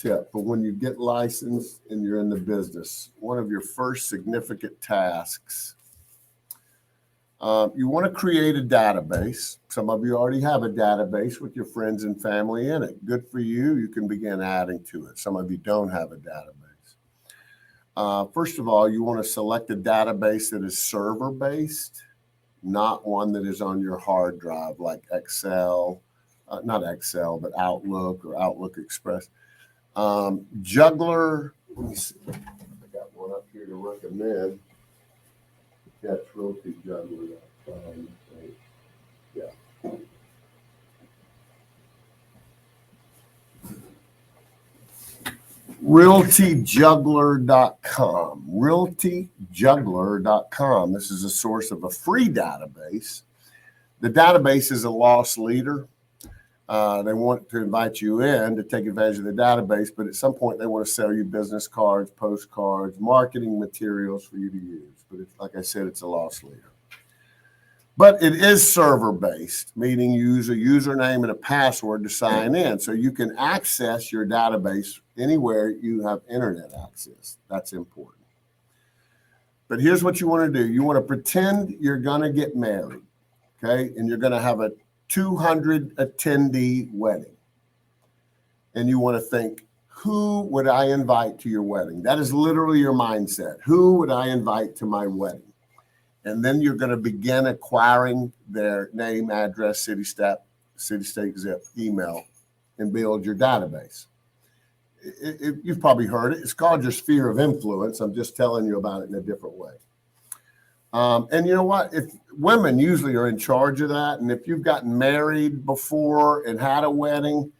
tip for when you get licensed and you're in the business. One of your first significant tasks, you want to create a database. Some of you already have a database with your friends and family in it. Good for you. You can begin adding to it. Some of you don't have a database. First of all, you want to select a database that is server-based, not one that is on your hard drive like Excel, not Excel, but Outlook or Outlook Express. Juggler, let me see. I got one up here to recommend. That's RealtyJuggler.com. Yeah. RealtyJuggler.com. RealtyJuggler.com. This is a source of a free database. The database is a loss leader. They want to invite you in to take advantage of the database, but at some point they want to sell you business cards, postcards, marketing materials for you to use. But it's, like I said, it's a loss leader. But it is server-based, meaning you use a username and a password to sign in. So you can access your database anywhere you have internet access. That's important. But here's what you want to do. You want to pretend you're going to get married, okay? And you're going to have a 200 attendee wedding. And you want to think, who would I invite to your wedding? That is literally your mindset. Who would I invite to my wedding? And then you're going to begin acquiring their name, address, city, state, zip, email, and build your database. You've probably heard it. It's called your sphere of influence. I'm just telling you about it in a different way. And you know what? If women usually are in charge of that, and if you've gotten married before and had a wedding,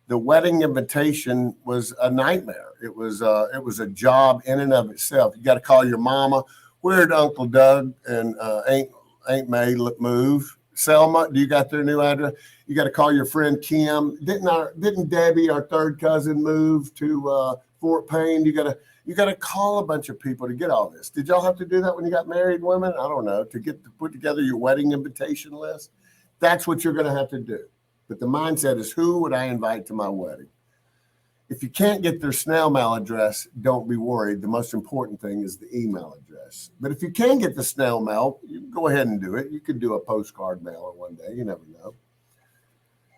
the wedding invitation was a nightmare. It was a job in and of itself. You got to call your mama. Where'd Uncle Doug and Aunt May move? Selma, do you got their new address? You got to call your friend Kim. Didn't Debbie, our third cousin, move to Fort Payne? You got to call a bunch of people to get all this. Did y'all have to do that when you got married, women? I don't know. To put together your wedding invitation list. That's what you're going to have to do. But the mindset is, who would I invite to my wedding? If you can't get their snail mail address, don't be worried. The most important thing is the email address. But if you can get the snail mail, you can go ahead and do it. You could do a postcard mailer one day. You never know.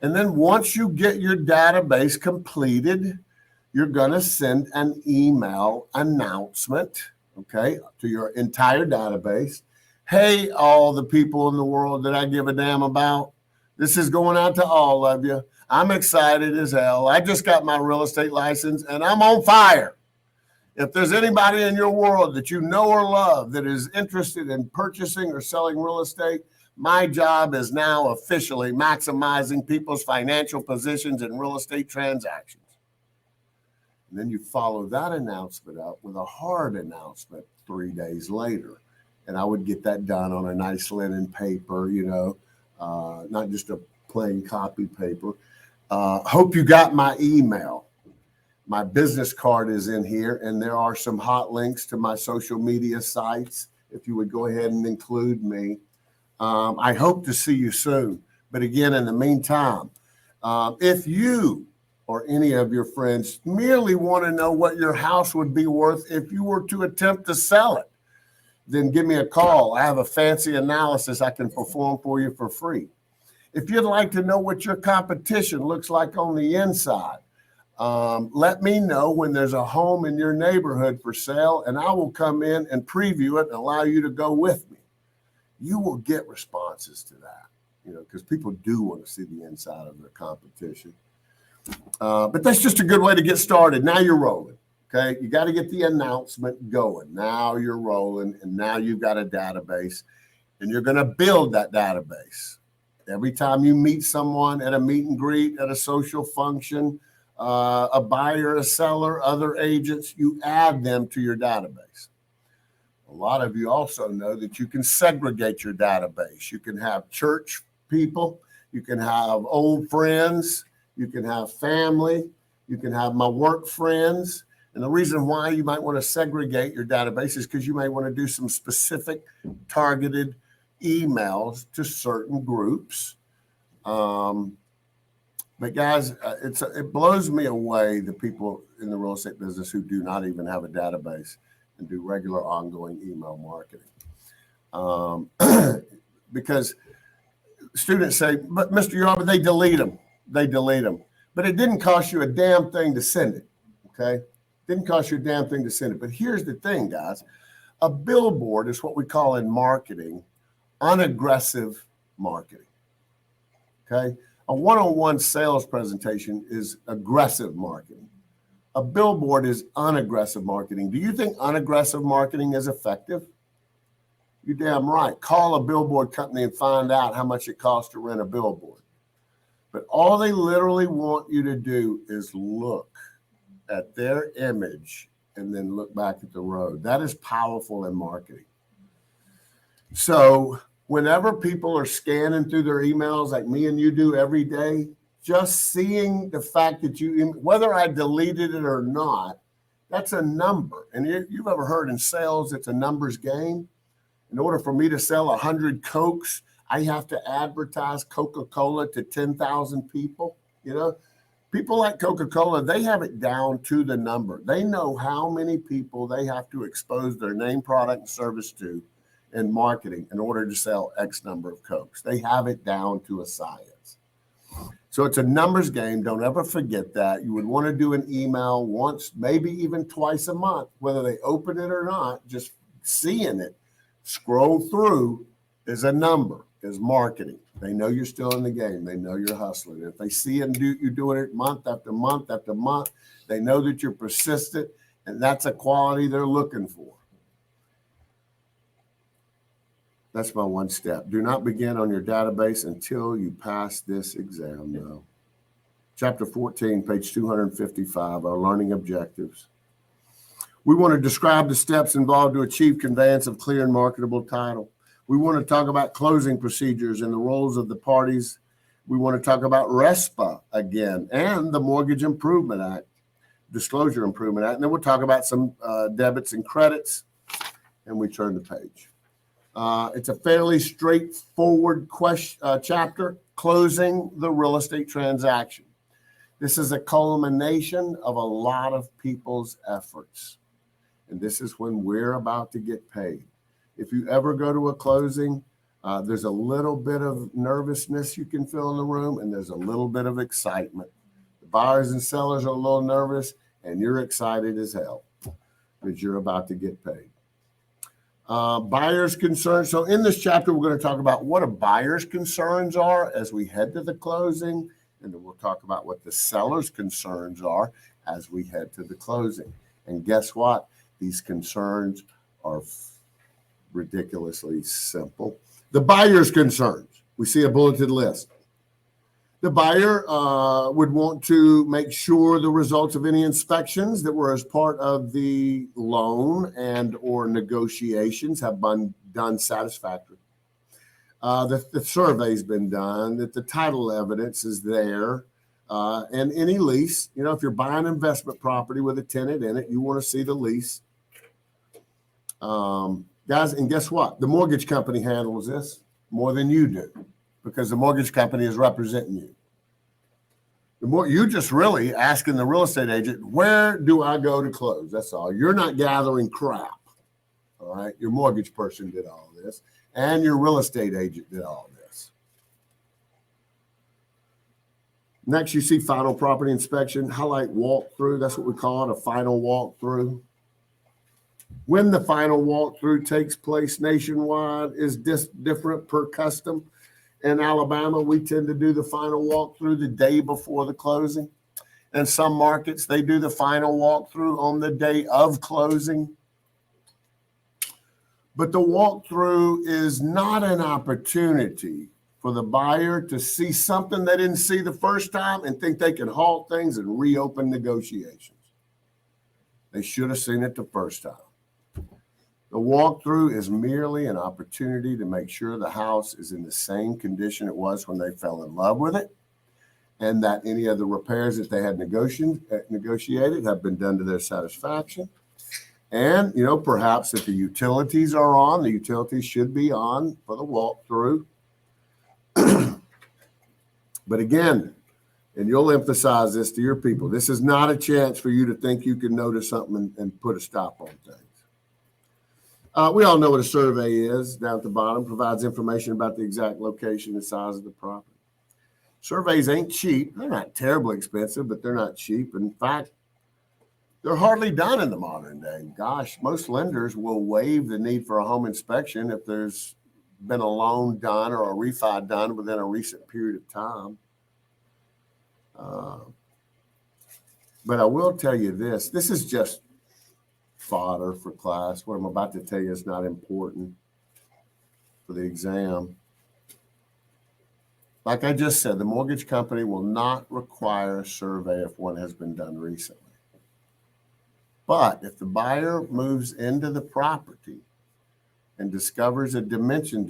And then once you get your database completed, you're going to send an email announcement, okay, to your entire database. Hey, all the people in the world that I give a damn about, this is going out to all of you. I'm excited as hell. I just got my real estate license and I'm on fire. If there's anybody in your world that you know or love that is interested in purchasing or selling real estate, my job is now officially maximizing people's financial positions in real estate transactions. And then you follow that announcement up with a hard announcement 3 days later. And I would get that done on a nice linen paper, not just a plain copy paper. Hope you got my email. My business card is in here, and there are some hot links to my social media sites. If you would go ahead and include me. I hope to see you soon. But again, in the meantime, if you or any of your friends merely want to know what your house would be worth if you were to attempt to sell it, then give me a call. I have a fancy analysis I can perform for you for free. If you'd like to know what your competition looks like on the inside, let me know when there's a home in your neighborhood for sale, and I will come in and preview it and allow you to go with me. You will get responses to that, because people do want to see the inside of their competition. But that's just a good way to get started. Now you're rolling. Okay, you got to get the announcement going. Now you're rolling, and now you've got a database, and you're going to build that database. Every time you meet someone at a meet and greet, at a social function, a buyer, a seller, other agents, you add them to your database. A lot of you also know that you can segregate your database. You can have church people, you can have old friends, you can have family, you can have my work friends. And the reason why you might want to segregate your database is because you may want to do some specific targeted emails to certain groups. But guys, it blows me away the people in the real estate business who do not even have a database and do regular ongoing email marketing. Because students say, but Mr. Yarber, they delete them. They delete them. But it didn't cost you a damn thing to send it, okay? Didn't cost you a damn thing to send it. But here's the thing, guys. A billboard is what we call in marketing unaggressive marketing, okay? A one-on-one sales presentation is aggressive marketing. A billboard is unaggressive marketing. Do you think unaggressive marketing is effective? You're damn right. Call a billboard company and find out how much it costs to rent a billboard. But all they literally want you to do is look at their image and then look back at the road. That is powerful in marketing. So whenever people are scanning through their emails like me and you do every day, just seeing the fact that whether I deleted it or not, that's a number. And you've ever heard in sales, it's a numbers game. In order for me to sell 100 Cokes, I have to advertise Coca-Cola to 10,000 people. You know, people like Coca-Cola, they have it down to the number. They know how many people they have to expose their name, product, and service to in marketing in order to sell X number of Cokes. They have it down to a science. So it's a numbers game. Don't ever forget that. You would want to do an email once, maybe even twice a month, whether they open it or not, just seeing it. Scroll through is a number, is marketing. They know you're still in the game. They know you're hustling. If they see it and you're doing it month after month after month, they know that you're persistent, and that's a quality they're looking for. That's my one step. Do not begin on your database until you pass this exam, though. Chapter 14, page 255, our learning objectives. We want to describe the steps involved to achieve conveyance of clear and marketable title. We want to talk about closing procedures and the roles of the parties. We want to talk about RESPA again and the Mortgage Improvement Act, Disclosure Improvement Act. And then we'll talk about some debits and credits, and we turn the page. It's a fairly straightforward chapter, closing the real estate transaction. This is a culmination of a lot of people's efforts. And this is when we're about to get paid. If you ever go to a closing, there's a little bit of nervousness you can feel in the room, and there's a little bit of excitement. The buyers and sellers are a little nervous, and you're excited as hell because you're about to get paid. Buyers' concerns. So in this chapter, we're going to talk about what a buyer's concerns are as we head to the closing, and then we'll talk about what the seller's concerns are as we head to the closing. And guess what? These concerns are ridiculously simple. The buyer's concerns. We see a bulleted list. The buyer would want to make sure the results of any inspections that were as part of the loan and or negotiations have been done satisfactorily. That the survey's been done, that the title evidence is there, and any lease. You know, if you're buying investment property with a tenant in it, you want to see the lease. Guys, and guess what? The mortgage company handles this more than you do because the mortgage company is representing you. You just really asking the real estate agent, where do I go to close? That's all. You're not gathering crap. All right. Your mortgage person did all this, and your real estate agent did all this. Next, you see final property inspection, highlight walkthrough. That's what we call it, a final walkthrough. When the final walkthrough takes place nationwide is different per custom. In Alabama, we tend to do the final walkthrough the day before the closing. In some markets, they do the final walkthrough on the day of closing. But the walkthrough is not an opportunity for the buyer to see something they didn't see the first time and think they can halt things and reopen negotiations. They should have seen it the first time. The walkthrough is merely an opportunity to make sure the house is in the same condition it was when they fell in love with it, and that any of the repairs that they had negotiated have been done to their satisfaction. And, you know, perhaps if the utilities are on, the utilities should be on for the walkthrough. But again, and you'll emphasize this to your people. This is not a chance for you to think you can notice something and put a stop on things. We all know what a survey is. Down at the bottom, provides information about the exact location and size of the property. Surveys ain't cheap. They're not terribly expensive, but they're not cheap. In fact, they're hardly done in the modern day. Gosh, most lenders will waive the need for a home inspection if there's been a loan done or a refi done within a recent period of time. But I will tell you this. This is just fodder for class. What I'm about to tell you is not important for the exam. Like I just said, the mortgage company will not require a survey if one has been done recently. But if the buyer moves into the property and discovers a dimension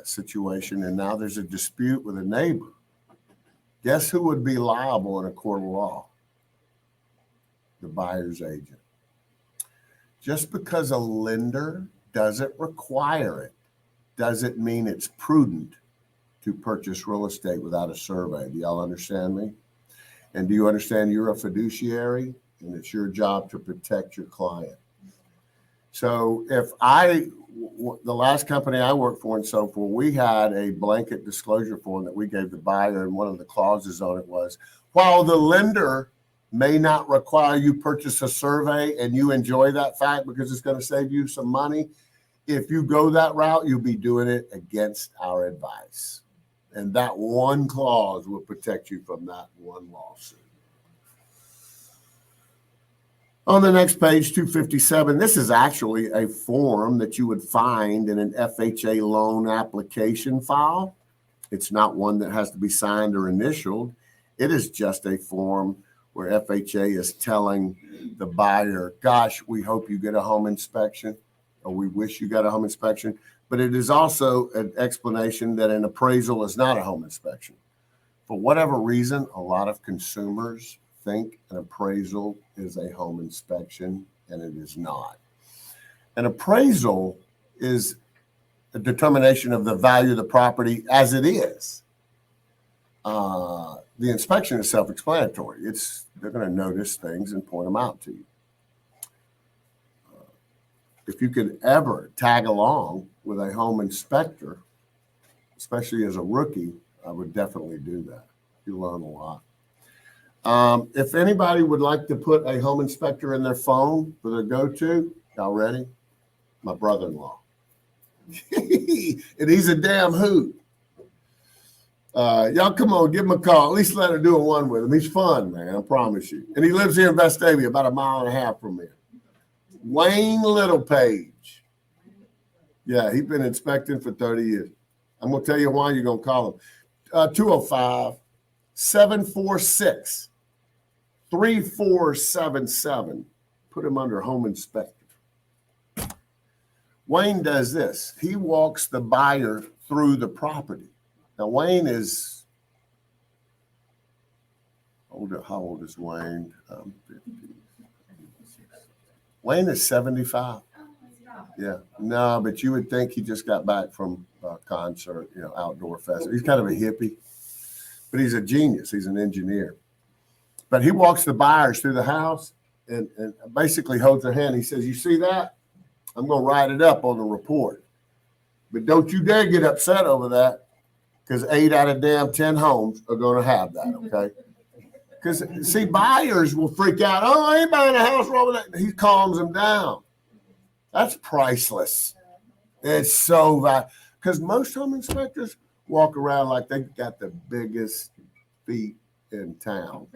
situation, and now there's a dispute with a neighbor, guess who would be liable in a court of law? The buyer's agent. Just because a lender doesn't require it, doesn't mean it's prudent to purchase real estate without a survey. Do y'all understand me? And do you understand you're a fiduciary and it's your job to protect your client? So if the last company I worked for and so forth, we had a blanket disclosure form that we gave the buyer, and one of the clauses on it was, while the lender may not require you purchase a survey and you enjoy that fact because it's going to save you some money, if you go that route, you'll be doing it against our advice. And that one clause will protect you from that one lawsuit. On the next page, 257, this is actually a form that you would find in an FHA loan application file. It's not one that has to be signed or initialed. It is just a form where FHA is telling the buyer, gosh, we hope you get a home inspection, or we wish you got a home inspection. But it is also an explanation that an appraisal is not a home inspection. For whatever reason, a lot of consumers think an appraisal is a home inspection, and it is not. An appraisal is a determination of the value of the property as it is. The inspection is self-explanatory. They're going to notice things and point them out to you. If you could ever tag along with a home inspector, especially as a rookie, I would definitely do that. You learn a lot. If anybody would like to put a home inspector in their phone for their go-to, y'all ready? My brother-in-law. And he's a damn hoot. Y'all come on, give him a call. At least let her do a one with him. He's fun, man, I promise you. And he lives here in Vestavia, about a mile and a half from here. Wayne Littlepage. Yeah, he's been inspecting for 30 years. I'm going to tell you why you're going to call him. 205-746-3477. Put him under home inspector. Wayne does this. He walks the buyer through the property. Now, Wayne is older. How old is Wayne? 50. Wayne is 75. Yeah. No, but you would think he just got back from a concert, outdoor festival. He's kind of a hippie, but he's a genius. He's an engineer. But he walks the buyers through the house and basically holds their hand. He says, you see that? I'm going to write it up on the report. But don't you dare get upset over that, because 8 out of damn 10 homes are going to have that, okay? Because, see, buyers will freak out. Oh, I ain't buying a house wrong with that. He calms them down. That's priceless. It's so valuable. Because most home inspectors walk around like they got the biggest feet in town.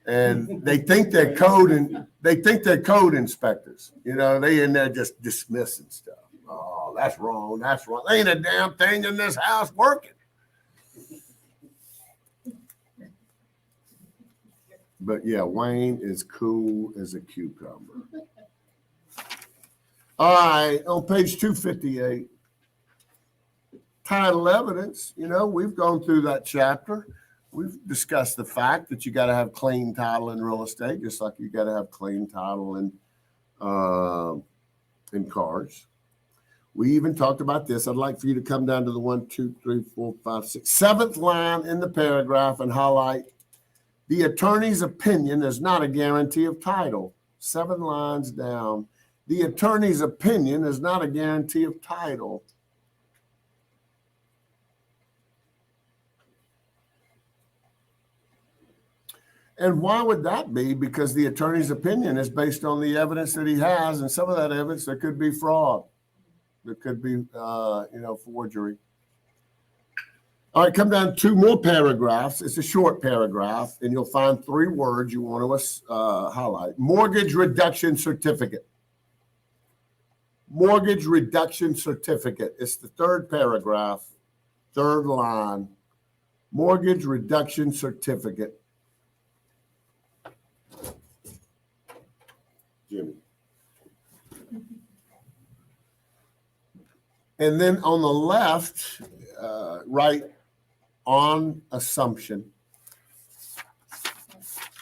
And they think they're code inspectors. They in there just dismissing stuff. Oh, that's wrong. That's wrong. There ain't a damn thing in this house working. But yeah, Wayne is cool as a cucumber. All right, on page 258, title evidence. We've gone through that chapter. We've discussed the fact that you got to have clean title in real estate, just like you got to have clean title in cars. We even talked about this. I'd like for you to come down to the 1, 2, 3, 4, 5, 6, 7th line in the paragraph and highlight the attorney's opinion is not a guarantee of title. 7 lines down. The attorney's opinion is not a guarantee of title. And why would that be? Because the attorney's opinion is based on the evidence that he has, and some of that evidence, there could be fraud. There could be, forgery. All right, come down 2 more paragraphs. It's a short paragraph, and you'll find 3 words you want to highlight. Mortgage reduction certificate. Mortgage reduction certificate. It's the 3rd paragraph, 3rd line. Mortgage reduction certificate. Jimmy. And then on the left, write on assumption.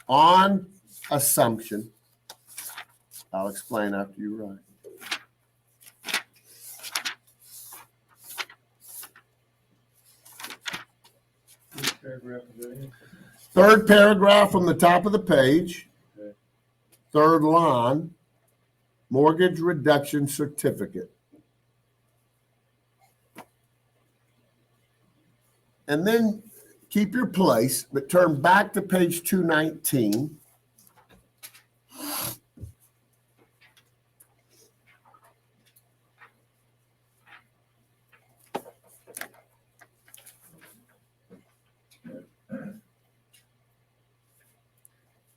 On assumption. I'll explain after you write. Third paragraph from the top of the page. Okay. 3rd line. Mortgage reduction certificate. And then keep your place, but turn back to page 219.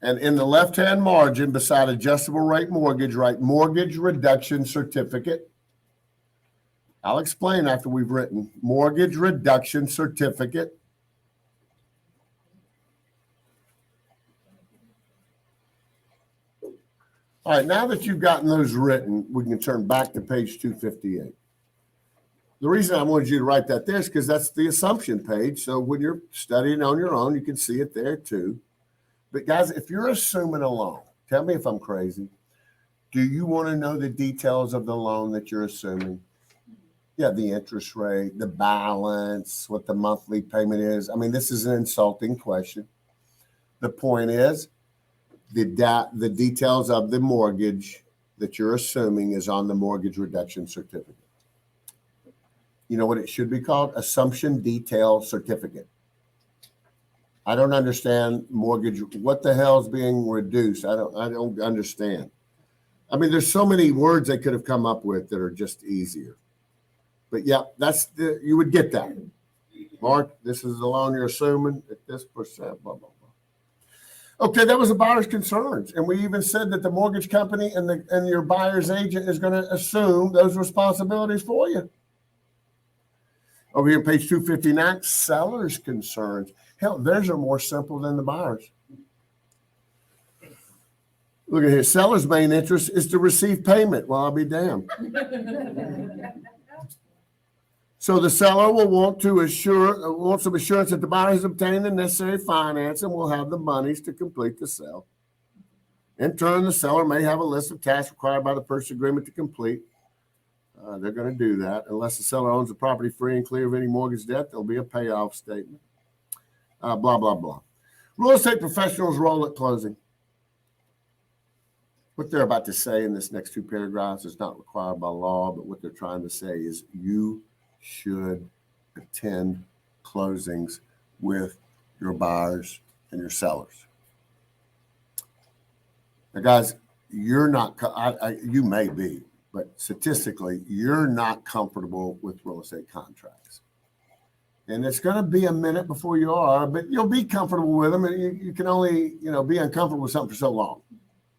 And in the left-hand margin, beside adjustable rate mortgage, write mortgage reduction certificate. I'll explain after we've written mortgage reduction certificate. All right, now that you've gotten those written, we can turn back to page 258. The reason I wanted you to write that there is because that's the assumption page. So when you're studying on your own, you can see it there too. But guys, if you're assuming a loan, tell me if I'm crazy. Do you want to know the details of the loan that you're assuming? Yeah, the interest rate, the balance, what the monthly payment is. I mean, this is an insulting question. The point is, the details of the mortgage that you're assuming is on the mortgage reduction certificate. You know what it should be called? Assumption detail certificate. I don't understand mortgage. What the hell is being reduced? I don't understand. I mean, there's so many words they could have come up with that are just easier. But yeah, you would get that. Mark, this is the loan you're assuming at this percent, blah, blah, blah. Okay, that was the buyer's concerns. And we even said that the mortgage company and your buyer's agent is going to assume those responsibilities for you. Over here, page 259, seller's concerns. Hell, theirs are more simple than the buyer's. Look at here. Seller's main interest is to receive payment. Well, I'll be damned. So the seller will want some assurance that the buyer has obtained the necessary finance and will have the monies to complete the sale. In turn, the seller may have a list of tasks required by the purchase agreement to complete. They're going to do that. Unless the seller owns the property free and clear of any mortgage debt, there'll be a payoff statement. Blah, blah, blah. Real estate professionals' role at closing. What they're about to say in this next 2 paragraphs is not required by law, but what they're trying to say is you should attend closings with your buyers and your sellers. Now, guys, you're not, you may be, but statistically, you're not comfortable with real estate contracts. And it's going to be a minute before you are, but you'll be comfortable with them. And you can only, be uncomfortable with something for so long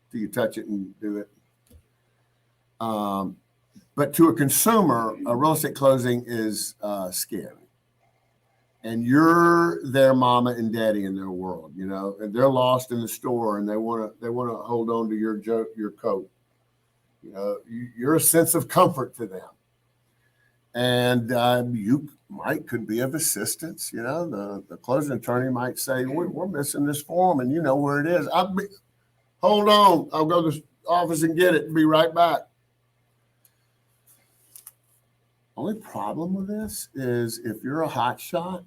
till you touch it and do it. But to a consumer, a real estate closing is scary. And you're their mama and daddy in their world, and they're lost in the store and they want to hold on to your coat. You're a sense of comfort to them. And you could be of assistance. The closing attorney might say, we're missing this form and you know where it is. Hold on. I'll go to the office and get it and be right back. Only problem with this is if you're a hot shot.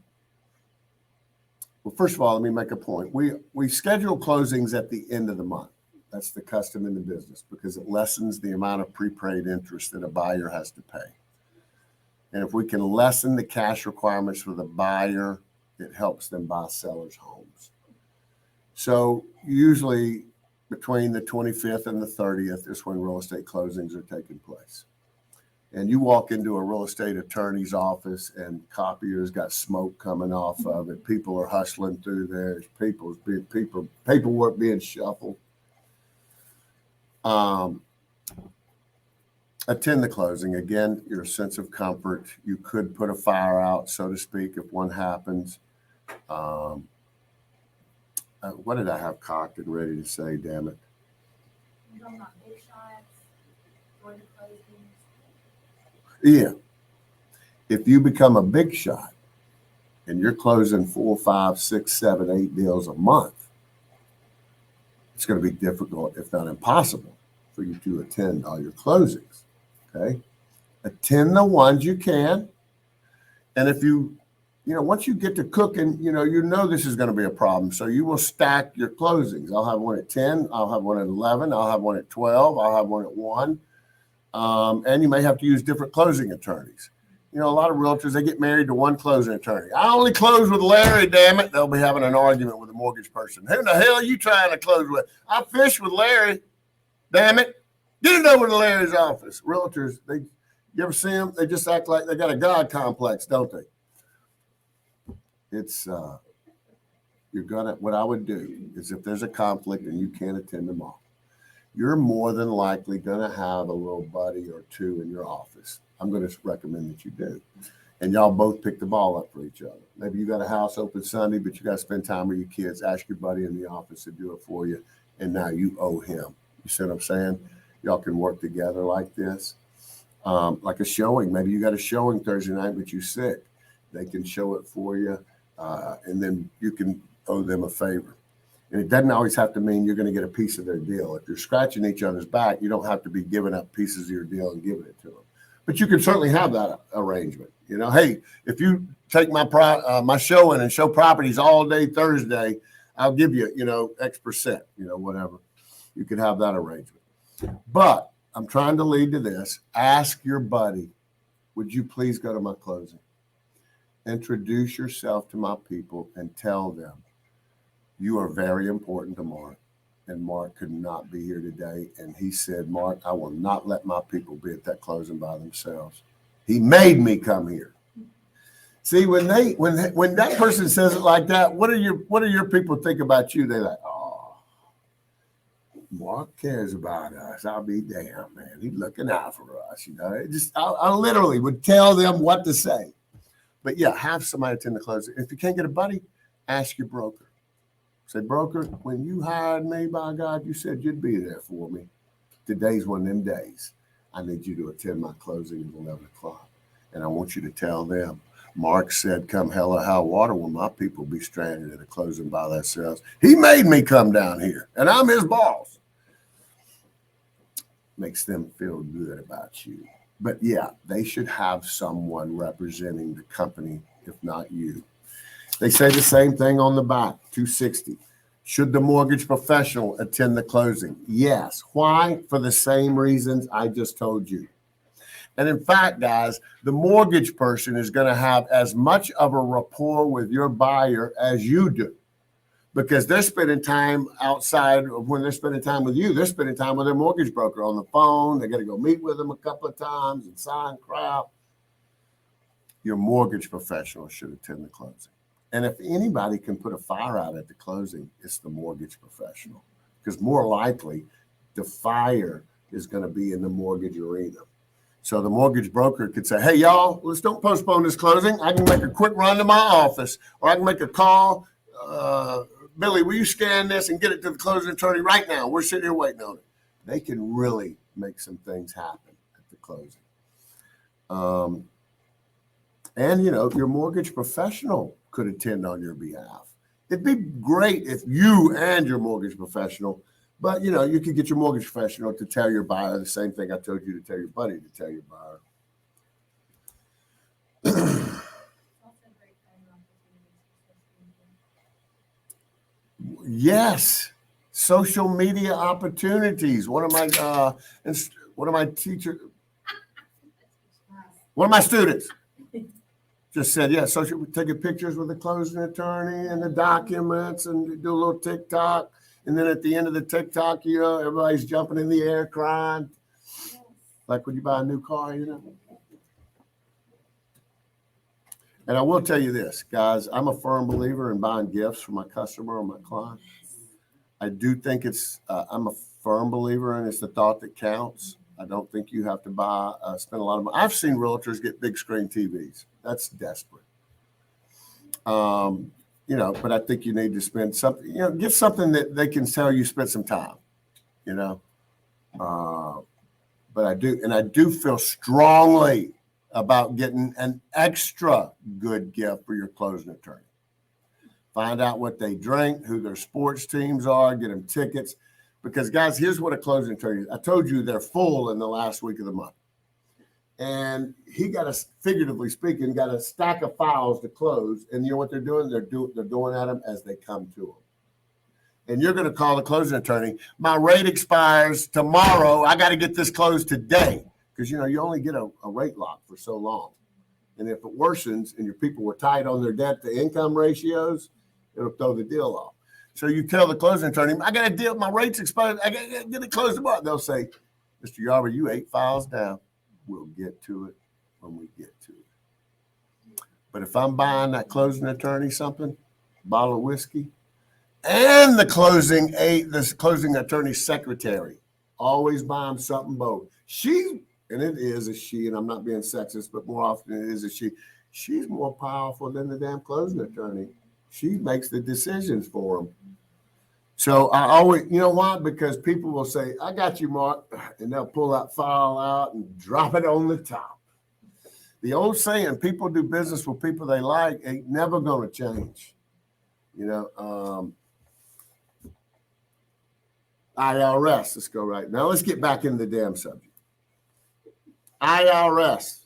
Well, first of all, let me make a point. We schedule closings at the end of the month. That's the custom in the business because it lessens the amount of prepaid interest that a buyer has to pay. And if we can lessen the cash requirements for the buyer, it helps them buy sellers' homes. So usually between the 25th and the 30th is when real estate closings are taking place. And you walk into a real estate attorney's office and copiers got smoke coming off of it. People are hustling through there. Paperwork being shuffled. Attend the closing. Again, your sense of comfort. You could put a fire out, so to speak, if one happens. What did I have cocked and ready to say, damn it? You're talking about big shots for the closings. Yeah. If you become a big shot and you're closing 4, 5, 6, 7, 8 deals a month, it's going to be difficult, if not impossible, for you to attend all your closings. Okay. Attend the ones you can. And if once you get to cooking, you know this is going to be a problem. So you will stack your closings. I'll have one at 10. I'll have one at 11. I'll have one at 12. I'll have one at 1. And you may have to use different closing attorneys. A lot of realtors, they get married to one closing attorney. I only close with Larry, damn it. They'll be having an argument with a mortgage person. Who the hell are you trying to close with? I fish with Larry, damn it. Get it over to Larry's office. Realtors, you ever see them? They just act like they got a God complex, don't they? It's, what I would do is if there's a conflict and you can't attend them all, you're more than likely going to have a little buddy or two in your office. I'm going to recommend that you do. And y'all both pick the ball up for each other. Maybe you got a house open Sunday, but you got to spend time with your kids. Ask your buddy in the office to do it for you. And now you owe him. You see what I'm saying? Y'all can work together like this. Like a showing. Maybe you got a showing Thursday night, but you're sick. They can show it for you. And then you can owe them a favor. And it doesn't always have to mean you're going to get a piece of their deal. If you're scratching each other's back, you don't have to be giving up pieces of your deal and giving it to them. But you can certainly have that arrangement. Hey, if you take my showing and show properties all day Thursday, I'll give you, X percent, whatever. You could have that arrangement. But I'm trying to lead to this. Ask your buddy, would you please go to my closing? Introduce yourself to my people and tell them you are very important to Mark. And Mark could not be here today. And he said, Mark, I will not let my people be at that closing by themselves. He made me come here. See, when that person says it like that, what do your people think about you? They're like, oh, Mark cares about us. I'll be damned, man. He's looking out for us. I literally would tell them what to say. But yeah, have somebody attend the closing. If you can't get a buddy, ask your broker. Say, broker, when you hired me, by God, you said you'd be there for me. Today's one of them days. I need you to attend my closing at 11 o'clock. And I want you to tell them, Mark said, come hell or high water, will my people be stranded at a closing by themselves. He made me come down here, and I'm his boss. Makes them feel good about you. But yeah, they should have someone representing the company, if not you. They say the same thing on the back, 260. Should the mortgage professional attend the closing? Yes. Why? For the same reasons I just told you. And in fact, guys, the mortgage person is going to have as much of a rapport with your buyer as you do, because they're spending time outside of when they're spending time with you. They're spending time with their mortgage broker on the phone. They got to go meet with them a couple of times and sign crap. Your mortgage professional should attend the closing. And if anybody can put a fire out at the closing, it's the mortgage professional, because more likely the fire is going to be in the mortgage arena. So the mortgage broker could say, hey, y'all, let's don't postpone this closing. I can make a quick run to my office, or I can make a call. Billy, will you scan this and get it to the closing attorney right now? We're sitting here waiting on it. They can really make some things happen at the closing. And, your mortgage professional could attend on your behalf. It'd be great if you and your mortgage professional, but, you could get your mortgage professional to tell your buyer the same thing I told you to tell your buddy to tell your buyer. Yes, social media opportunities. One of my teachers, one of my students just said, yeah, social, taking pictures with the closing attorney and the documents and do a little TikTok. And then at the end of the TikTok, everybody's jumping in the air crying. Like when you buy a new car, And I will tell you this, guys, I'm a firm believer in buying gifts for my customer or my client. I do think I'm a firm believer in it's the thought that counts. I don't think you have to spend a lot of money. I've seen realtors get big screen TVs. That's desperate. But I think you need to spend something, get something that they can tell you spent some time, But I do feel strongly about getting an extra good gift for your closing attorney. Find out what they drink, who their sports teams are, get them tickets. Because, guys, here's what a closing attorney is. I told you they're full in the last week of the month. And he figuratively speaking, got a stack of files to close. And you know what they're doing? They're going at them as they come to them. And you're going to call the closing attorney. My rate expires tomorrow. I got to get this closed today. Because, you only get a rate lock for so long. And if it worsens and your people were tight on their debt to income ratios, it'll throw the deal off. So you tell the closing attorney, I got a deal, my rate's expired. I got to get it closed tomorrow. They'll say, Mr. Yarber, you 8 files down. We'll get to it when we get to it. But if I'm buying that closing attorney something, bottle of whiskey, and the closing attorney's secretary, always buy them something both. And it is a she, and I'm not being sexist, but more often it is a she. She's more powerful than the damn closing attorney. She makes the decisions for them. So I always, why? Because people will say, I got you, Mark, and they'll pull that file out and drop it on the top. The old saying, people do business with people they like, ain't never going to change. IRS, let's go right now. Let's get back into the damn subject. IRS.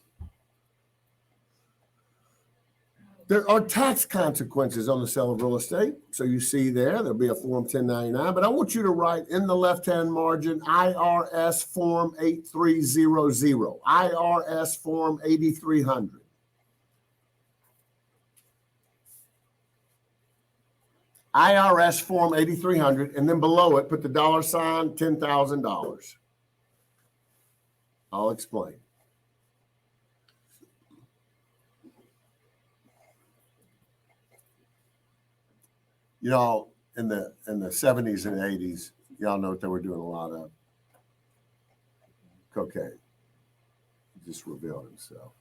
There are tax consequences on the sale of real estate. So you see there'll be a Form 1099, but I want you to write in the left-hand margin, IRS Form 8300, IRS Form 8300. IRS Form 8300, and then below it, put the $, $10,000. I'll explain. In the 70s and 80s, y'all know that they were doing a lot of cocaine. He just revealed himself.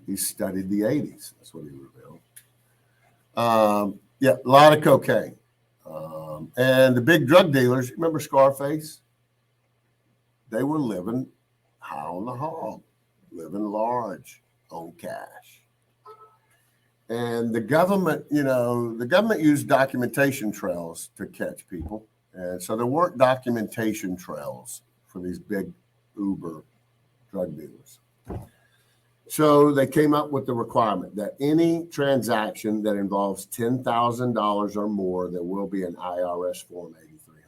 He studied the 80s. That's what he revealed. A lot of cocaine. And the big drug dealers, remember Scarface? They were living high on the hog, living large on cash. And the government, used documentation trails to catch people. And so there weren't documentation trails for these big Uber drug dealers. So they came up with the requirement that any transaction that involves $10,000 or more, there will be an IRS Form 8300.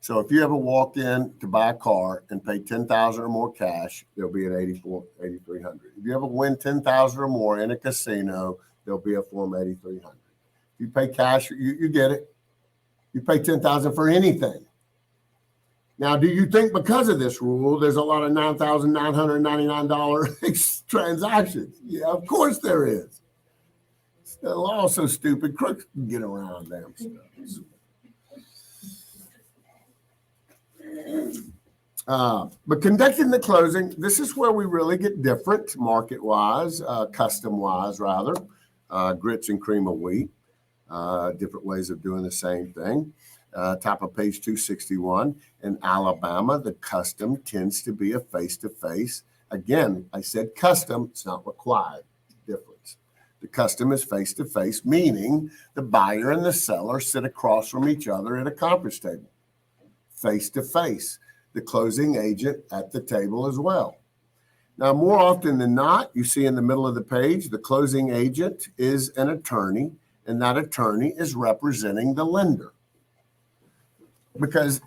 So if you ever walked in to buy a car and pay $10,000 or more cash, there'll be an 8300. If you ever win $10,000 or more in a casino, there'll be a Form 8300. If you pay cash, you get it. You pay $10,000 for anything. Now, do you think because of this rule, there's a lot of $9,999 transactions? Yeah, of course there is. The law's so stupid, crooks can get around damn stuff. But conducting the closing, this is where we really get different market-wise, custom-wise, rather. Grits and cream of wheat, different ways of doing the same thing. Top of page 261. In Alabama, the custom tends to be a face-to-face. Again, I said custom, it's not required. Difference. The custom is face-to-face, meaning the buyer and the seller sit across from each other at a conference table. Face-to-face. The closing agent at the table as well. Now, more often than not, you see in the middle of the page, the closing agent is an attorney, and that attorney is representing the lender. Because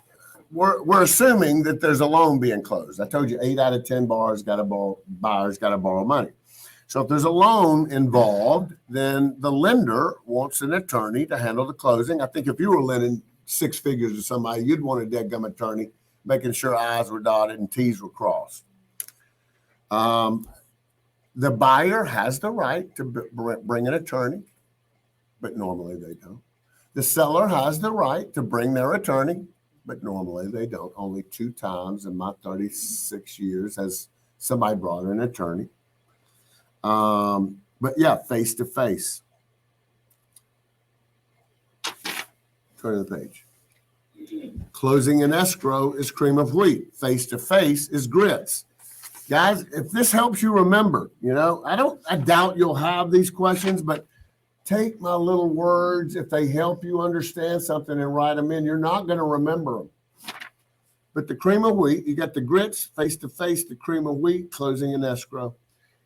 we're assuming that there's a loan being closed. I told you 8 out of 10 buyers got to borrow money. So if there's a loan involved, then the lender wants an attorney to handle the closing. I think if you were lending 6 figures to somebody, you'd want a deadgum attorney making sure I's were dotted and T's were crossed. The buyer has the right to bring an attorney, but normally they don't. The seller has the right to bring their attorney, but normally they don't. Only 2 times in my 36 years has somebody brought an attorney. But yeah, face to face. Turn to the page. Closing and escrow is cream of wheat. Face to face is grits. Guys, if this helps you remember, I doubt you'll have these questions, but take my little words. If they help you understand something and write them in, you're not going to remember them. But the cream of wheat, you got the grits, face to face, the cream of wheat, closing and escrow.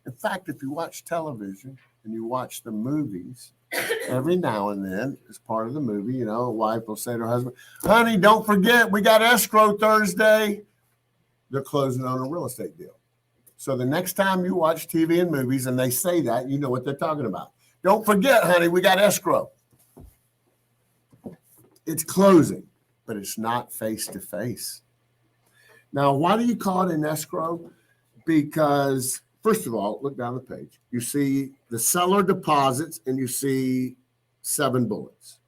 In fact, if you watch television and you watch the movies, every now and then, as part of the movie, a wife will say to her husband, honey, don't forget, we got escrow Thursday. They're closing on a real estate deal. So the next time you watch TV and movies and they say that, you know what they're talking about. Don't forget, honey, we got escrow. It's closing, but it's not face to face. Now, why do you call it an escrow? Because first of all, look down the page. You see the seller deposits and you see 7 bullets.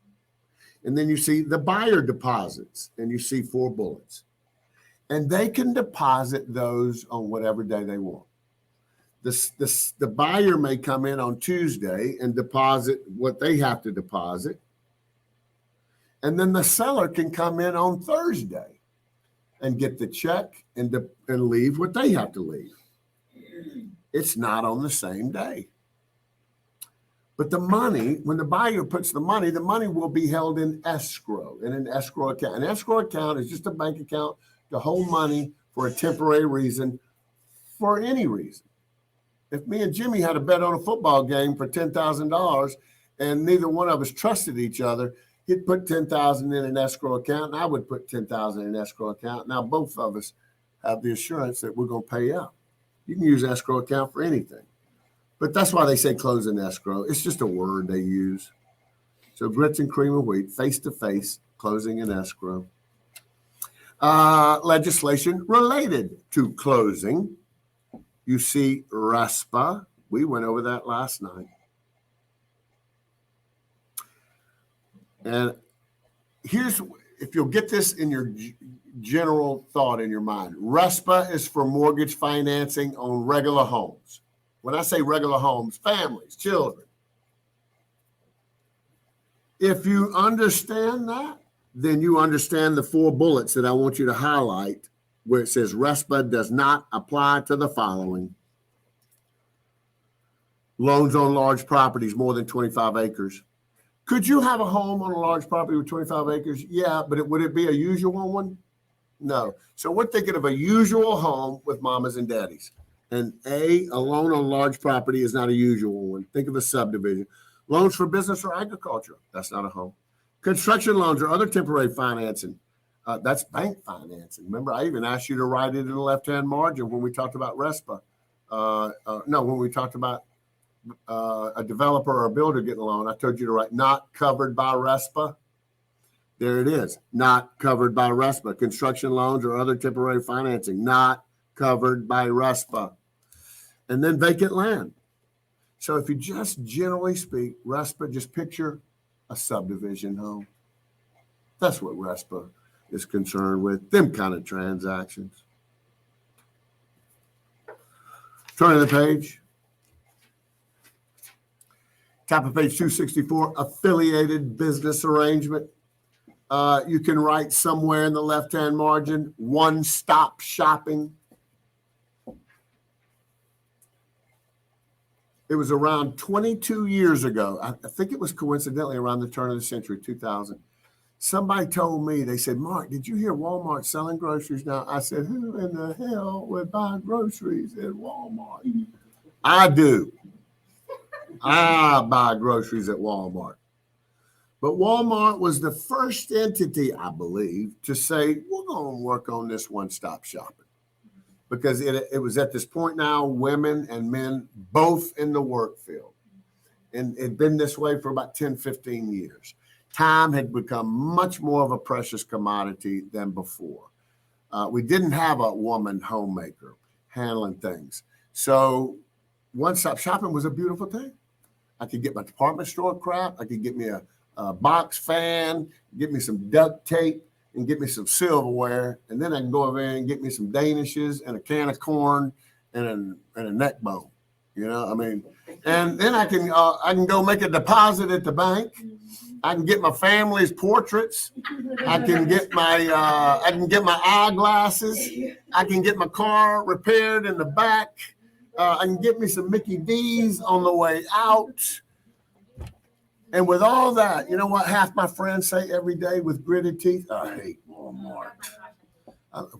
And then you see the buyer deposits and you see 4 bullets. And they can deposit those on whatever day they want. The buyer may come in on Tuesday and deposit what they have to deposit. And then the seller can come in on Thursday and get the check and leave what they have to leave. It's not on the same day. But the money, when the buyer puts the money will be held in escrow, in an escrow account. An escrow account is just a bank account to hold money for a temporary reason, for any reason. If me and Jimmy had a bet on a football game for $10,000 and neither one of us trusted each other, he'd put $10,000 in an escrow account and I would put $10,000 in an escrow account. Now both of us have the assurance that we're going to pay out. You can use escrow account for anything. But that's why they say close in escrow. It's just a word they use. So grits and cream of wheat, face to face, closing in escrow. Legislation related to closing. You see RESPA. We went over that last night. And here's, if you'll get this in your general thought in your mind, RESPA is for mortgage financing on regular homes. When I say regular homes, families, children. If you understand that, then you understand the 4 bullets that I want you to highlight where it says RESPA does not apply to the following. Loans on large properties, more than 25 acres. Could you have a home on a large property with 25 acres? Yeah, but would it be a usual one? No. So we're thinking of a usual home with mamas and daddies. And a loan on large property is not a usual one. Think of a subdivision. Loans for business or agriculture, that's not a home. Construction loans or other temporary financing, that's bank financing. Remember, I even asked you to write it in the left-hand margin when we talked about RESPA. When we talked about a developer or a builder getting a loan, I told you to write not covered by RESPA. There it is, not covered by RESPA. Construction loans or other temporary financing, not covered by RESPA. And then vacant land. So if you just generally speak, RESPA, just picture a subdivision home. That's what RESPA is concerned with, them kind of transactions. Turn to the page. Top of page 264, affiliated business arrangement. You can write somewhere in the left-hand margin, one-stop shopping. It was around 22 years ago. I think it was coincidentally around the turn of the century, 2000. Somebody told me, they said, Mark, did you hear Walmart selling groceries now? I said, who in the hell would buy groceries at Walmart? I do. I buy groceries at Walmart. But Walmart was the first entity, I believe, to say, we're going to work on this one-stop shopping. Because it was at this point now, women and men both in the work field. And it'd been this way for about 10, 15 years. Time had become much more of a precious commodity than before. We didn't have a woman homemaker handling things. So one-stop shopping was a beautiful thing. I could get my department store crap. I could get me a box fan, get me some duct tape, and get me some silverware. And then I can go over there and get me some Danishes and a can of corn and a neck bone. You know, I mean, and then I can go make a deposit at the bank. I can get my family's portraits. I can get my eyeglasses. I can get my car repaired in the back. I can get me some Mickey D's on the way out. And with all that, you know what half my friends say every day with gritted teeth? I hate Walmart.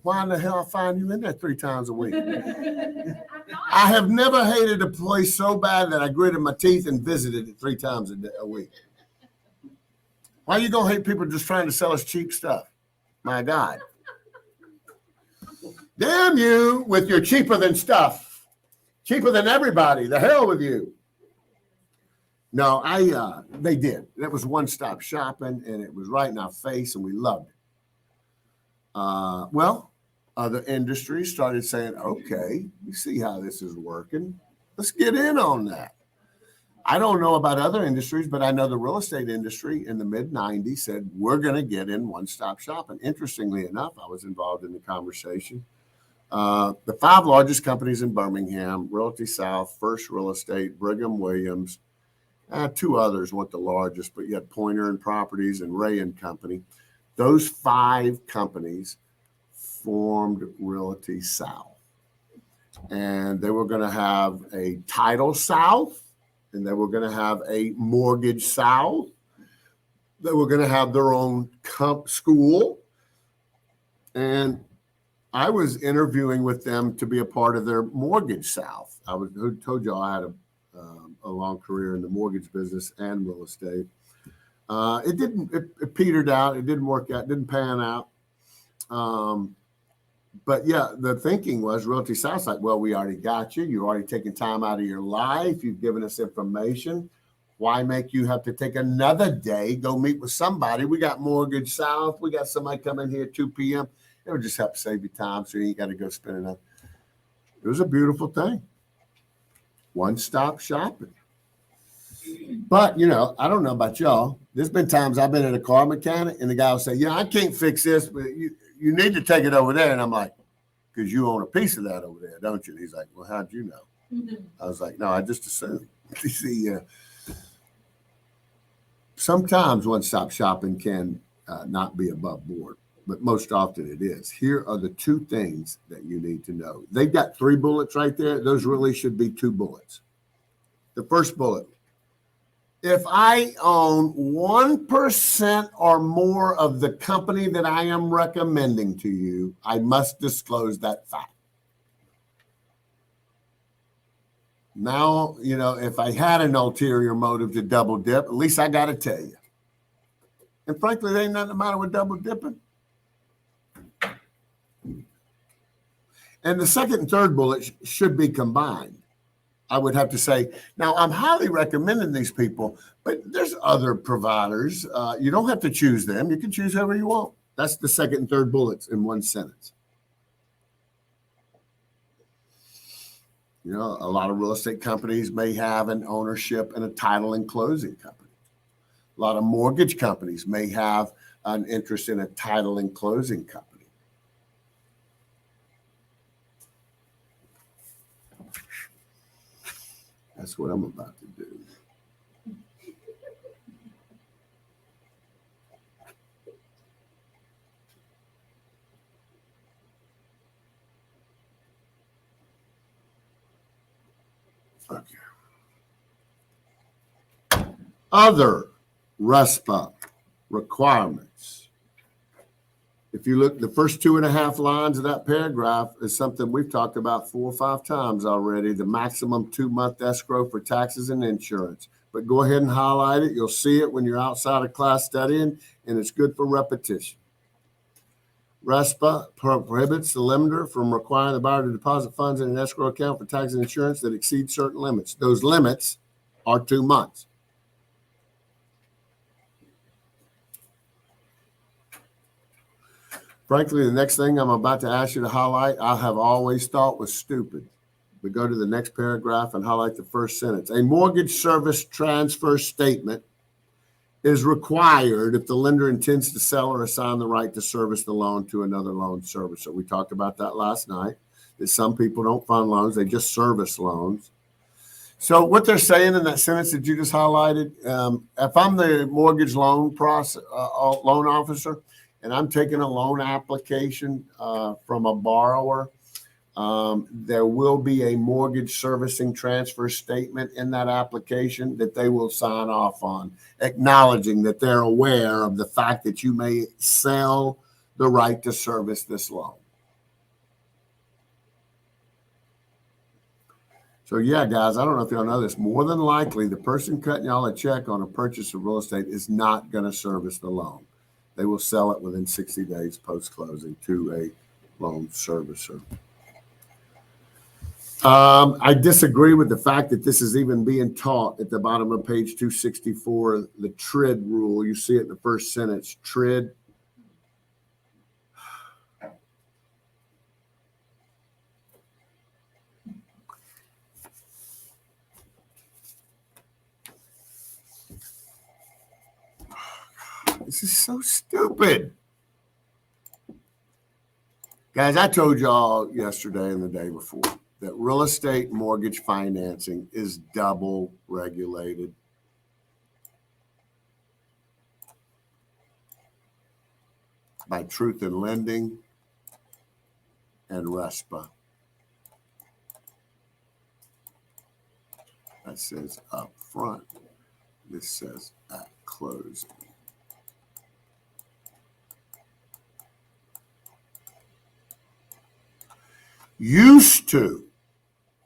Why in the hell I find you in there 3 times a week? I have never hated a place so bad that I gritted my teeth and visited it 3 times a week. Why are you going to hate people just trying to sell us cheap stuff? My God. Damn you with your cheaper than stuff. Cheaper than everybody. The hell with you. No, they did. That was one-stop shopping, and it was right in our face, and we loved it. Well, other industries started saying, okay, we see how this is working. Let's get in on that. I don't know about other industries, but I know the real estate industry in the mid-90s said, we're going to get in one-stop shopping. Interestingly enough, I was involved in the conversation. The 5 largest companies in Birmingham, Realty South, First Real Estate, Brigham Williams, 2 others weren't the largest, but you had Pointer and Properties and Ray and Company. Those 5 companies formed Realty South. And they were going to have a Title South, and they were going to have a Mortgage South. They were going to have their own school. And I was interviewing with them to be a part of their Mortgage South. Who told y'all I had a long career in the mortgage business and real estate. It petered out. It didn't work out. It didn't pan out. But yeah, the thinking was Realty South's like, well, we already got you. You've already taken time out of your life. You've given us information. Why make you have to take another day, go meet with somebody? We got Mortgage South. We got somebody coming here at 2 p.m. It would just help save you time so you ain't got to go spend enough. It was a beautiful thing. One-stop shopping. But, you know, I don't know about y'all. There's been times I've been at a car mechanic and the guy will say, I can't fix this, but you need to take it over there. And I'm like, because you own a piece of that over there, don't you? And he's like, well, how'd you know? I was like, no, I just assumed. You see, sometimes one-stop shopping can not be above board, but most often it is. Here are the 2 things that you need to know. They've got 3 bullets right there. Those really should be 2 bullets. The first bullet. If I own 1% or more of the company that I am recommending to you, I must disclose that fact. Now, you know, if I had an ulterior motive to double dip, at least I got to tell you. And frankly, there ain't nothing the matter with double dipping. And the second and third bullet should be combined. I would have to say, now I'm highly recommending these people, but there's other providers. You don't have to choose them. You can choose whoever you want. That's the second and third bullets in one sentence. You know, a lot of real estate companies may have an ownership and a title and closing company. A lot of mortgage companies may have an interest in a title and closing company. That's what I'm about to do. Okay. Other RESPA requirements. If you look, the first 2.5 lines of that paragraph is something we've talked about 4 or 5 times already. The maximum 2-month escrow for taxes and insurance. but go ahead and highlight it. You'll see it when you're outside of class studying, and it's good for repetition. RESPA prohibits the lender from requiring the buyer to deposit funds in an escrow account for tax and insurance that exceed certain limits. Those limits are 2 months. Frankly, the next thing I'm about to ask you to highlight, I have always thought was stupid. But go to the next paragraph and highlight the first sentence. A mortgage service transfer statement is required if the lender intends to sell or assign the right to service the loan to another loan servicer. We talked about that last night, that some people don't fund loans, they just service loans. So what they're saying in that sentence that you just highlighted, if I'm the mortgage loan loan officer and I'm taking a loan application from a borrower, there will be a mortgage servicing transfer statement in that application that they will sign off on, acknowledging that they're aware of the fact that you may sell the right to service this loan. So yeah, guys, I don't know if y'all know this. More than likely, the person cutting y'all a check on a purchase of real estate is not going to service the loan. They will sell it within 60 days post-closing to a loan servicer. I disagree with the fact that this is even being taught at the bottom of page 264, the TRID rule. You see it in the first sentence, TRID. This is so stupid. Guys, I told y'all yesterday and the day before that real estate mortgage financing is double regulated. By Truth in Lending and RESPA. That says up front. This says at closing. Used to,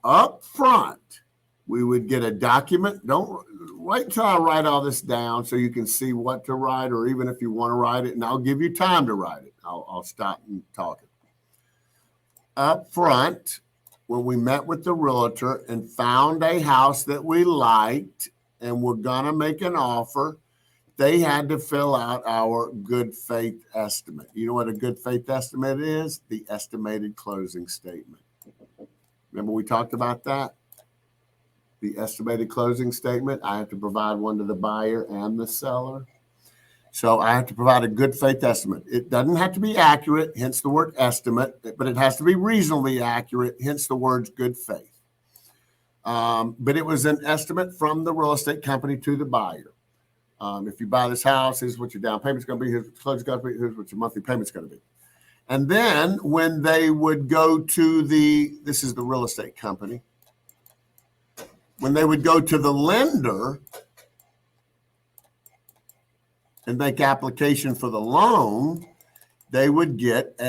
up front, we would get a document. Don't wait until I write all this down so you can see what to write, or even if you want to write it, and I'll give you time to write it. I'll stop and talking. Up front, when we met with the realtor and found a house that we liked and we're going to make an offer, they had to fill out our good faith estimate. You know what a good faith estimate is? The estimated closing statement. Remember we talked about that? The estimated closing statement. I have to provide one to the buyer and the seller. So I have to provide a good faith estimate. It doesn't have to be accurate, hence the word estimate, but it has to be reasonably accurate, hence the words good faith. But it was an estimate from the real estate company to the buyer. If you buy this house, here's what your down payment's going to be, here's what your closing going to be, here's what your monthly payment's going to be. And then when they would go to this is the real estate company, when they would go to the lender and make application for the loan, they would get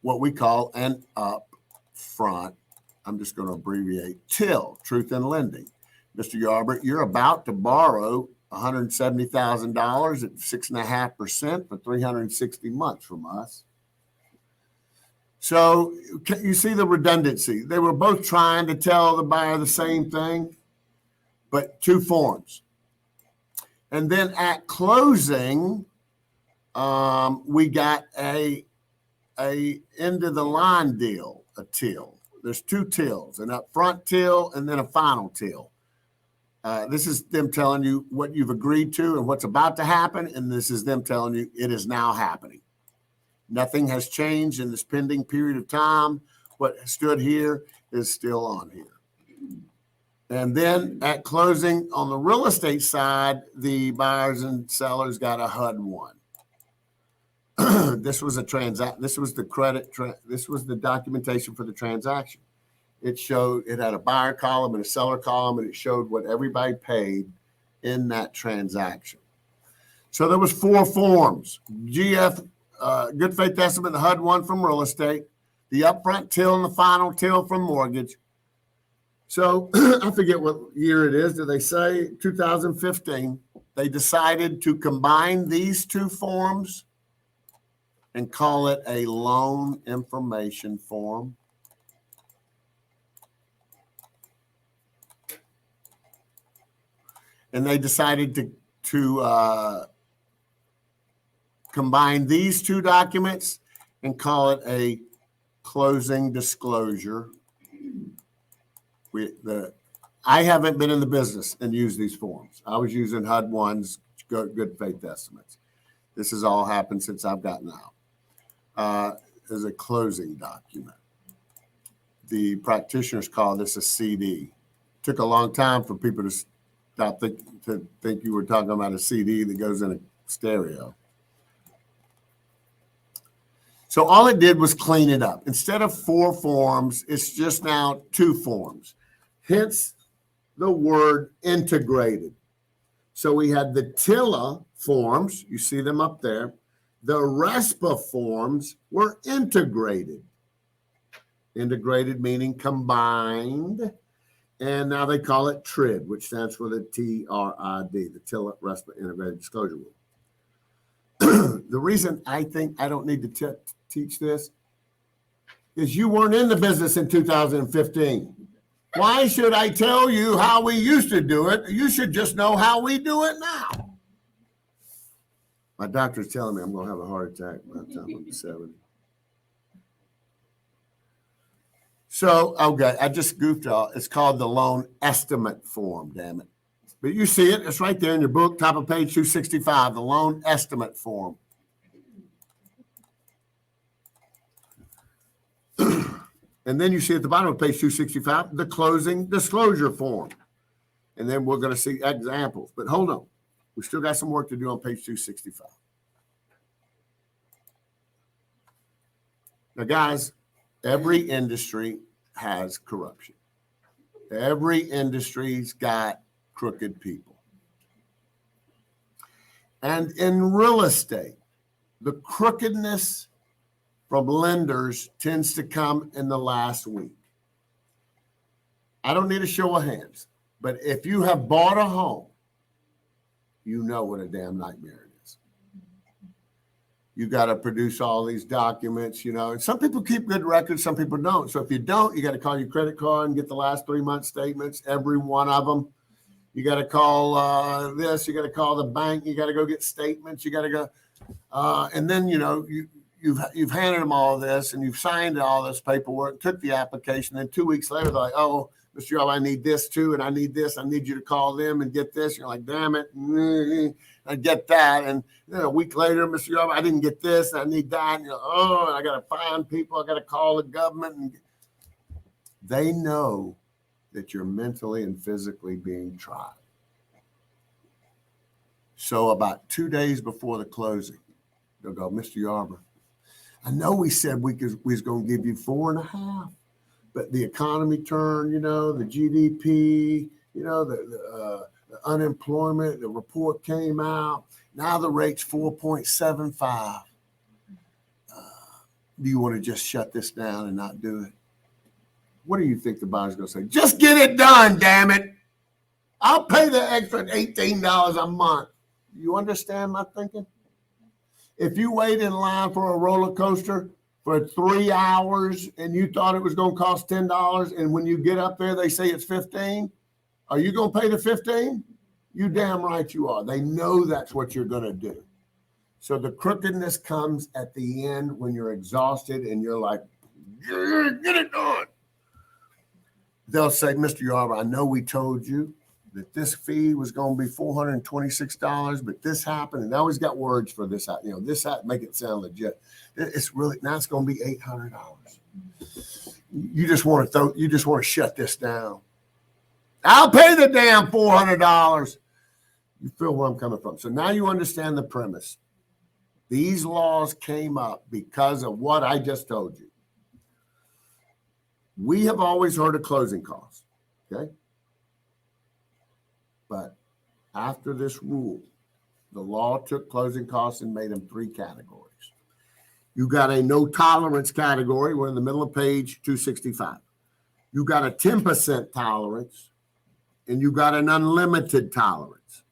what we call an upfront. I'm just going to abbreviate TIL, Truth in Lending. Mr. Yarbrough, you're about to borrow $170,000 at 6.5% for 360 months from us. So you see the redundancy. They were both trying to tell the buyer the same thing, but two forms. And then at closing, we got a end of the line deal, a TIL. There's two TILs, an upfront TIL and then a final TIL. This is them telling you what you've agreed to and what's about to happen, and this is them telling you it is now happening. Nothing has changed in this pending period of time. What stood here is still on here. And then at closing on the real estate side, the buyers and sellers got a HUD-1. This was a transaction. This was the credit. This was the documentation for the transaction. It showed, it had a buyer column and a seller column, and it showed what everybody paid in that transaction. So there was 4 forms: GF, good faith estimate, the HUD-1 from real estate, the upfront TIL and the final TIL from mortgage, So I forget what year it is. Do they say 2015? They decided to combine these two forms and call it a loan information form. And they decided to combine these two documents and call it a closing disclosure. I haven't been in the business and used these forms. I was using HUD ones, good faith estimates. This has all happened since I've gotten out. As a closing document. The practitioners call this a CD. Took a long time for people to stop to think you were talking about a CD that goes in a stereo. So all it did was clean it up. Instead of 4 forms, it's just now 2 forms. Hence the word integrated. So we had the TILA forms, you see them up there. The RESPA forms were integrated. Integrated meaning combined. And now they call it TRID, which stands for the TRID, the TILA RESPA Integrated Disclosure Rule. The reason I think I don't need to teach this is you weren't in the business in 2015. Why should I tell you how we used to do it? You should just know how we do it now. My doctor's telling me I'm going to have a heart attack by the time I'm 70. So, okay, I just goofed out. It's called the loan estimate form, damn it. But you see it. It's right there in your book, top of page 265, the loan estimate form. And then you see at the bottom of page 265, the closing disclosure form. And then we're going to see examples. But hold on. We still got some work to do on page 265. Now, guys, every industry has corruption. Every industry's got crooked people. And in real estate, the crookedness from lenders tends to come in the last week. I don't need a show of hands, but if you have bought a home, you know what a damn nightmare it is. You got to produce all these documents, and some people keep good records, some people don't. So if you don't, you got to call your credit card and get the last 3 month statements, every one of them. You got to call this, you got to call the bank, you got to go get statements, you got to go, and then, you've handed them all this and you've signed all this paperwork, took the application, then 2 weeks later, they're like, oh, Mr. Yob, I need this too, and I need this. I need you to call them and get this. You're like, damn it, I get that. And then a week later, Mr. Yob, I didn't get this, I need that. And you're like, I got to find people, I got to call the government. And they know that you're mentally and physically being tried. So about 2 days before the closing, they'll go, Mr. Yarber, I know we said we was going to give you 4.5, but the economy turned, the GDP, the unemployment, the report came out. Now the rate's 4.75. Do you want to just shut this down and not do it? What do you think the buyer's going to say? Just get it done, damn it. I'll pay the extra $18 a month. You understand my thinking? If you wait in line for a roller coaster for 3 hours and you thought it was going to cost $10, and when you get up there, they say it's $15, are you going to pay the $15? You damn right you are. They know that's what you're going to do. So the crookedness comes at the end when you're exhausted and you're like, get it done. They'll say, Mr. Yarber, I know we told you that this fee was going to be $426, but this happened, and they always got words for this. This make it sound legit. It's really now it's going to be $800. You just want to shut this down. I'll pay the damn $400. You feel where I'm coming from. So now you understand the premise. These laws came up because of what I just told you. We have always heard of closing costs, okay? But after this rule, the law took closing costs and made them 3 categories. You got a no tolerance category. We're in the middle of page 265. You got a 10% tolerance, and you got an unlimited tolerance.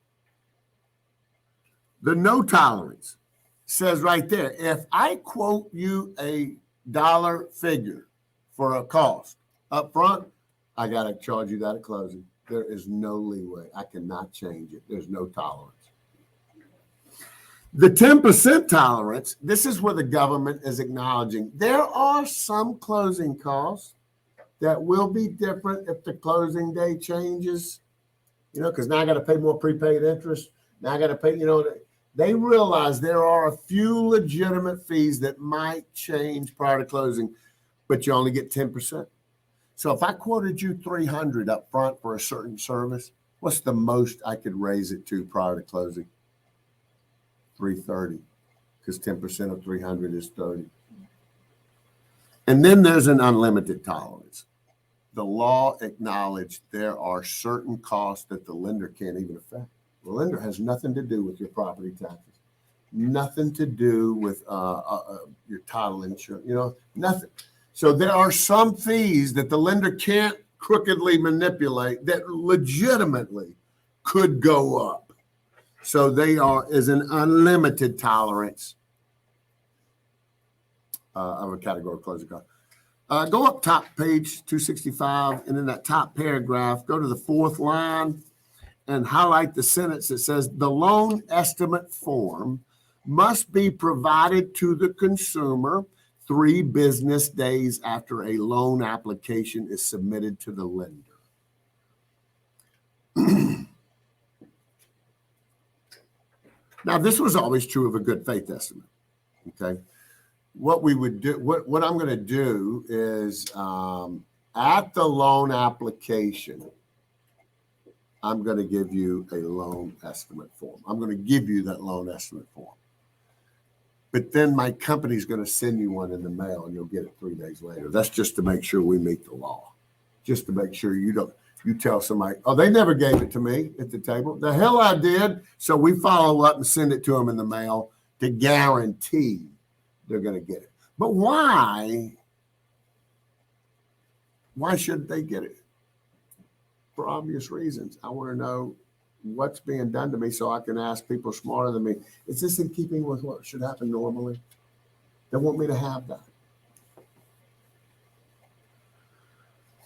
The no tolerance says right there, if I quote you a dollar figure for a cost up front, I got to charge you that at closing. There is no leeway. I cannot change it. There's no tolerance. The 10% tolerance, this is where the government is acknowledging there are some closing costs that will be different if the closing day changes, because now I got to pay more prepaid interest. Now I got to pay, they realize there are a few legitimate fees that might change prior to closing, but you only get 10%. So if I quoted you $300 up front for a certain service, what's the most I could raise it to prior to closing? $330, because 10% of 300 is 30. And then there's an unlimited tolerance. The law acknowledged there are certain costs that the lender can't even affect. The lender has nothing to do with your property taxes, nothing to do with your title insurance, nothing. So there are some fees that the lender can't crookedly manipulate that legitimately could go up. So is an unlimited tolerance of a category closing cost. Go up top, page 265, and in that top paragraph, go to the fourth line and highlight the sentence that says the loan estimate form must be provided to the consumer 3 business days after a loan application is submitted to the lender. Now, this was always true of a good faith estimate, okay? What we would do, what I'm going to do is at the loan application, I'm going to give you a loan estimate form. I'm going to give you that loan estimate form. But then my company's going to send you one in the mail and you'll get it 3 days later. That's just to make sure we meet the law. Just to make sure you tell somebody, oh, they never gave it to me at the table. The hell I did. So we follow up and send it to them in the mail to guarantee they're going to get it. But why? Why should they get it? For obvious reasons. I want to know what's being done to me so I can ask people smarter than me. Is this in keeping with what should happen normally? They want me to have that.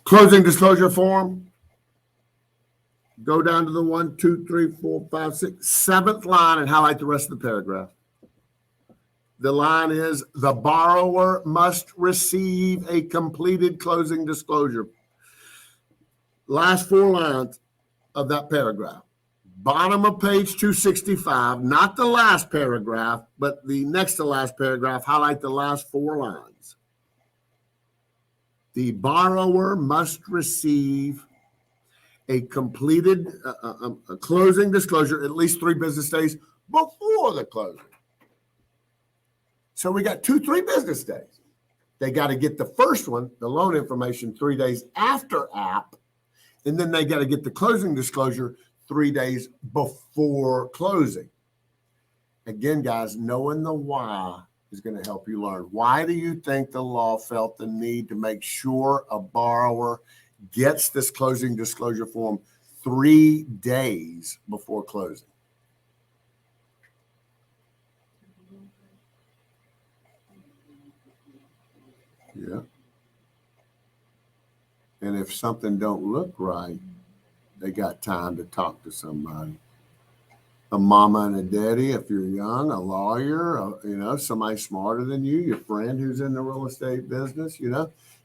Closing disclosure form. Go down to the 1, 2, 3, 4, 5, 6, 7th line and highlight the rest of the paragraph. The line is the borrower must receive a completed closing disclosure. Last 4 lines of that paragraph. Bottom of page 265, not the last paragraph, but the next to last paragraph, highlight the last 4 lines. The borrower must receive a completed a closing disclosure at least 3 business days before the closing. So we got 2-3 business days. They got to get the first one, the loan information, 3 days after app, and then they got to get the closing disclosure 3 days before closing. Again, guys, knowing the why is going to help you learn. Why do you think the law felt the need to make sure a borrower gets this closing disclosure form 3 days before closing? Yeah. And if something don't look right, they got time to talk to somebody. A mama and a daddy, if you're young, a lawyer, somebody smarter than you, your friend who's in the real estate business,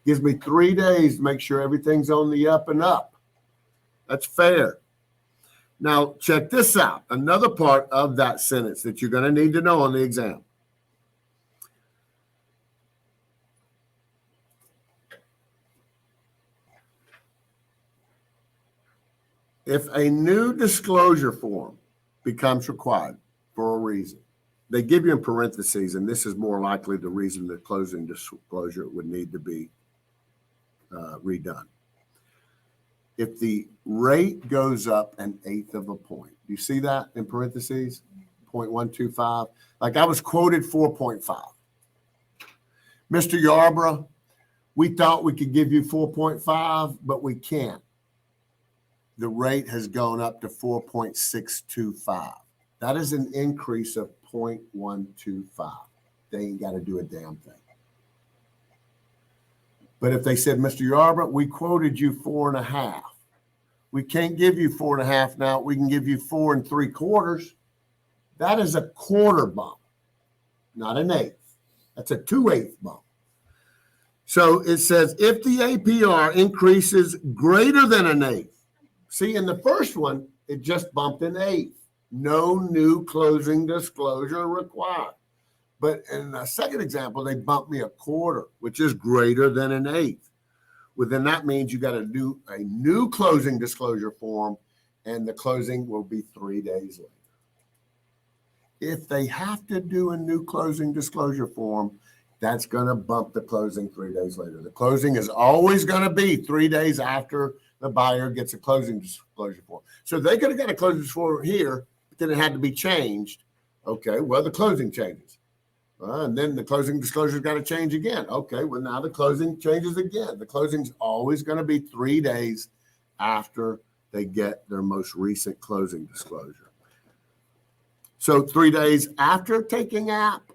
gives me 3 days to make sure everything's on the up and up. That's fair. Now, check this out. Another part of that sentence that you're going to need to know on the exam. If a new disclosure form becomes required for a reason, they give you in parentheses, and this is more likely the reason the closing disclosure would need to be redone. If the rate goes up 1/8 of a point, you see that in parentheses, 0.125? Like I was quoted 4.5. Mr. Yarborough, We thought we could give you 4.5, but we can't. The rate has gone up to 4.625. That is an increase of 0.125. They ain't got to do a damn thing. But if they said, Mr. Yarbrough, we quoted you 4.5. We can't give you 4.5 now. We can give you 4 3/4. That is a quarter bump, not an eighth. That's a 2/8 bump. So it says if the APR increases greater than an eighth. See, in the first one, it just bumped an eighth. No new closing disclosure required. But in the second example, they bumped me a quarter, which is greater than an eighth. Well, then that means you got to do a new closing disclosure form, and the closing will be 3 days later. If they have to do a new closing disclosure form, that's going to bump the closing 3 days later. The closing is always going to be 3 days after the buyer gets a closing disclosure form. So they could have got a closing disclosure here, but then it had to be changed. Okay, well, the closing changes. And then the closing disclosure's got to change again. Okay, well, now the closing changes again. The closing's always going to be 3 days after they get their most recent closing disclosure. So 3 days after taking app,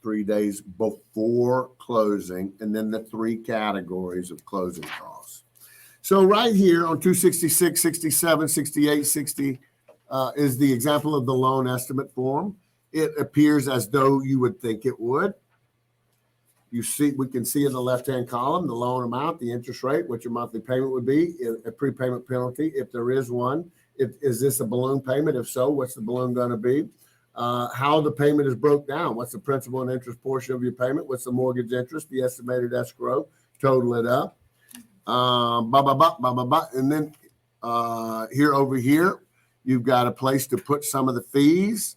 3 days before closing, and then the 3 categories of closing costs. So right here on 266, 67, 68, 60 is the example of the loan estimate form. It appears as though you would think it would. You see, we can see in the left-hand column the loan amount, the interest rate, what your monthly payment would be, a prepayment penalty, if there is one. Is this a balloon payment? If so, what's the balloon going to be? How the payment is broke down. What's the principal and interest portion of your payment? What's the mortgage interest, the estimated escrow? Total it up. And then here over here, you've got a place to put some of the fees.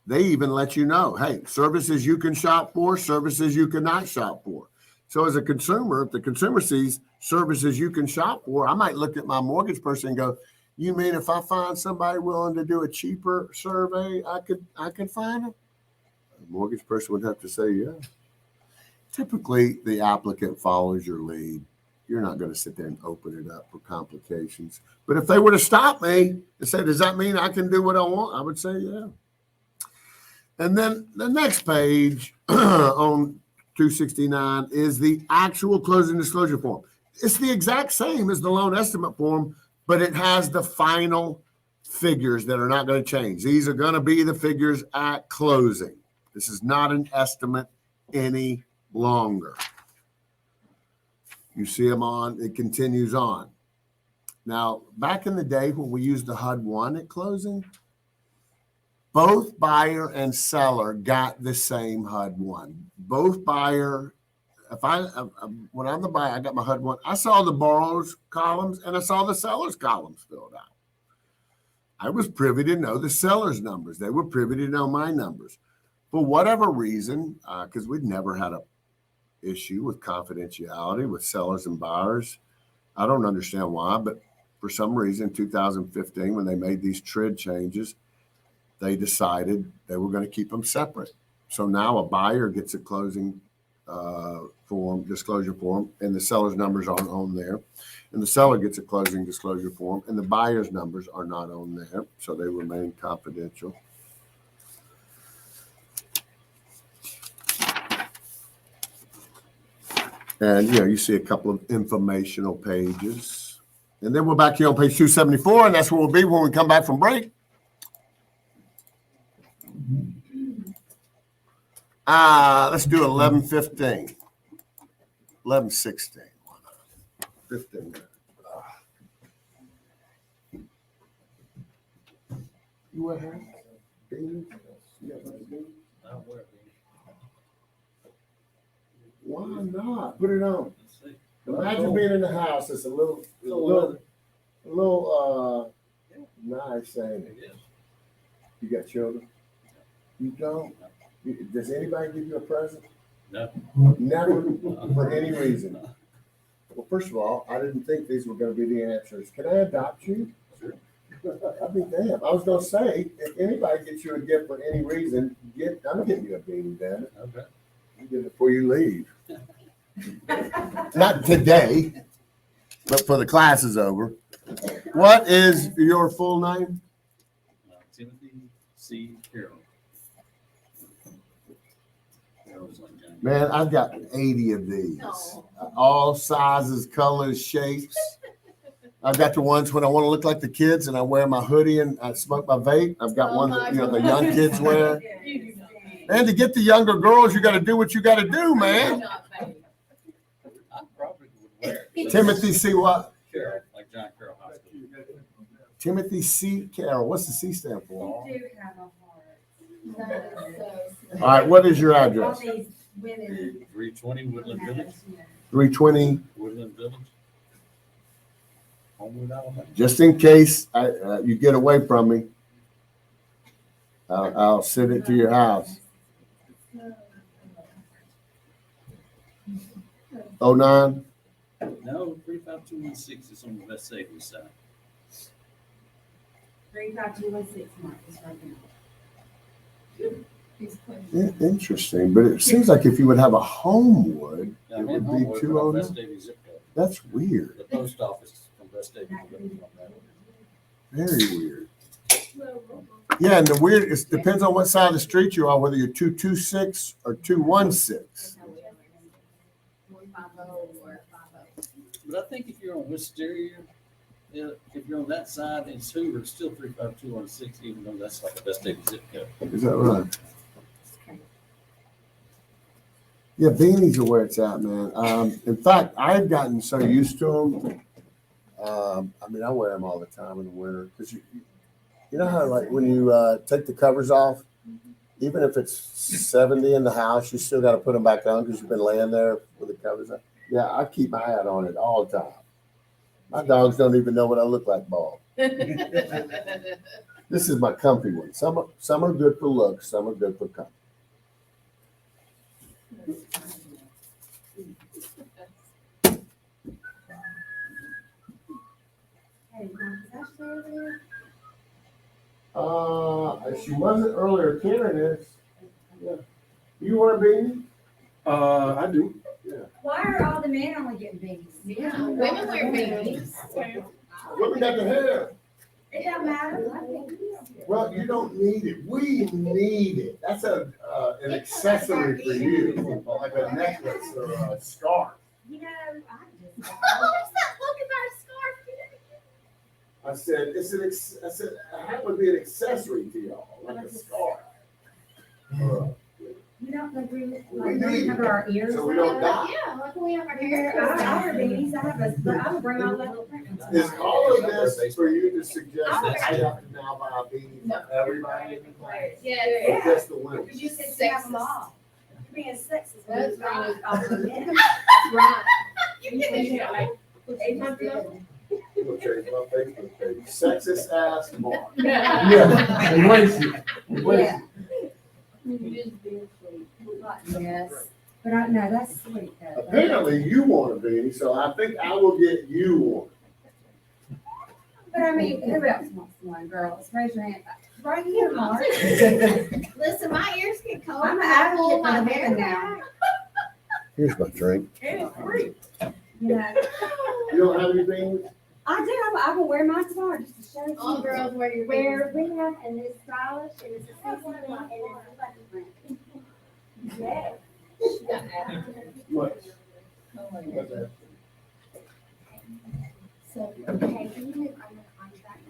They even let you know, hey, services you can shop for, services you cannot shop for. So as a consumer, if the consumer sees services you can shop for, I might look at my mortgage person and go, you mean if I find somebody willing to do a cheaper survey, I could find them? The mortgage person would have to say, yeah. Typically, the applicant follows your lead. You're not going to sit there and open it up for complications. But if they were to stop me and say, does that mean I can do what I want? I would say, yeah. And then the next page on 269 is the actual closing disclosure form. It's the exact same as the loan estimate form, but it has the final figures that are not going to change. These are going to be the figures at closing. This is not an estimate any longer. You see them on, it continues on. Now, back in the day when we used the HUD-1 at closing, both buyer and seller got the same HUD-1. Both buyer, when I'm the buyer, I got my HUD-1. I saw the borrower's columns and I saw the seller's columns filled out. I was privy to know the seller's numbers. They were privy to know my numbers. For whatever reason, because we'd never had a issue with confidentiality with sellers and buyers. I don't understand why, but for some reason, 2015, when they made these TRID changes, they decided they were going to keep them separate. So now a buyer gets a closing form, disclosure form, and the seller's numbers aren't on there. And the seller gets a closing disclosure form, and the buyer's numbers are not on there. So they remain confidential. And, you see a couple of informational pages. And then we're back here on page 274, and that's where we'll be when we come back from break. Let's do 11:15. 11:16. 15. You wear hats? Beanies? You got those beanies? I don't wear beanies. Why not? Put it on. Let's see. Imagine being in the house. It's a little nice, ain't it? It is. You got children? You don't? Does anybody give you a present? No. Never, for any reason. Well, first of all, I didn't think these were going to be the answers. Can I adopt you? Sure. I mean, damn. I was going to say, if anybody gets you a gift for any reason, I'm getting you a beanie, damn it. Okay. Get it before you leave. Not today, but for the class is over. What is your full name? Timothy C. Carroll. Carroll's like Johnny. Man, I've got 80 of these. No. All sizes, colors, shapes. I've got the ones when I want to look like the kids and I wear my hoodie and I smoke my vape. I've got one that, the young kids wear. Man, to get the younger girls, you got to do what you got to do, man. I probably would wear it. Timothy C. what? Carroll, like John Carroll High School. Timothy C. Carroll. What's the C stand for? You do have a heart. All right, what is your All address? these women. 320 Woodland Village. 320. Woodland Village. Homewood, Alabama. Just in case you get away from me, I'll send it to your house. 09. No, 35216 is on the West Safety side. 35216 mark is right Interesting, but it seems like if you would have a Homewood, Yeah, it I'm in would be Homewood, but I'm 209. West Davy zip code. That's weird. The post office from West Davy. on that. Very weird. Yeah, and the weird, it depends on what side of the street you are, whether you're 226 or 216. But I think if you're on Wisteria, if you're on that side, it's Hoover, it's still 35216, even though that's like a West Davy zip code. Is that right? Yeah, beanies are where it's at, man. In fact, I've gotten so used to them. I mean, I wear them all the time in the winter because you know how like when you take the covers off, even if it's 70 in the house, you still got to put them back on because you've been laying there with the covers on. Yeah, I keep my hat on it all the time. My dogs don't even know what I look like, bald. This is my comfy one. Some are good for looks, some are good for comfort. Hey, Mom, is that still there? She wasn't earlier. Karen is. Yeah. You want a beanie? I do. Why are all the men only getting beanies? Yeah, women wear beanies. Women got the hair. It don't matter. Well, you don't need it. We need it. That's an accessory for you, like a necklace or a scarf. You know, Oh, there's that look about a scarf. I said I said a hat would be an accessory to y'all, like a scarf. you don't agree with, We like, need cover our ears. so we don't die. Yeah, like when we have our Here, hair. I wear beanies. I have a, but I will bring all that little print. Is all of this for you to suggest that I have to now buy a beanie No. for everybody in the class? Yeah. Or just the women? Because you said you have them all. You're being sexist. when That's you bring right. all the men. Right. You can They must be. We'll change my Facebook page. Sexist ass Mark. Yeah, embrace it. Embrace Yeah. Yes, but I, no, that's sweet though. Apparently you want a beanie, so I think I will get you one. But I mean, who else wants one, girls? Raise your hand. Right here, Mark. Listen, my ears get cold. I'm an I pull advocate for my the hair women now. back. Here's my drink. You know, You don't have any beanies? I do. I will wear mine tomorrow just to show you. All girls wear your Wear beanies. red and it's stylish and it's a sexy one and it's a button print. Yeah. What? So, okay, can you move on the contract?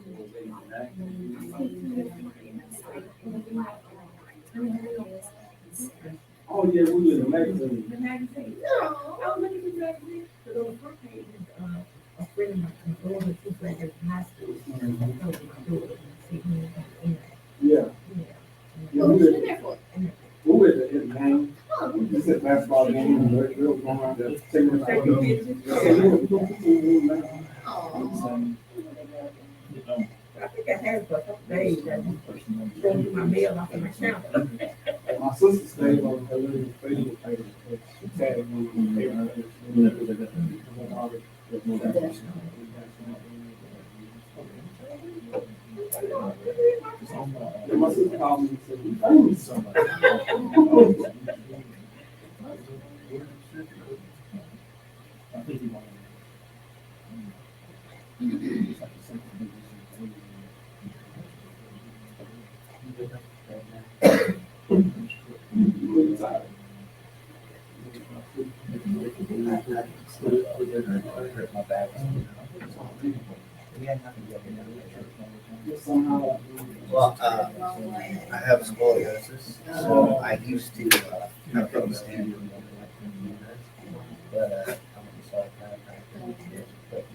Oh, yeah, we in the magazine. The magazine. No. Oh, look at the magazine. But on the front page is, a friend of mine, the one who graduated from high school. I told him I do it, and see him in there. Yeah. Yeah. Yeah, What was we you at, there for? we were at the game. Oh, We just at basketball game, and the girls going around there taking the Take photos. a picture. Yeah, we don't put people in there. oh. I think I had it for a couple days, and going through my mail off of my counter. My sister stayed on her little Facebook page. She tagged me on and my sister called me and said, "We found somebody." hurt my back. Somehow. Well, I have scoliosis, so I used to, I couldn't stand for but, I'm sorry, but,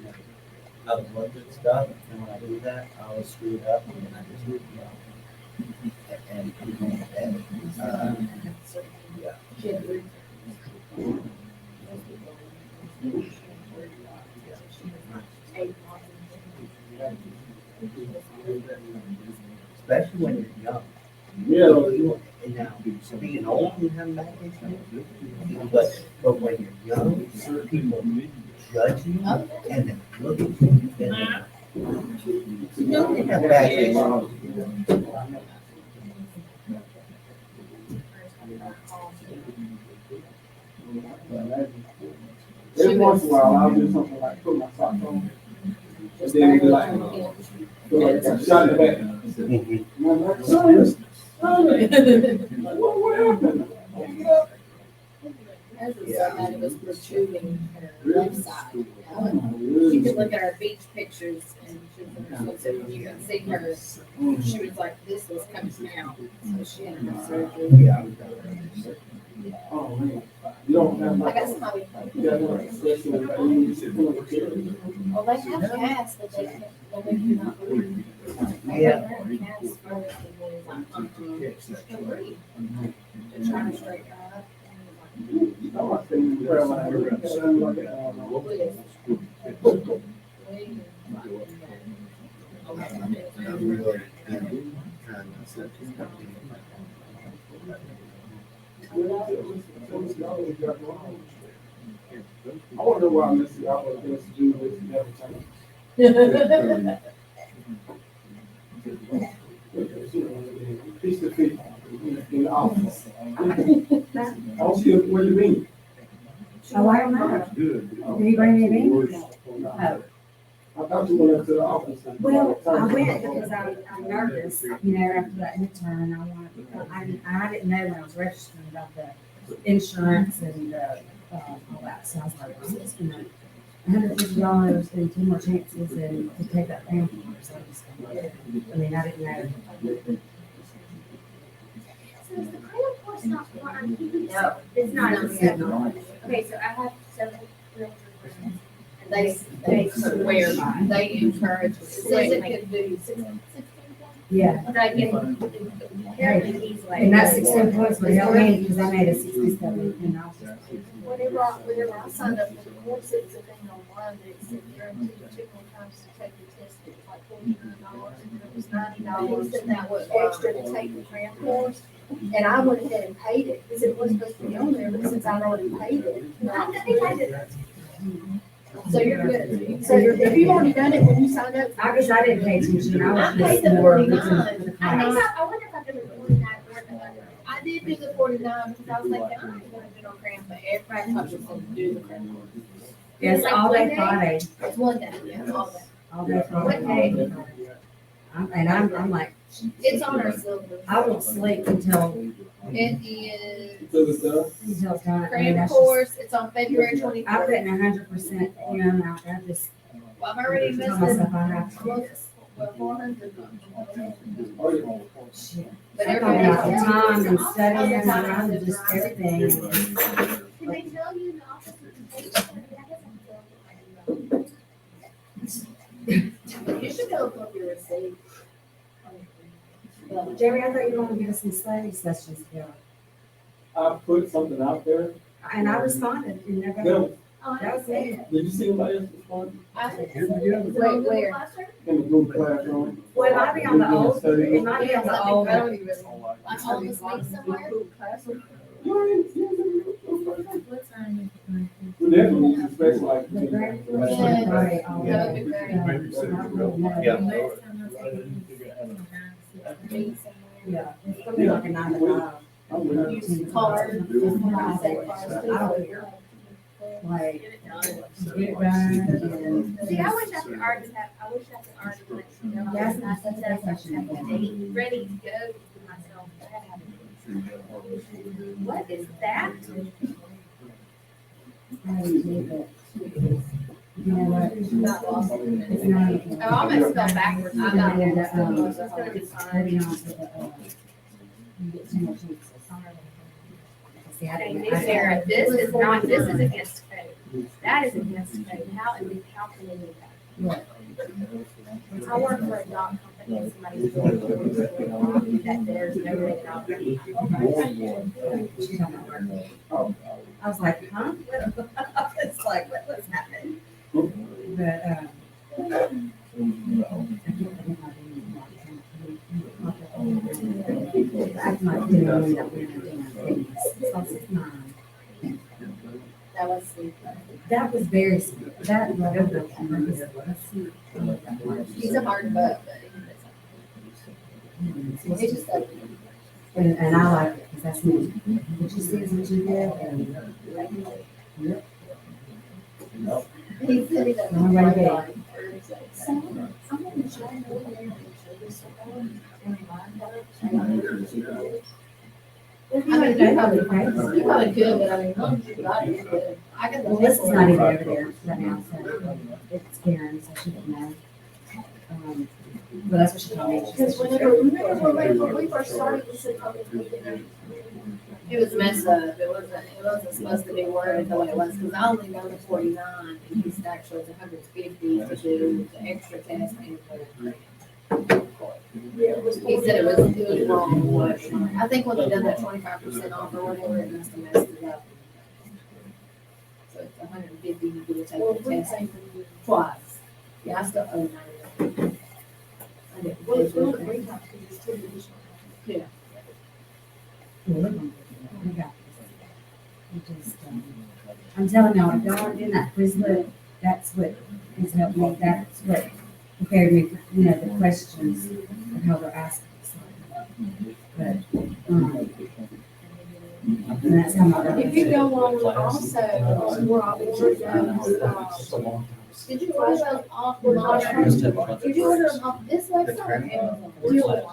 I was looking at stuff, and when I do that, I was screwed up, and I just, and I'm going to bed. Yeah. Especially when you're young. Yeah. And now, being old and having back issues, but when you're young, certain people judge you and then look at you and you don't have back issues. Every once in a while, I'll do something like put my socks on. And then it'll be like, feel like I got shot in the back. And I'm like, what happened? Hers was so bad it was protruding her left side. You could look at our beach pictures and she was in her, you can see her, she was like, this was coming out. So she had her surgery. Yeah. Oh, man. You don't have I like, got somebody, you got no special things. well, they have casts that they can, that they do not breathe. They Yeah. have casts first and then it's like, she can breathe. They're trying to straighten her up. I was thinking, well, like, I'm really, trying not to. I wonder why Missy Alba against Julius never changed. Piece of feet in the office. I don't see what you mean. Oh, I don't know. Did he bring it in? Oh. I thought you went into the office. and- Well, I went because I'm nervous, after that midterm, I didn't know when I was registering about the insurance and, all that, so I was like, I'm just gonna, $150 and 2 more chances and to take that family, so I'm just gonna, I didn't know. So is the credit course not on TV? No. It's not on It's the not. Okay, so I have several realtor friends. And they swear by, it. They encourage, it says it could do 16 Yeah, But I get, apparently he's like. and that 16 points would help me because I made a 67, and I was just. Whenever I signed up for the course, it was a thing online that said guaranteed 2 more times to take the test. It was like $49 and it was $90. He said that was extra to take the cram course. And I went ahead and paid it because it wasn't supposed to be on there, but since I'd already paid it. I think I did. so you're good. So if you've already done it when you signed up. I guess I didn't pay attention, I I was paid just the more 49. looking for the I think class. I wonder if I did the 49 or the 100. I did do the 49 because I was like, I'm not gonna do no cram, but Everybody talks about do the credit card. Yes, all day Friday, it's one day, yeah, all day. all day Friday. I'm like, It's on our silver. I won't sleep until It is So it's done? it's done. I mean, credit that's just, course, it's on February I'm 24th. putting 100% in, I just Well, I've already tell invested myself I have to. almost, well, 400. Oh, yeah. Shit. But I'm everybody talking about the else. time and studying and around just everything. Can they tell you in the office? You should go look up your receipt. Jerry, I thought you wanted to give us some study sessions together. I put something out there. And I responded and nobody, Bill, that was it. did you see anybody else respond? Wait, Where? In the Google Classroom? Well, it might be on the old, it might be on the old. I don't even. Like on this week somewhere? We definitely need to special like. The grade Yeah. was Friday, all That day. would be great. Yeah, it's gonna be like a 9 to 5. I'm with you. Use card. I don't care. Like, get it done See, I wish I could already have, I wish I could already let you know. That's I said that I should have a date ready to go for myself. What is that? I didn't need that. You know what? Not lost. It's not even. Oh, I'm gonna spell backwards. I got it. It's gonna be It's fine. holding on to the, you get too much. See, I didn't. I Sarah, didn't- this is against code. That is against code. How can we do that? I work for a dock company and somebody's doing that there's no way that She's on my work. I was like, huh? It's like, what's happening? But, I'm like, you know, that we're doing things. So it's mine. That was the. That was very sweet. That was He's a hard butt, but he just like. and I like it because that's me. Did you see what you did? And, yep. He said he doesn't. I'm ready to like someone in the show over there and showed us something and I mean, you probably could, but I mean, once you got it, but I got the. Well, this is not even over there right now, so it's Karen, so she didn't know. But that's what she told me. She said Because she- remember when we first started, we said, okay, we can. It was messed up. It wasn't supposed to be worded the way it was, because I only know the 49, and he's actually the 150 to do the extra test and the. He said it was wrong. I think when they done that 25% off or whatever, it must have messed it up. So it's 150, you could take Well, the we test say, twice. Yeah, I still owe 90. I didn't. well, it's really 3 times because it's 2 additional. Well, we're gonna get it. We got this. We just, I'm telling y'all, if y'all are doing that Quizlet, that's what has helped me. That's what prepared me for, you know, the questions and how they're asking. But, and that's how my. If you go on also, we're obviously, did you order those off the line? Did you order them off this website or Amazon?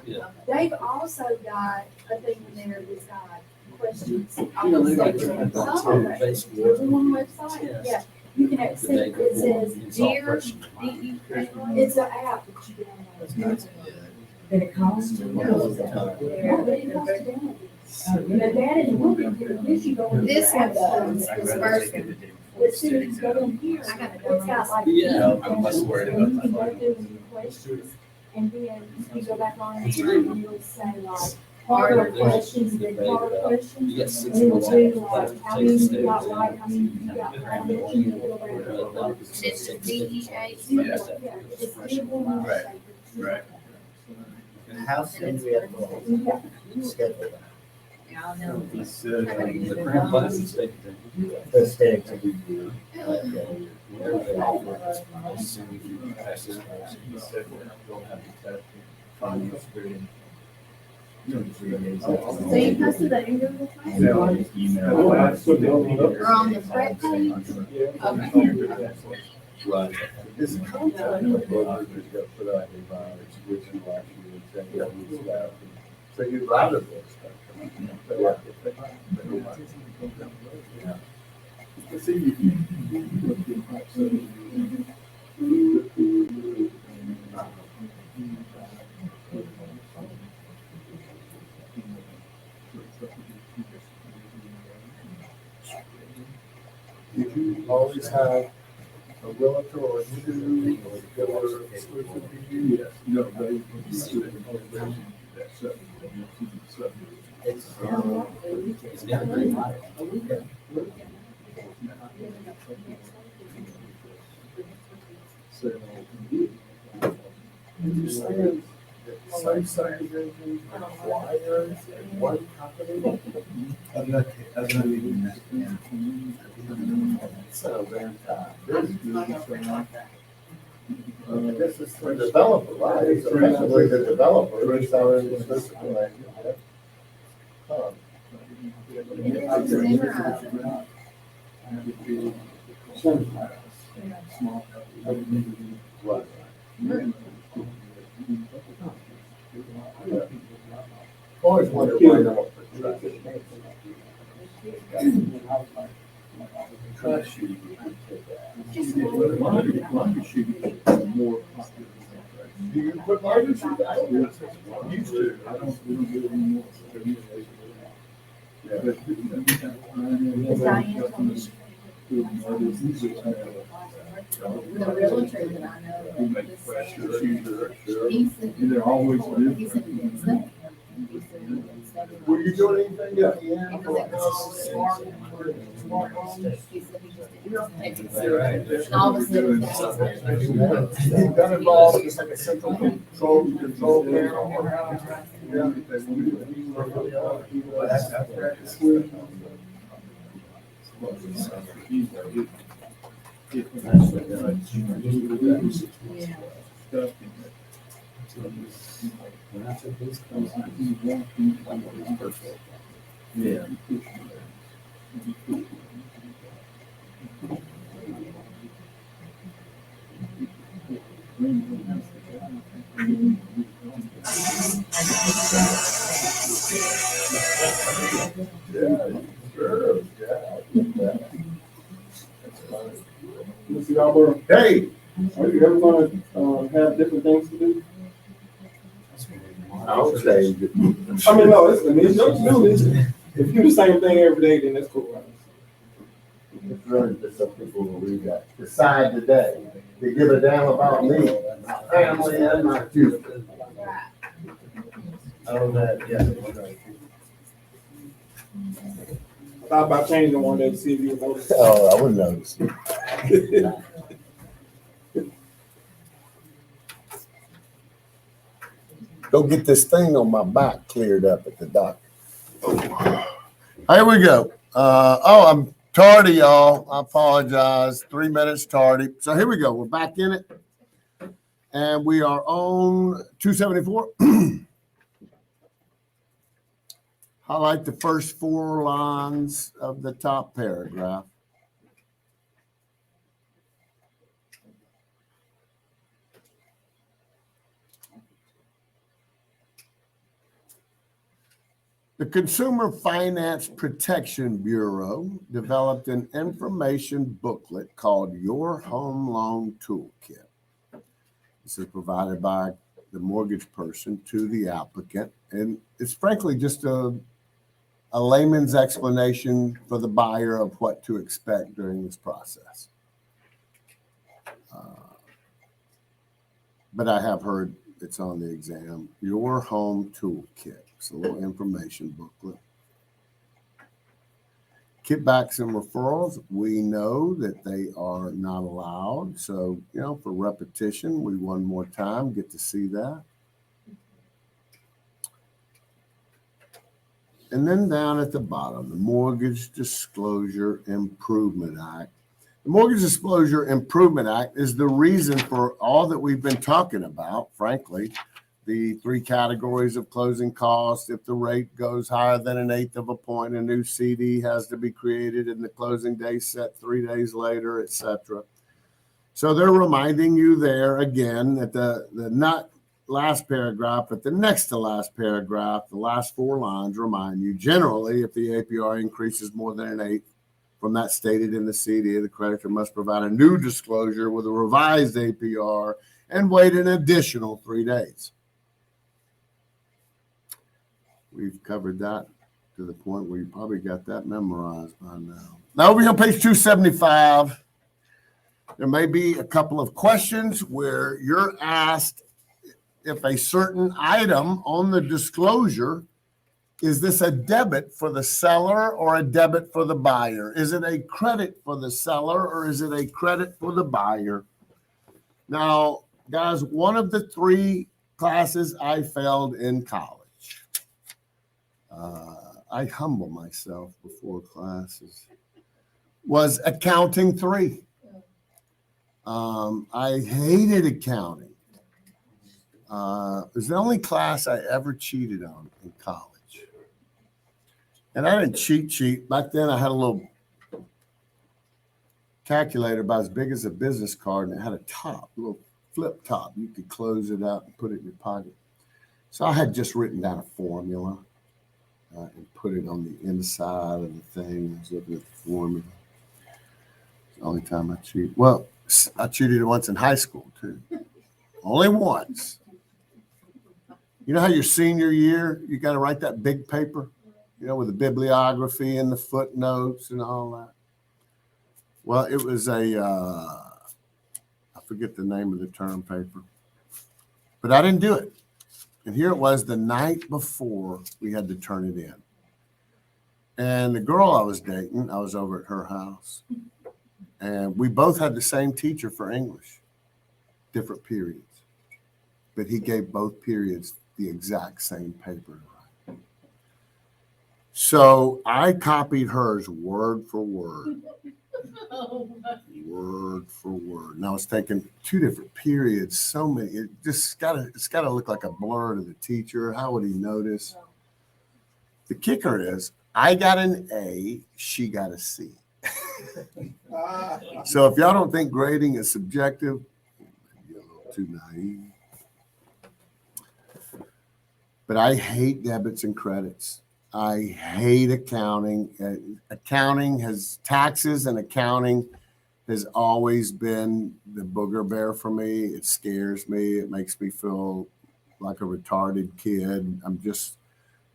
Yeah. They've also got a thing in there that's got questions. You know, they got different Oh, basic on words. one website, yeah. You can access, it says Dear, DE, it's an app that you can download. Did it cost? Now, that is one thing, this you go. into This the one app store. does, this first one. As soon as you go in here, I got it. it's got like. Yeah, I'm less worried And you about can go that. through the questions, and then you go back on and you'll say like, harder questions than harder questions. You got 6 And it'll months. do like, how many you got right, how many you got wrong, and you go back. It's a DEA. Yeah, it's different. Right, right. How soon do we have to schedule that? Yeah, I'll know. The current classes, they can. The state. As soon as you pass this class, He said we're not going to have to test final screen. So you posted that in Google Classroom? Email. Or on the prep page? Okay. Right. This contract with Booker just got put out in my situation last year, and saying, yeah, we staff, and so you'd rather this stuff. But yeah, if they might, they might. Yeah. But see, Did you always have a realtor or two that were exclusive to you? Yes, no, they. It's, it's got a great life. So, would you say that some subdivisions require one company? I'm not even that. So then, this is for developer, right? It's effectively the developer, is selling the specific land. Huh. It's memorized. Right. Always wondered why not. Trust you. Just Line shooting is more popular. Do you put line shooting? I used to. I don't, we don't do it anymore. Yeah. Is Diane told me she The realtor that I know, this Sam, he said, They're always new. he said he didn't study. He said he didn't study. Were you doing anything at the Because end? it was all smart. He said he just didn't take it serious. And all of a sudden, You got involved in like a central control panel? Yeah. yeah. Yeah. Mr. Albert, Hey, are you ever gonna, have different things to do? I'll change it. I mean, no, it's your business. If you do the same thing every day, then that's cool. It's really just some people who read that, decide today, to give a damn about me, my family and my future. Oh, that, yeah. I thought about changing one day to see if you would notice. Oh, I wouldn't notice. Go get this thing on my back cleared up at the doctor. Here we go. I'm tardy, y'all. I apologize. 3 minutes tardy. So here we go. We're back in it. And we are on 274. Highlight the first 4 lines of the top paragraph. The Consumer Finance Protection Bureau developed an information booklet called Your Home Loan Toolkit. This is provided by the mortgage person to the applicant, and it's frankly just a layman's explanation for the buyer of what to expect during this process. But I have heard it's on the exam. Your Home Toolkit. It's a little information booklet. Kickbacks and referrals, we know that they are not allowed. So, for repetition, we one more time get to see that. And then down at the bottom, the Mortgage Disclosure Improvement Act. The Mortgage Disclosure Improvement Act is the reason for all that we've been talking about, frankly. The 3 categories of closing costs. If the rate goes higher than 1/8 of a point, a new CD has to be created and the closing day set 3 days later, etc. So they're reminding you there again at the not last paragraph, but the next to last paragraph, the last 4 lines remind you generally if the APR increases more than 1/8 from that stated in the CD, the creditor must provide a new disclosure with a revised APR and wait an additional 3 days. We've covered that to the point where you probably got that memorized by now. Now over here on page 275, there may be a couple of questions where you're asked if a certain item on the disclosure, is this a debit for the seller or a debit for the buyer? Is it a credit for the seller or is it a credit for the buyer? Now, guys, one of the 3 classes I failed in college. I humble myself before classes. Was accounting 3. I hated accounting. It was the only class I ever cheated on in college. And I didn't cheat. Back then I had a little calculator about as big as a business card, and it had a top, a little flip top. You could close it out and put it in your pocket. So I had just written down a formula and put it on the inside of the thing. I was looking at the formula. Only time I cheated. Well, I cheated once in high school too. Only once. You know how your senior year, you got to write that big paper, with the bibliography and the footnotes and all that. Well, it was I forget the name of the term paper, but I didn't do it. And here it was the night before we had to turn it in. And the girl I was dating, I was over at her house. And we both had the same teacher for English, different periods. But he gave both periods the exact same paper. So I copied hers word for word. Word for word. Now it's taking two different periods, so many. It's gotta look like a blur to the teacher. How would he notice? The kicker is I got an A, she got a C. So if y'all don't think grading is subjective, you're a little too naive. But I hate debits and credits. I hate accounting. Taxes and accounting has always been the booger bear for me. It scares me. It makes me feel like a retarded kid. I'm just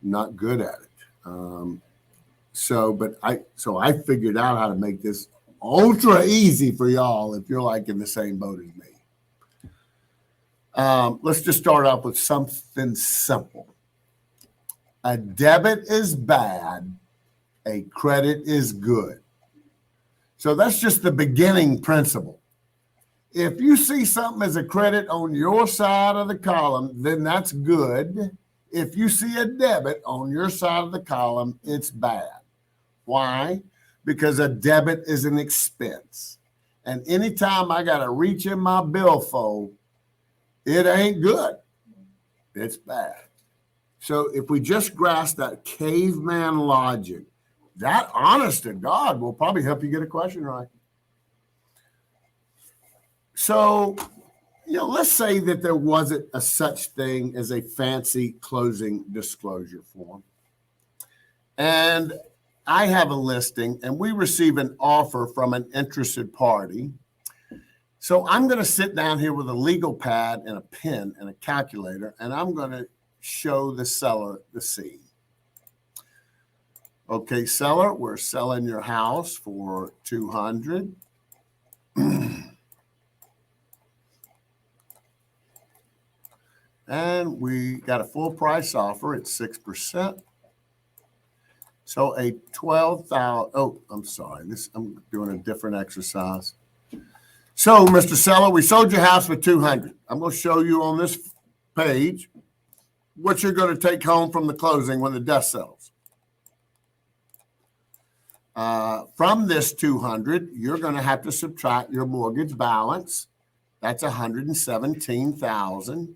not good at it. So I figured out how to make this ultra easy for y'all if you're like in the same boat as me. Let's just start off with something simple. A debit is bad, a credit is good. So that's just the beginning principle. If you see something as a credit on your side of the column, then that's good. If you see a debit on your side of the column, it's bad. Why? Because a debit is an expense. And anytime I got to reach in my billfold, it ain't good. It's bad. So if we just grasp that caveman logic, that honest to God will probably help you get a question right. So, let's say that there wasn't a such thing as a fancy closing disclosure form. And I have a listing and we receive an offer from an interested party. So I'm going to sit down here with a legal pad and a pen and a calculator, and I'm going to show the seller the scene. Okay, seller, we're selling your house for $200. And we got a full price offer at 6%. So a 12,000. Oh, I'm sorry. I'm doing a different exercise. So, Mr. Seller, we sold your house for $200. I'm going to show you on this page what you're going to take home from the closing when the dust settles. From this $200, you're going to have to subtract your mortgage balance. That's $117,000.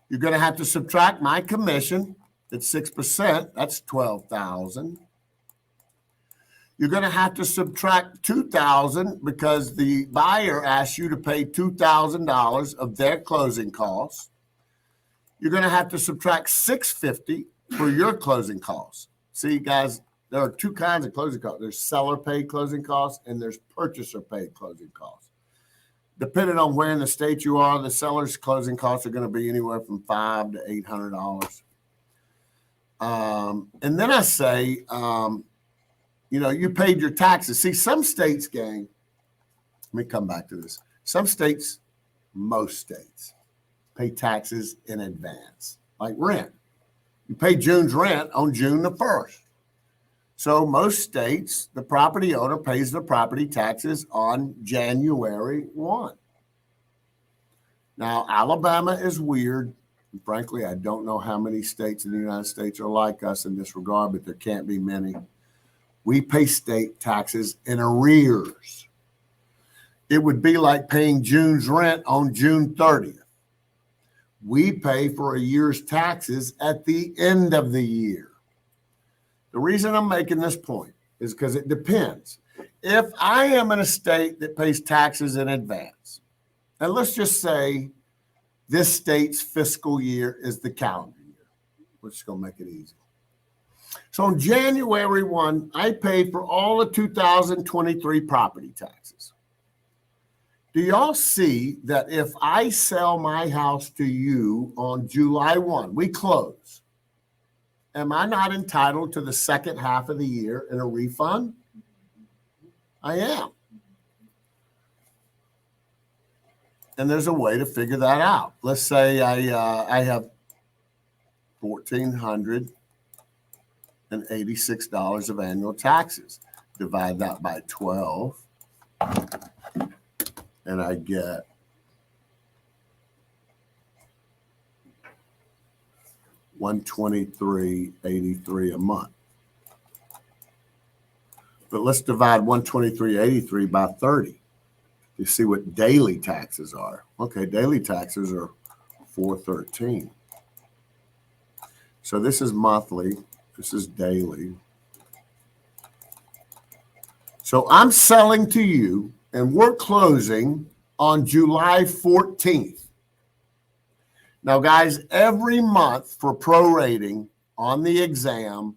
You're going to have to subtract my commission at 6%. That's $12,000. You're going to have to subtract $2,000 because the buyer asked you to pay $2,000 of their closing costs. You're going to have to subtract $650 for your closing costs. See, guys, there are two kinds of closing costs. There's seller paid closing costs and there's purchaser paid closing costs. Depending on where in the state you are, the seller's closing costs are going to be anywhere from $500 to $800. And then I say, you paid your taxes. See, some states, gang, let me come back to this. Some states, most states, pay taxes in advance, like rent. You pay June's rent on June the 1st. So most states, the property owner pays the property taxes on January 1. Now, Alabama is weird. And frankly, I don't know how many states in the United States are like us in this regard, but there can't be many. We pay state taxes in arrears. It would be like paying June's rent on June 30th. We pay for a year's taxes at the end of the year. The reason I'm making this point is because it depends. If I am in a state that pays taxes in advance, and let's just say this state's fiscal year is the calendar year, we're just going to make it easy. So on January 1, I paid for all of 2023 property taxes. Do y'all see that if I sell my house to you on July 1, we close, am I not entitled to the second half of the year in a refund? I am. And there's a way to figure that out. Let's say I have $1,486 of annual taxes. Divide that by 12, and I get $123.83 a month. But let's divide $123.83 by 30. You see what daily taxes are. Okay, daily taxes are $413. So this is monthly. This is daily. So I'm selling to you, and we're closing on July 14th. Now, guys, every month for prorating on the exam,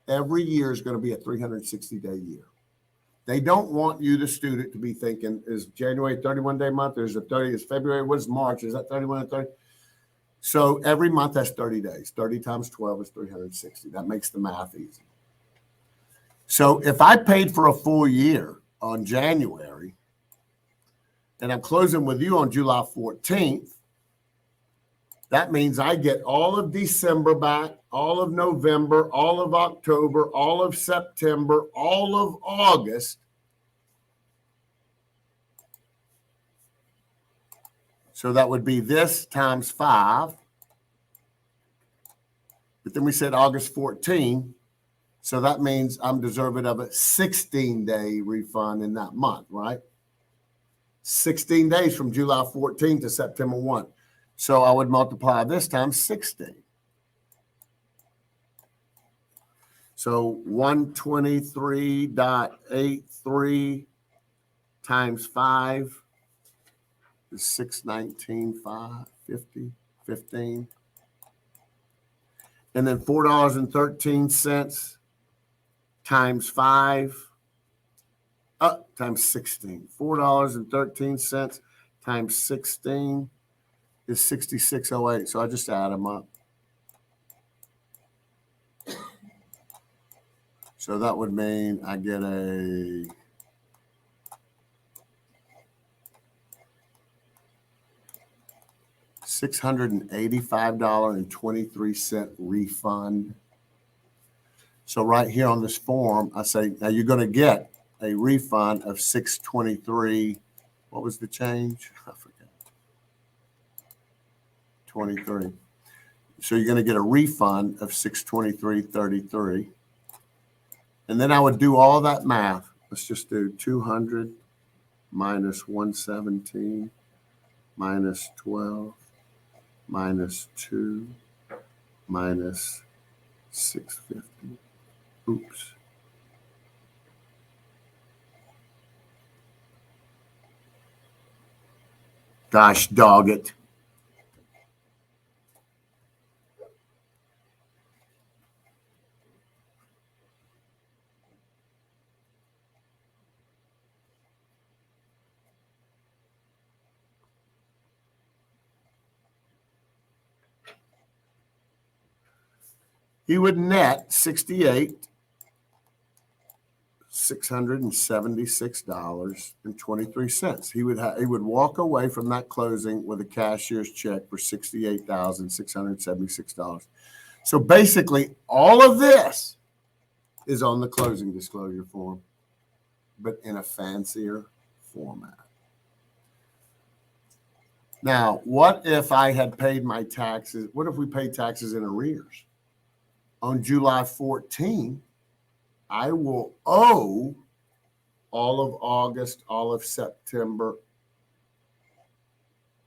every year is going to be a 360-day year. They don't want you, the student, to be thinking, is January 31-day month? Or is it 30? Is February? What is March? Is that 31 and 30? So every month, that's 30 days. 30 times 12 is 360. That makes the math easy. So if I paid for a full year on January, and I'm closing with you on July 14th, that means I get all of December back, all of November, all of October, all of September, all of August. So that would be this times 5. But then we said August 14. So that means I'm deserving of a 16-day refund in that month, right? 16 days from July 14 to September 1. So I would multiply this times 16. So 123.83 times 5 is 619.550, 15. And then $4.13 times 5, times 16. $4.13 times 16 is 6608. So I just add them up. So that would mean I get a $685.23 refund. So right here on this form, I say, now you're going to get a refund of $623. What was the change? I forget. 23. So you're going to get a refund of $623.33. And then I would do all that math. Let's just do 200 minus 117 minus 12 minus 2 minus 650. Oops. Gosh, dog it. He would net $676.23. He would walk away from that closing with a cashier's check for $68,676. So basically, all of this is on the closing disclosure form, but in a fancier format. Now, what if I had paid my taxes? What if we paid taxes in arrears? On July 14, I will owe all of August, all of September,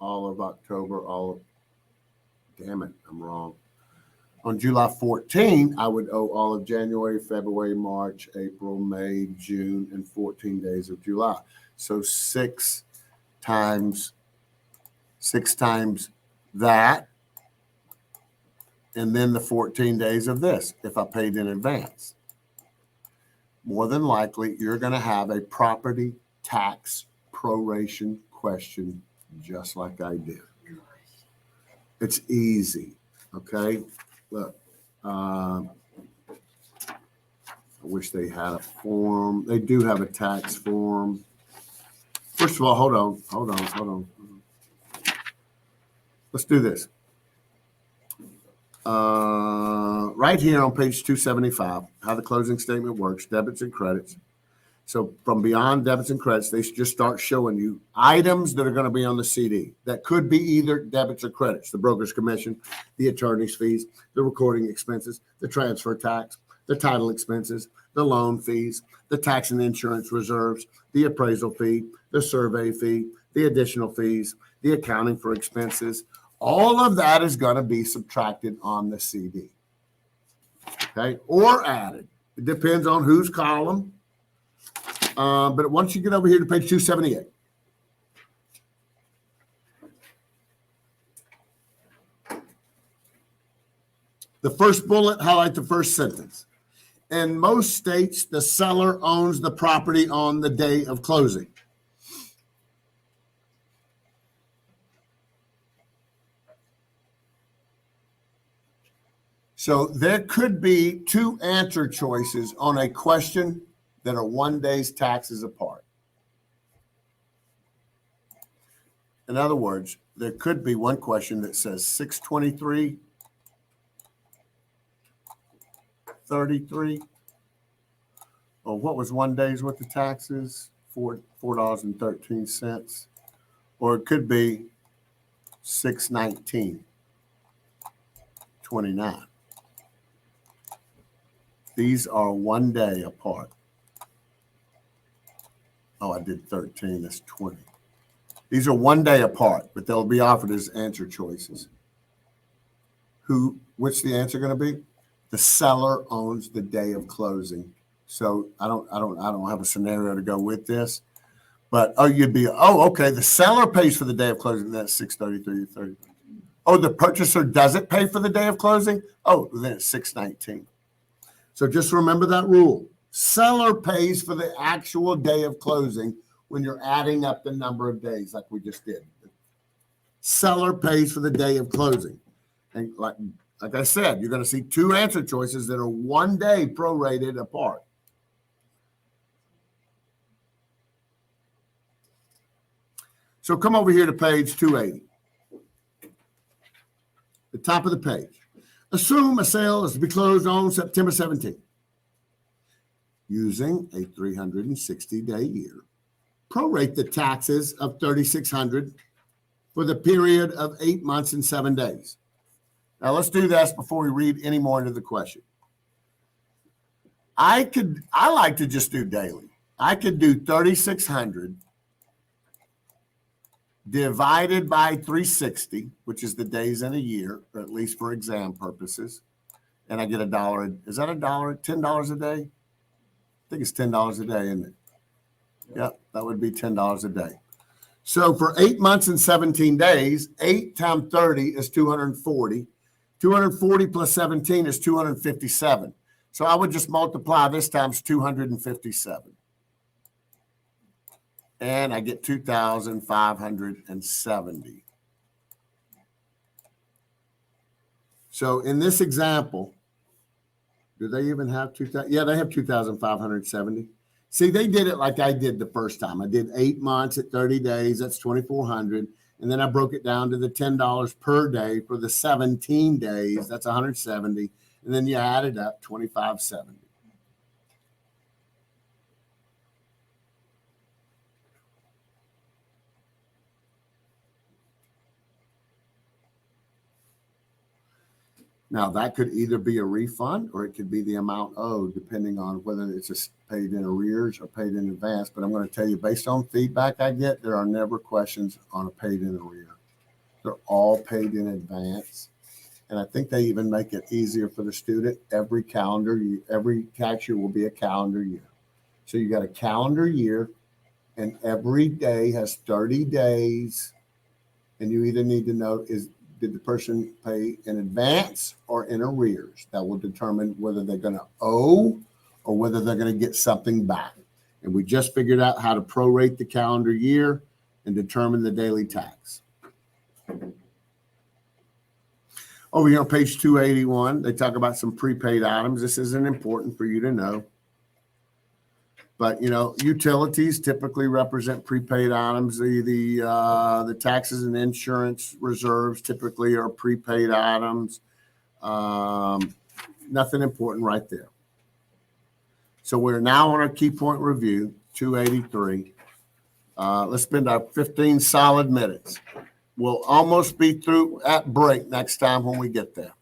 all of October, damn it, I'm wrong. On July 14, I would owe all of January, February, March, April, May, June, and 14 days of July. So 6 times that and then the 14 days of this if I paid in advance. More than likely, you're going to have a property tax proration question just like I did. It's easy, okay? Look, I wish they had a form. They do have a tax form. First of all, hold on. Let's do this. Right here on page 275, how the closing statement works, debits and credits. So from beyond debits and credits, they just start showing you items that are going to be on the CD that could be either debits or credits, the broker's commission, the attorney's fees, the recording expenses, the transfer tax, the title expenses, the loan fees, the tax and insurance reserves, the appraisal fee, the survey fee, the additional fees, the accounting for expenses. All of that is going to be subtracted on the CD, okay, or added. It depends on whose column. But once you get over here to page 278, the first bullet, highlight the first sentence. In most states, the seller owns the property on the day of closing. So there could be two answer choices on a question that are 1 day's taxes apart. In other words, there could be one question that says 623.33. Or what was 1 day's worth of taxes? $4.13. Or it could be 619.29. These are 1 day apart. Oh, I did 13. That's 20. These are 1 day apart, but they'll be offered as answer choices. What's the answer going to be? The seller owns the day of closing. So I don't have a scenario to go with this, but okay. The seller pays for the day of closing. That's 633.30. Oh, the purchaser doesn't pay for the day of closing. Oh, then it's 619. So just remember that rule. Seller pays for the actual day of closing when you're adding up the number of days like we just did. Seller pays for the day of closing. And like I said, you're going to see two answer choices that are 1 day prorated apart. So come over here to page 280. The top of the page. Assume a sale is to be closed on September 17th. Using a 360-day year, prorate the taxes of $3,600 for the period of 8 months and 7 days. Now let's do this before we read any more into the question. I like to just do daily. I could do 3,600 divided by 360, which is the days in a year, or at least for exam purposes, and I get $1. Is that $1? $10 a day? I think it's $10 a day, isn't it? Yep, that would be $10 a day. So for 8 months and 17 days, 8 times 30 is 240. 240 plus 17 is 257. So I would just multiply this times 257. And I get 2,570. So in this example, do they even have 2,000? Yeah, they have 2,570. See, they did it like I did the first time. I did 8 months at 30 days. That's 2,400. And then I broke it down to the $10 per day for the 17 days. That's 170. And then you added up 2,570. Now, that could either be a refund or it could be the amount owed, depending on whether it's just paid in arrears or paid in advance. But I'm going to tell you, based on feedback I get, there are never questions on a paid in arrear. They're all paid in advance. And I think they even make it easier for the student. Every tax year will be a calendar year. So you got a calendar year, and every day has 30 days. And you either need to know, did the person pay in advance or in arrears? That will determine whether they're going to owe or whether they're going to get something back. And we just figured out how to prorate the calendar year and determine the daily tax. Over here on page 281, they talk about some prepaid items. This isn't important for you to know. But, you know, utilities typically represent prepaid items. The taxes and insurance reserves typically are prepaid items. Nothing important right there. So we're now on our key point review, 283. Let's spend our 15 solid minutes. We'll almost be through at break next time when we get there.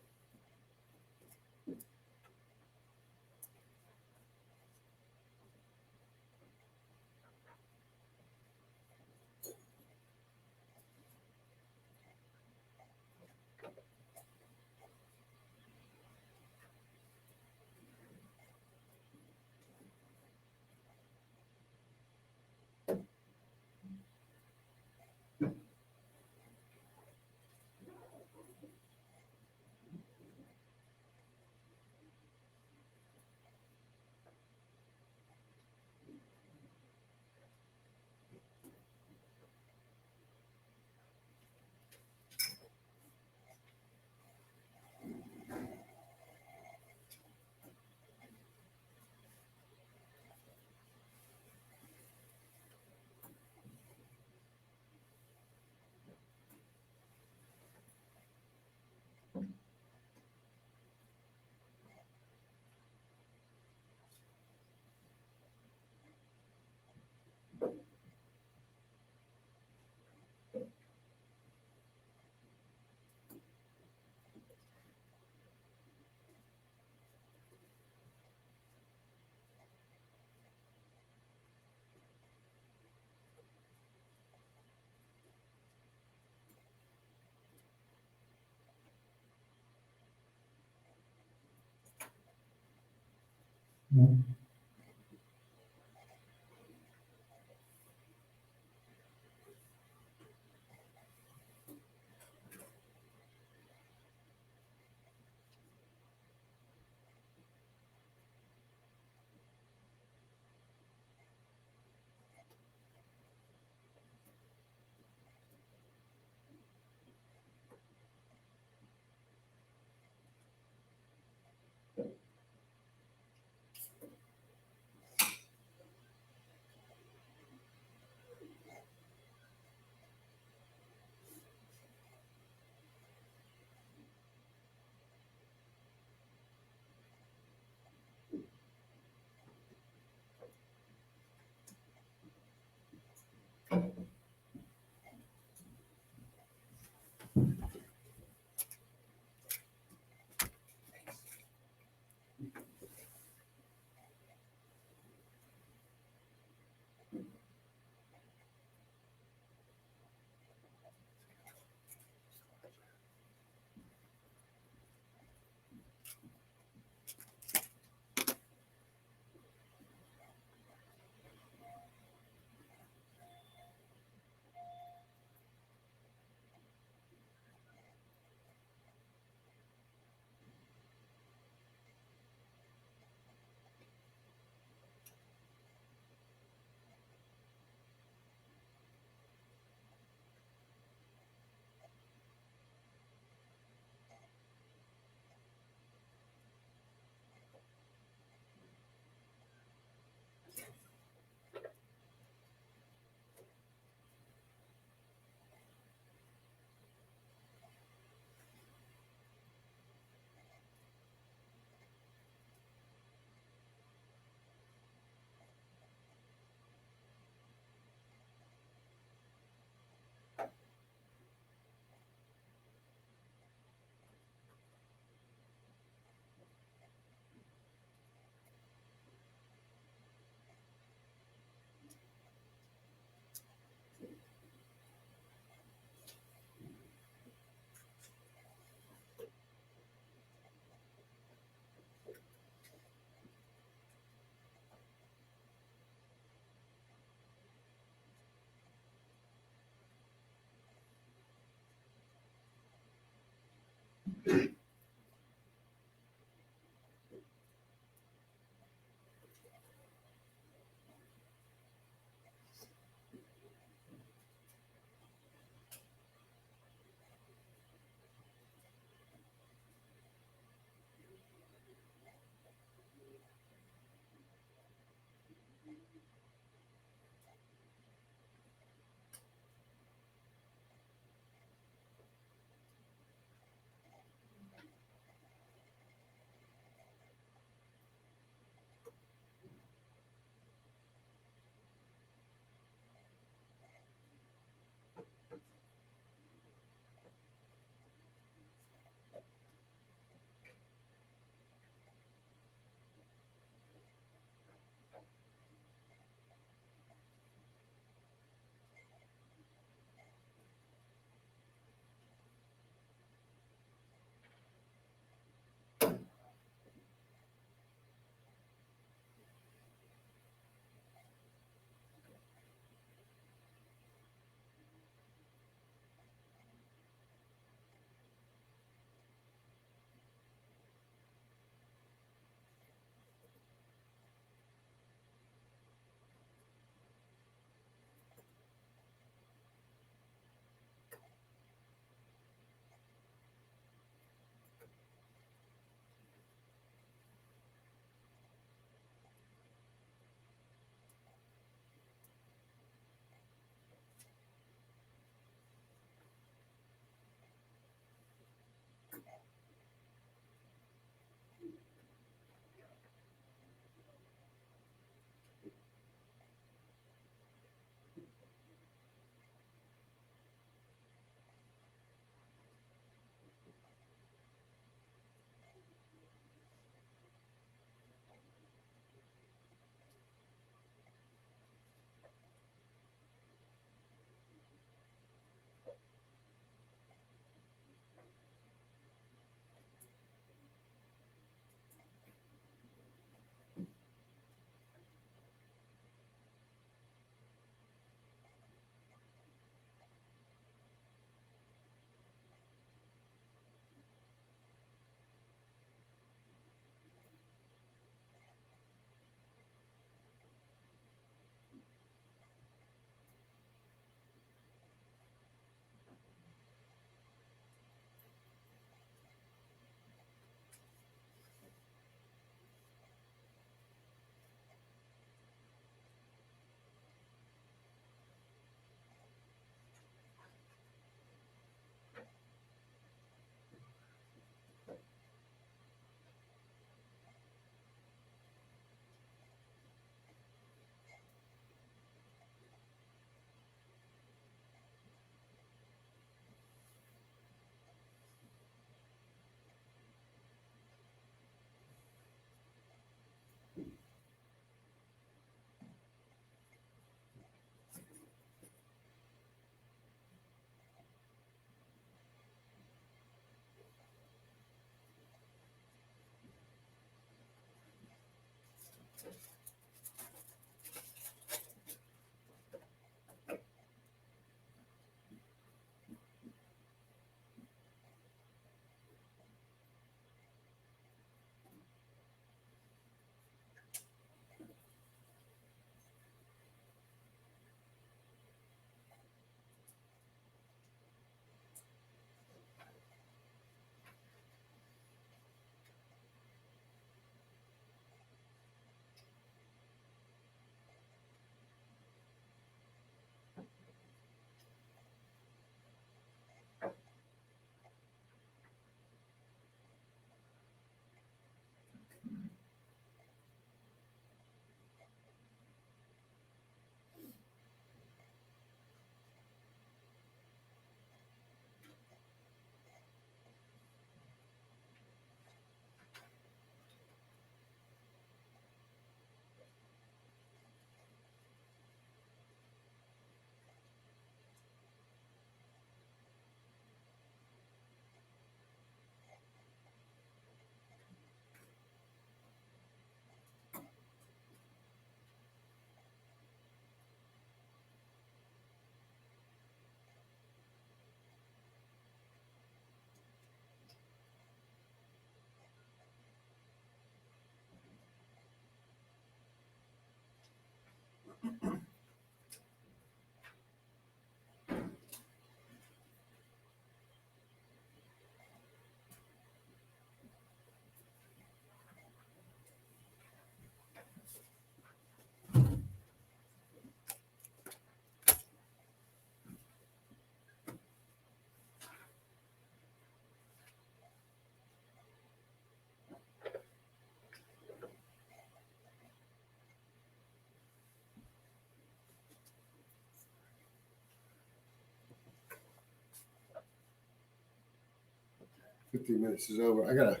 15 minutes is over. I gotta.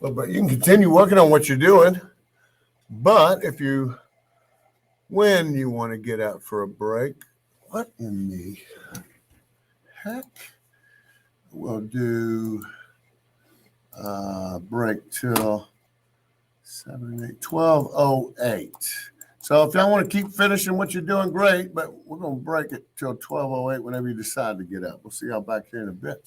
Well, but you can continue working on what you're doing. But if you, when you want to get out for a break, what in the heck? We'll do break till 12:08. So if y'all want to keep finishing what you're doing, great. But we're gonna break it till 12:08 whenever you decide to get up. We'll see y'all back here in a bit.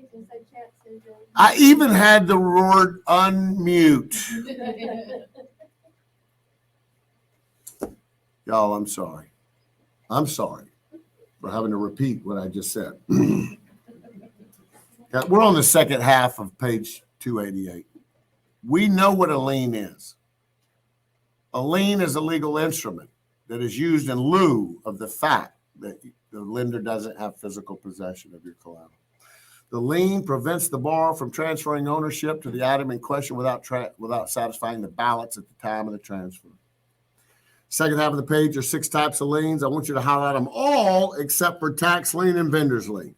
fixing to say chat syndrome. I even had the word unmute. Y'all, I'm sorry. I'm sorry for having to repeat what I just said. We're on the second half of page 288. We know what a lien is. A lien is a legal instrument that is used in lieu of the fact that the lender doesn't have physical possession of your collateral. The lien prevents the borrower from transferring ownership to the item in question without satisfying the balance at the time of the transfer. Second half of the page are 6 types of liens. I want you to highlight them all except for tax lien and vendor's lien.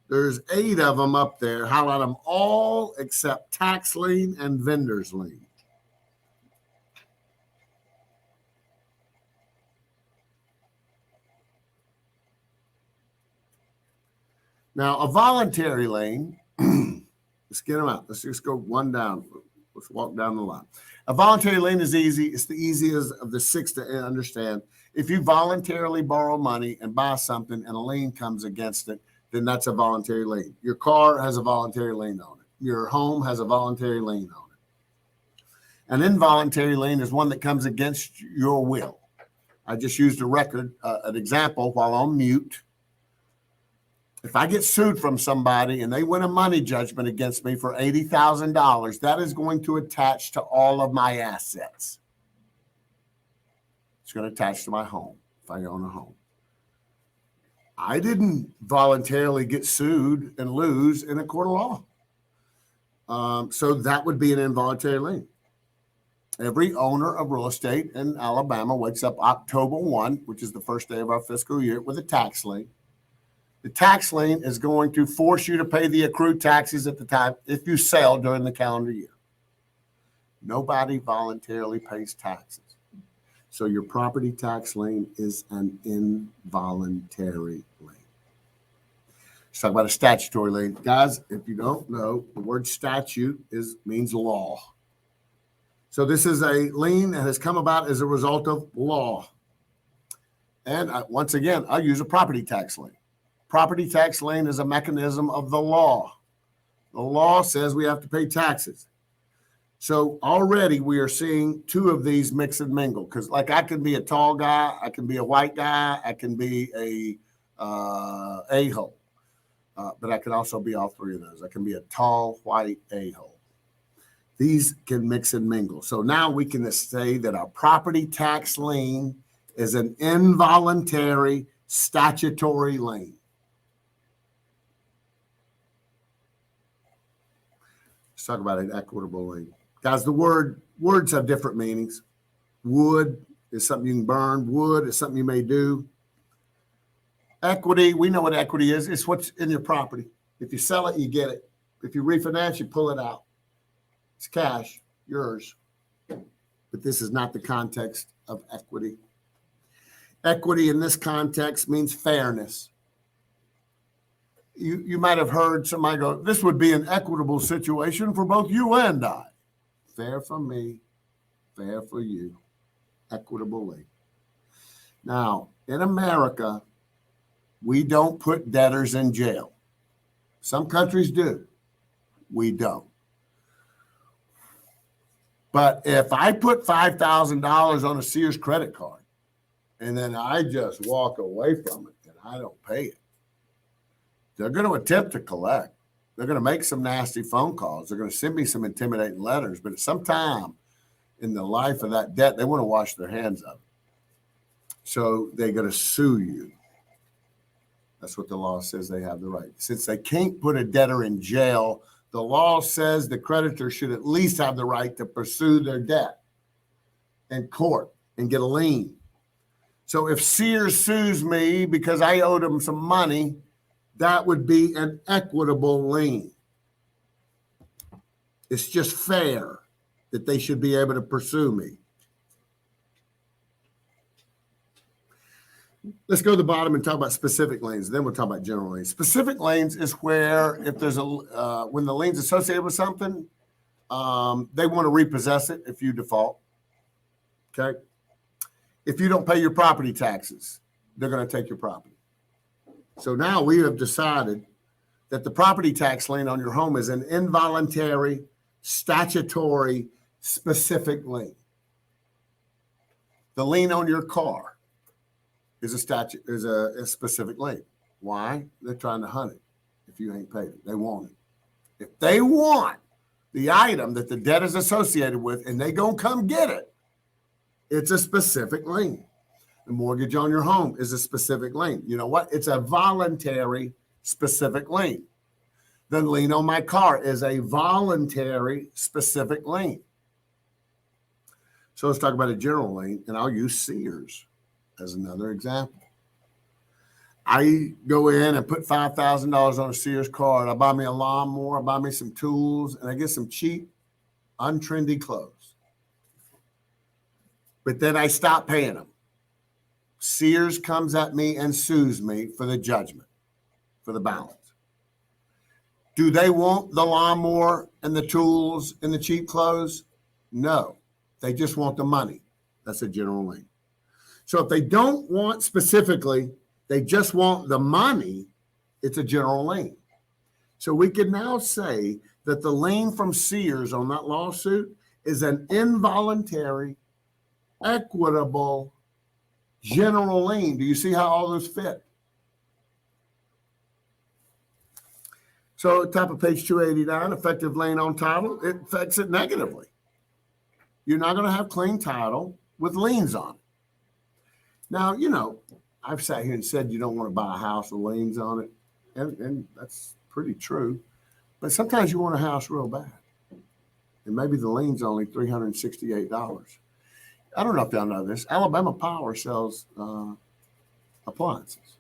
There's 8 of them up there. Highlight them all except tax lien and vendor's lien. Now, a voluntary lien, let's get them out. Let's just go one down. Let's walk down the line. A voluntary lien is easy. It's the easiest of the 6 to understand. If you voluntarily borrow money and buy something and a lien comes against it, then that's a voluntary lien. Your car has a voluntary lien on it. Your home has a voluntary lien on it. An involuntary lien is one that comes against your will. I just used an example while on mute. If I get sued from somebody and they win a money judgment against me for $80,000, that is going to attach to all of my assets. It's going to attach to my home if I own a home. I didn't voluntarily get sued and lose in a court of law. So that would be an involuntary lien. Every owner of real estate in Alabama wakes up October 1, which is the first day of our fiscal year, with a tax lien. The tax lien is going to force you to pay the accrued taxes at the time if you sell during the calendar year. Nobody voluntarily pays taxes. So your property tax lien is an involuntary lien. Let's talk about a statutory lien. Guys, if you don't know, the word statute means law. So this is a lien that has come about as a result of law. And once again, I'll use a property tax lien. Property tax lien is a mechanism of the law. The law says we have to pay taxes. So already we are seeing 2 of these mix and mingle, because like I can be a tall guy, I can be a white guy, I can be a-hole, but I can also be all 3 of those. I can be a tall white a-hole. These can mix and mingle. So now we can say that our property tax lien is an involuntary statutory lien. Let's talk about an equitable lien. Guys, the words have different meanings. Wood is something you can burn. Wood is something you may do. Equity, we know what equity is. It's what's in your property. If you sell it, you get it. If you refinance, you pull it out. It's cash, yours. But this is not the context of equity. Equity in this context means fairness. You might have heard somebody go, this would be an equitable situation for both you and I. Fair for me, fair for you, equitably. Now, in America, we don't put debtors in jail. Some countries do. We don't. But if I put $5,000 on a Sears credit card and then I just walk away from it and I don't pay it, they're going to attempt to collect. They're going to make some nasty phone calls. They're going to send me some intimidating letters. But at some time in the life of that debt, they want to wash their hands of it. So they're going to sue you. That's what the law says they have the right. Since they can't put a debtor in jail, the law says the creditor should at least have the right to pursue their debt in court and get a lien. So if Sears sues me because I owed them some money, that would be an equitable lien. It's just fair that they should be able to pursue me. Let's go to the bottom and talk about specific liens. Then we'll talk about general liens. Specific liens is where if there's when the lien's associated with something, they want to repossess it if you default. Okay. If you don't pay your property taxes, they're going to take your property. So now we have decided that the property tax lien on your home is an involuntary, statutory, specific lien. The lien on your car is a specific lien. Why? They're trying to hunt it. If you ain't paid it, they want it. If they want the item that the debt is associated with, and they gonna come get it, it's a specific lien. The mortgage on your home is a specific lien. You know what? It's a voluntary specific lien. The lien on my car is a voluntary specific lien. So let's talk about a general lien, and I'll use Sears as another example. I go in and put $5,000 on a Sears card. I buy me a lawnmower, I buy me some tools, and I get some cheap, untrendy clothes. But then I stop paying them. Sears comes at me and sues me for the judgment, for the balance. Do they want the lawnmower and the tools and the cheap clothes? No, they just want the money. That's a general lien. So if they don't want specifically, they just want the money, it's a general lien. So we can now say that the lien from Sears on that lawsuit is an involuntary, equitable, general lien. Do you see how all those fit? So top of page 289, effective lien on title, it affects it negatively. You're not going to have clean title with liens on it. Now, you know, I've sat here and said you don't want to buy a house with liens on it, and that's pretty true. But sometimes you want a house real bad, and maybe the lien's only $368. I don't know if y'all know this. Alabama Power sells appliances,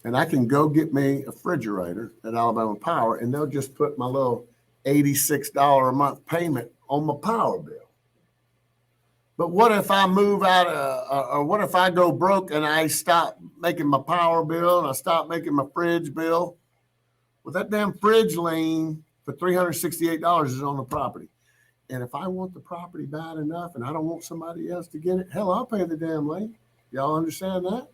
and I can go get me a refrigerator at Alabama Power, and they'll just put my little $86 a month payment on my power bill. But what if I move out or what if I go broke and I stop making my power bill and I stop making my fridge bill? Well, that damn fridge lien for $368 is on the property. And if I want the property bad enough and I don't want somebody else to get it, hell, I'll pay the damn lien. Y'all understand that?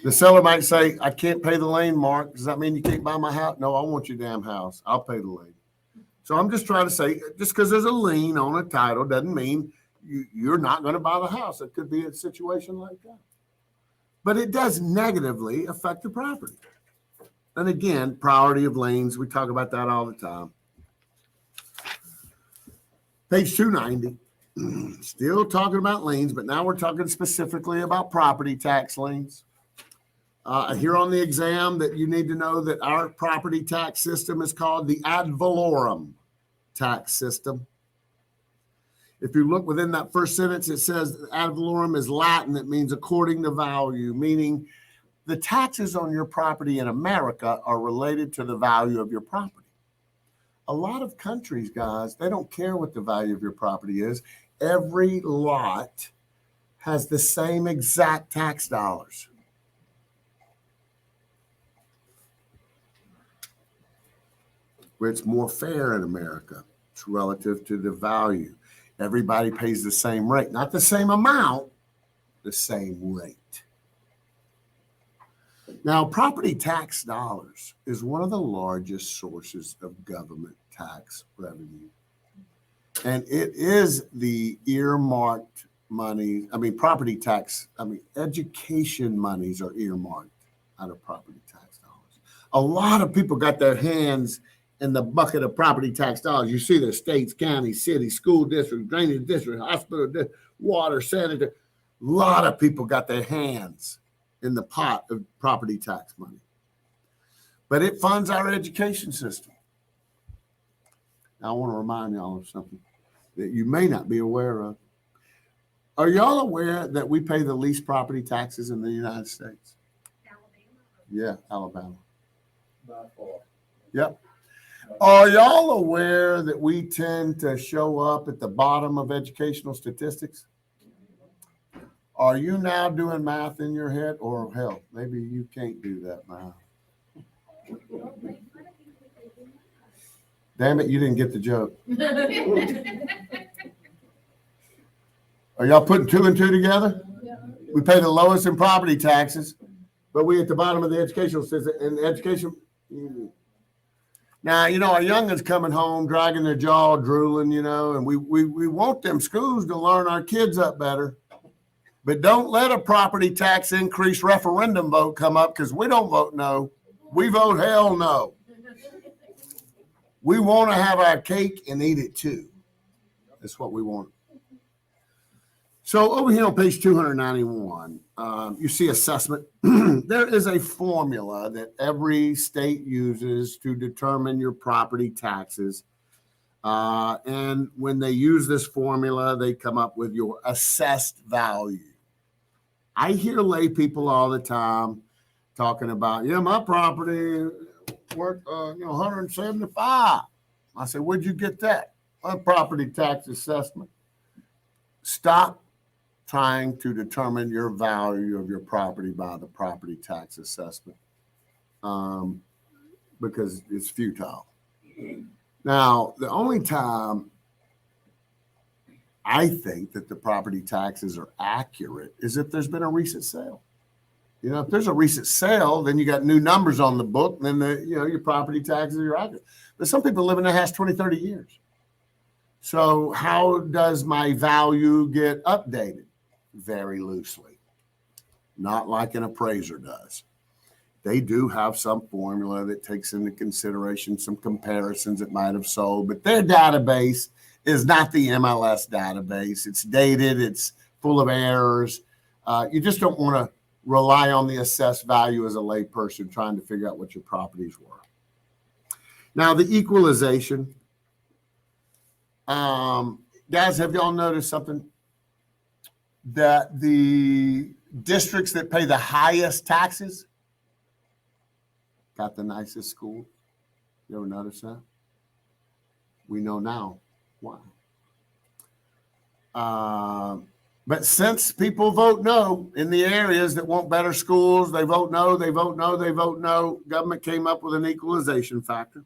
The seller might say, I can't pay the lien, Mark. Does that mean you can't buy my house? No, I want your damn house. I'll pay the lien. So I'm just trying to say, just because there's a lien on a title doesn't mean you're not going to buy the house. It could be a situation like that. But it does negatively affect the property. And again, priority of liens, we talk about that all the time. Page 290, still talking about liens, but now we're talking specifically about property tax liens. Here on the exam that you need to know that our property tax system is called the ad valorem tax system. If you look within that first sentence, it says ad valorem is Latin. It means according to value, meaning the taxes on your property in America are related to the value of your property. A lot of countries, guys, they don't care what the value of your property is. Every lot has the same exact tax dollars. Where it's more fair in America. It's relative to the value. Everybody pays the same rate, not the same amount, the same rate. Now, property tax dollars is one of the largest sources of government tax revenue. And it is the earmarked money. Property tax, education monies are earmarked out of property tax dollars. A lot of people got their hands in the bucket of property tax dollars. You see the states, counties, cities, school district, drainage district, hospital, water, sanitary. A lot of people got their hands in the pot of property tax money. But it funds our education system. Now, I want to remind y'all of something that you may not be aware of. Are y'all aware that we pay the least property taxes in the United States? Alabama. Yeah, Alabama. By far. Yep. Are y'all aware that we tend to show up at the bottom of educational statistics? Are you now doing math in your head? Or hell, maybe you can't do that math. Damn it, you didn't get the joke. Are y'all putting two and two together? We pay the lowest in property taxes, but we at the bottom of the educational system. And education, Now, our youngins coming home, dragging their jaw, drooling, and we want them schools to learn our kids up better. But don't let a property tax increase referendum vote come up, because we don't vote no. We vote hell no. We want to have our cake and eat it too. That's what we want. So over here on page 291, you see assessment. There is a formula that every state uses to determine your property taxes. And when they use this formula, they come up with your assessed value. I hear lay people all the time talking about, my property worth, 175. I said, where'd you get that? A property tax assessment. Stop trying to determine your value of your property by the property tax assessment, because it's futile. Now, the only time I think that the property taxes are accurate is if there's been a recent sale. If there's a recent sale, then you got new numbers on the book, then your property taxes are accurate. But some people live in their house 20, 30 years. So how does my value get updated? Very loosely, not like an appraiser does. They do have some formula that takes into consideration some comparisons that might have sold, but their database is not the MLS database. It's dated, it's full of errors. You just don't want to rely on the assessed value as a lay person trying to figure out what your properties were. Now, the equalization. Guys, have y'all noticed something? That the districts that pay the highest taxes got the nicest school. You ever notice that? We know now why. But since people vote no in the areas that want better schools, they vote no, they vote no, they vote no. Government came up with an equalization factor.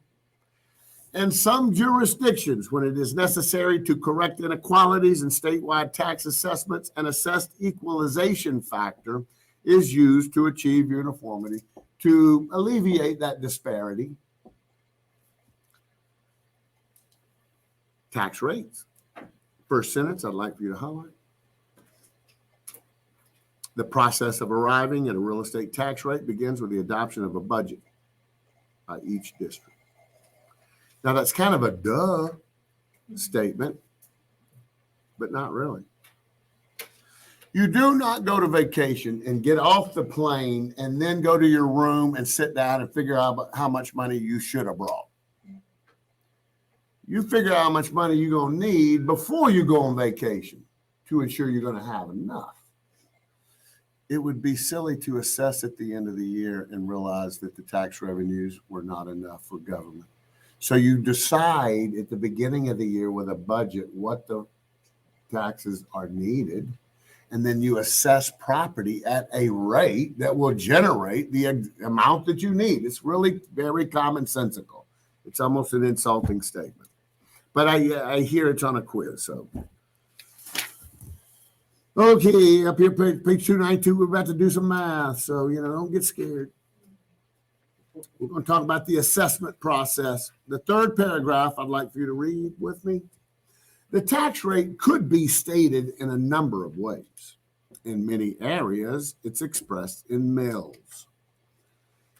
In some jurisdictions, when it is necessary to correct inequalities in statewide tax assessments, an assessed equalization factor is used to achieve uniformity, to alleviate that disparity. Tax rates. First sentence I'd like for you to highlight. The process of arriving at a real estate tax rate begins with the adoption of a budget by each district. Now, that's kind of a duh statement, but not really. You do not go to vacation and get off the plane and then go to your room and sit down and figure out how much money you should have brought. You figure out how much money you're going to need before you go on vacation to ensure you're going to have enough. It would be silly to assess at the end of the year and realize that the tax revenues were not enough for government. So you decide at the beginning of the year with a budget what the taxes are needed, and then you assess property at a rate that will generate the amount that you need. It's really very commonsensical. It's almost an insulting statement. But I hear it's on a quiz, so. Okay, up here, page 292, we're about to do some math, so, don't get scared. We're going to talk about the assessment process. The third paragraph I'd like for you to read with me. The tax rate could be stated in a number of ways. In many areas, it's expressed in mills.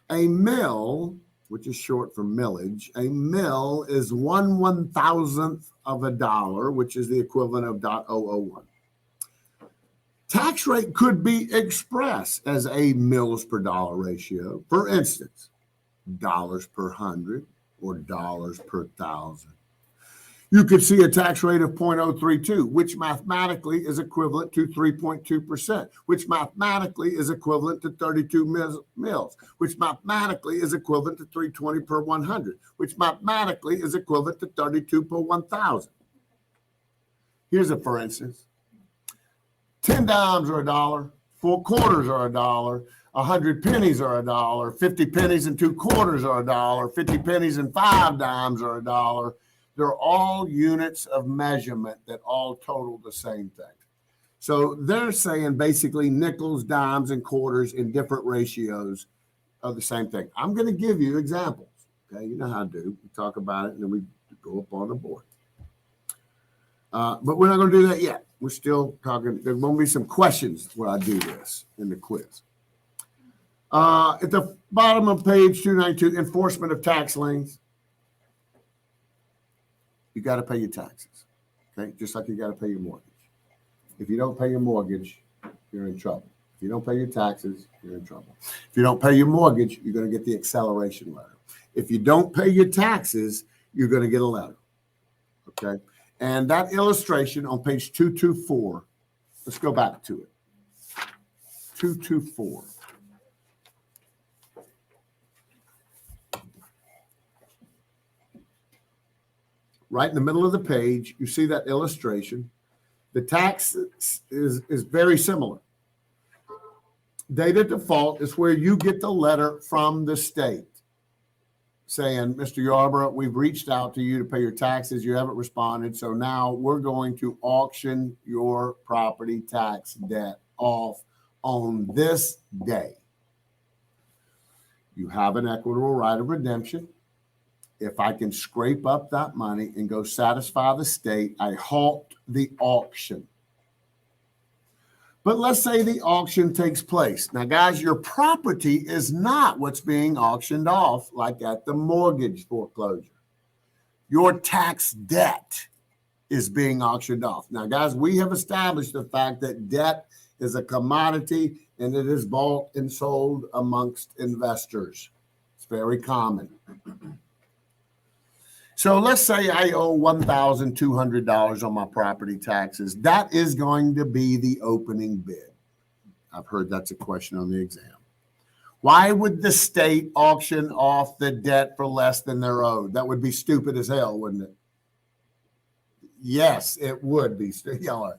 A mill, which is short for millage, a mill is 1/1000th of a dollar, which is the equivalent of .001. Tax rate could be expressed as a mills per dollar ratio. For instance, dollars per hundred or dollars per thousand. You could see a tax rate of 0.032, which mathematically is equivalent to 3.2%, which mathematically is equivalent to 32 mills, which mathematically is equivalent to 320 per 100, which mathematically is equivalent to 32 per 1,000. Here's a for instance. 10 dimes are a dollar, 4 quarters are a dollar, 100 pennies are a dollar, 50 pennies and 2 quarters are a dollar, 50 pennies and 5 dimes are a dollar. They're all units of measurement that all total the same thing. So they're saying basically nickels, dimes, and quarters in different ratios are the same thing. I'm going to give you examples. Okay, you know how to do. We talk about it and then we go up on the board. But we're not going to do that yet. We're still talking. There's going to be some questions when I do this in the quiz. At the bottom of page 292, enforcement of tax liens. You got to pay your taxes. Okay, just like you got to pay your mortgage. If you don't pay your mortgage, you're in trouble. If you don't pay your taxes, you're in trouble. If you don't pay your mortgage, you're going to get the acceleration letter. If you don't pay your taxes, you're going to get a letter. Okay. And that illustration on page 224, let's go back to it. 224. Right in the middle of the page, you see that illustration. The tax is very similar. Data default is where you get the letter from the state saying, Mr. Yarborough, we've reached out to you to pay your taxes. You haven't responded. So now we're going to auction your property tax debt off on this day. You have an equitable right of redemption. If I can scrape up that money and go satisfy the state, I halt the auction. But let's say the auction takes place. Now, guys, your property is not what's being auctioned off like at the mortgage foreclosure. Your tax debt is being auctioned off. Now, guys, we have established the fact that debt is a commodity and it is bought and sold amongst investors. It's very common. So let's say I owe $1,200 on my property taxes. That is going to be the opening bid. I've heard that's a question on the exam. Why would the state auction off the debt for less than they're owed? That would be stupid as hell, wouldn't it? Yes, it would be. Yeah. I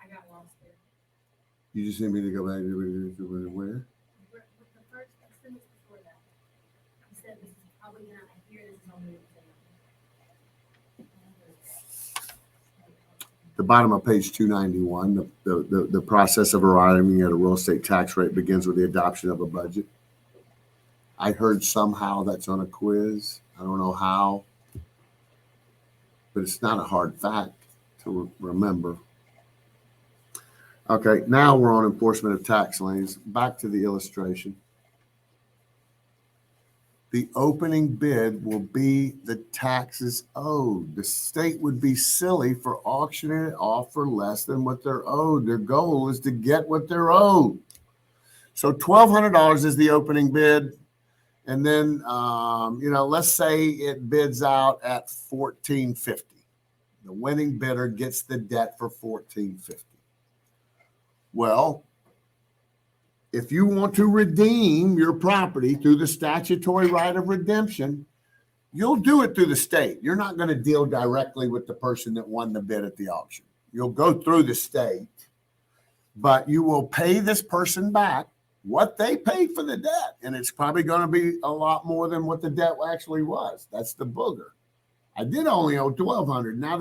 got lost there. You just need me to go back to where? The bottom of page 291, the process of arriving at a real estate tax rate begins with the adoption of a budget. I heard somehow that's on a quiz. I don't know how, but it's not a hard fact to remember. Okay, now we're on enforcement of tax liens. Back to the illustration. The opening bid will be the taxes owed. The state would be silly for auctioning it off for less than what they're owed. Their goal is to get what they're owed. So $1,200 is the opening bid. And then, let's say it bids out at $1,450. The winning bidder gets the debt for $1,450. Well, if you want to redeem your property through the statutory right of redemption, you'll do it through the state. You're not going to deal directly with the person that won the bid at the auction. You'll go through the state, but you will pay this person back what they paid for the debt. And it's probably going to be a lot more than what the debt actually was. That's the booger. I did only owe $1,200. Now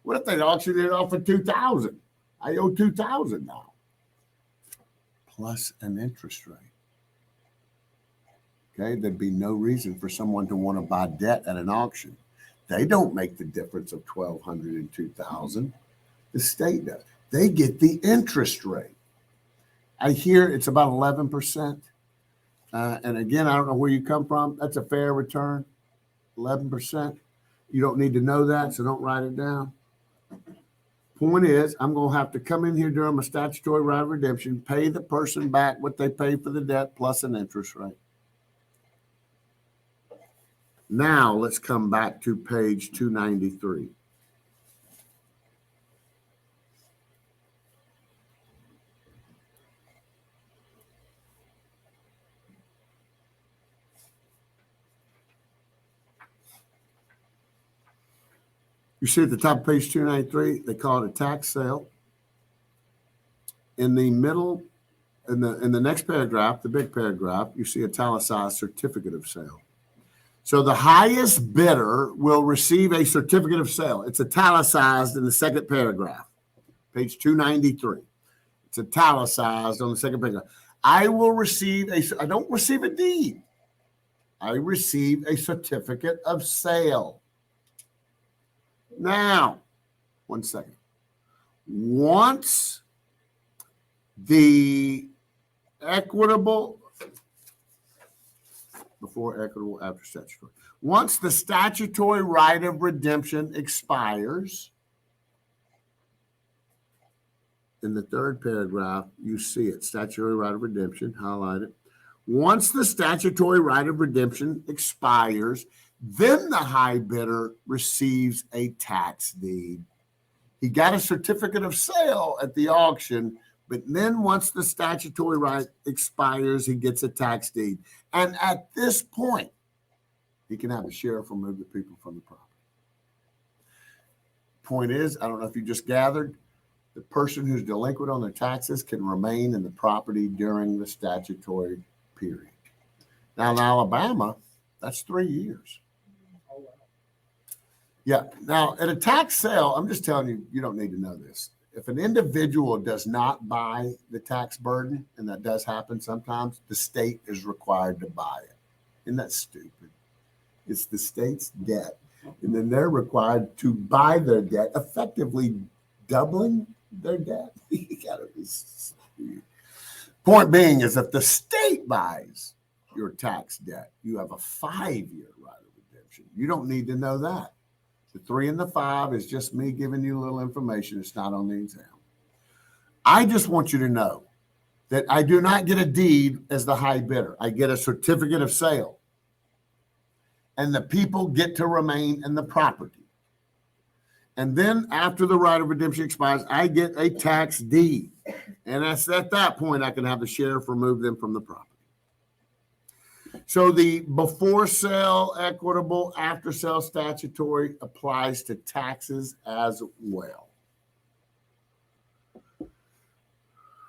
what if they auctioned it off for $2,000? I owe $2,000 now. Plus an interest rate. Okay, there'd be no reason for someone to want to buy debt at an auction. They don't make the difference of $1,200 and $2,000. The state does. They get the interest rate. I hear it's about 11%. And again, I don't know where you come from. That's a fair return, 11%. You don't need to know that, so don't write it down. Point is, I'm going to have to come in here during my statutory right of redemption, pay the person back what they paid for the debt plus an interest rate. Now let's come back to page 293. You see at the top of page 293, they call it a tax sale. In the middle, in the next paragraph, the big paragraph, you see italicized certificate of sale. So the highest bidder will receive a certificate of sale. It's italicized in the second paragraph, page 293. It's italicized on the second paragraph. I will receive I don't receive a deed. I receive a certificate of sale. Now, one second. Once the equitable, before equitable, after statutory. Once the statutory right of redemption expires, in the third paragraph, you see it, statutory right of redemption, highlight it. Once the statutory right of redemption expires, then the high bidder receives a tax deed. He got a certificate of sale at the auction, but then once the statutory right expires, he gets a tax deed. And at this point, he can have the sheriff remove the people from the property. Point is, I don't know if you just gathered, the person who's delinquent on their taxes can remain in the property during the statutory period. Now in Alabama, that's 3 years. Yeah. Now at a tax sale, I'm just telling you, you don't need to know this. If an individual does not buy the tax burden, and that does happen sometimes, the state is required to buy it. Isn't that stupid? It's the state's debt. And then they're required to buy their debt, effectively doubling their debt. You gotta be stupid. Point being is if the state buys your tax debt, you have a 5-year right of redemption. You don't need to know that. The 3 and the 5 is just me giving you a little information. It's not on the exam. I just want you to know that I do not get a deed as the high bidder. I get a certificate of sale. And the people get to remain in the property. And then after the right of redemption expires, I get a tax deed. And that's at that point I can have the sheriff remove them from the property. So the before sale, equitable, after sale statutory applies to taxes as well.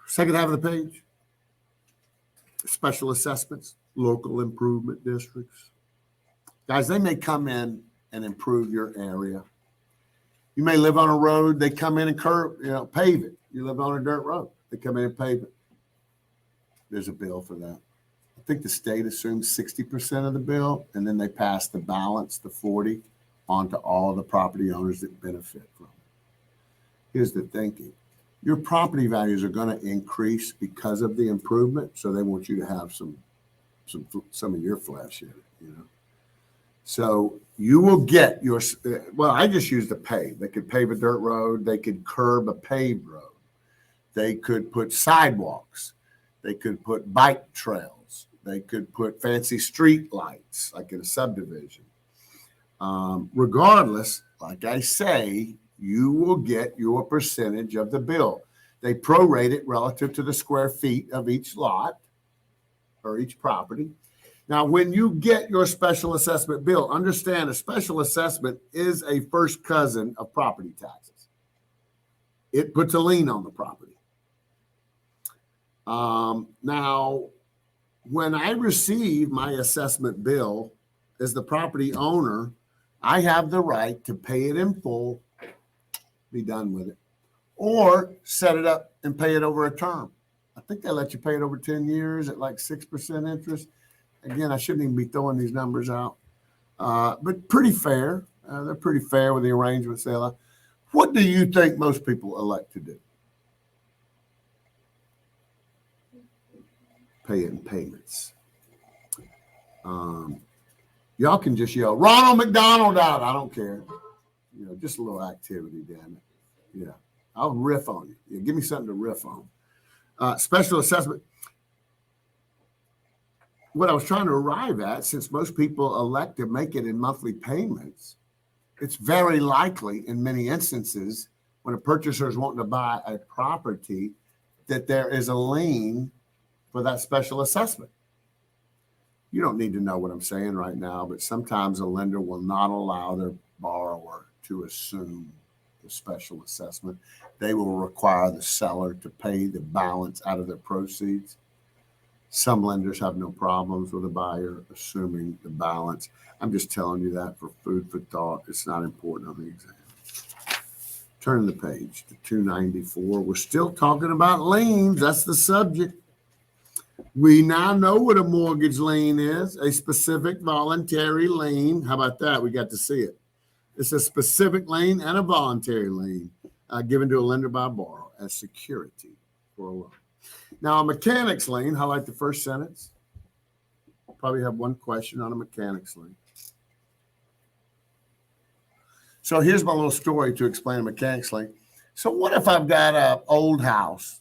Second half of the page. Special assessments, local improvement districts. Guys, they may come in and improve your area. You may live on a road, they come in and pave it. You live on a dirt road, they come in and pave it. There's a bill for that. I think the state assumes 60% of the bill, and then they pass the balance, the 40, on to all the property owners that benefit from it. Here's the thinking. Your property values are going to increase because of the improvement, so they want you to have some of your flesh in it, you know. So you will get your, well, I just used a pave. They could pave a dirt road. They could curb a paved road. They could put sidewalks. They could put bike trails. They could put fancy street lights, like in a subdivision. Regardless, like I say, you will get your percentage of the bill. They prorate it relative to the square feet of each lot or each property. Now, when you get your special assessment bill, understand a special assessment is a first cousin of property taxes. It puts a lien on the property. Now, when I receive my assessment bill as the property owner, I have the right to pay it in full, be done with it, or set it up and pay it over a term. I think they let you pay it over 10 years at like 6% interest. Again, I shouldn't even be throwing these numbers out, but pretty fair. They're pretty fair with the arrangements they allow. What do you think most people elect to do? Pay it in payments. Y'all can just yell, Ronald McDonald out. I don't care. You know, just a little activity, damn it. Yeah, I'll riff on you. Yeah, give me something to riff on. Special assessment. What I was trying to arrive at, since most people elect to make it in monthly payments, it's very likely in many instances when a purchaser is wanting to buy a property that there is a lien for that special assessment. You don't need to know what I'm saying right now, but sometimes a lender will not allow their borrower to assume the special assessment. They will require the seller to pay the balance out of their proceeds. Some lenders have no problems with a buyer assuming the balance. I'm just telling you that for food for thought. It's not important on the exam. Turn the page to 294. We're still talking about liens. That's the subject. We now know what a mortgage lien is, a specific voluntary lien. How about that? We got to see it. It's a specific lien and a voluntary lien given to a lender by a borrower as security for a loan. Now, a mechanic's lien, highlight the first sentence. Probably have one question on a mechanic's lien. So here's my little story to explain a mechanic's lien. So what if I've got an old house,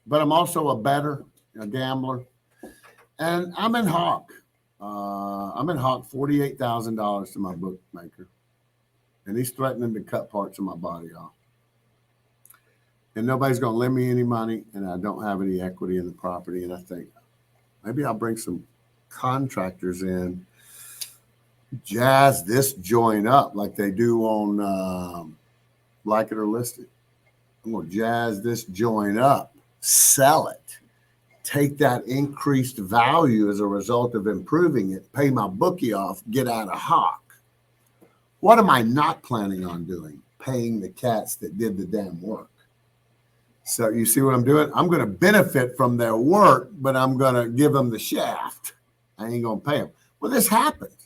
but I'm also a bettor, a gambler, and I'm in Hawk. I'm in Hawk $48,000 to my bookmaker, and he's threatening to cut parts of my body off. And nobody's going to lend me any money, and I don't have any equity in the property. And I think maybe I'll bring some contractors in, jazz this joint up like they do on Like It or List It. I'm going to jazz this joint up, sell it, take that increased value as a result of improving it, pay my bookie off, get out of Hawk. What am I not planning on doing? Paying the cats that did the damn work. So you see what I'm doing? I'm going to benefit from their work, but I'm going to give them the shaft. I ain't going to pay them. Well, this happened.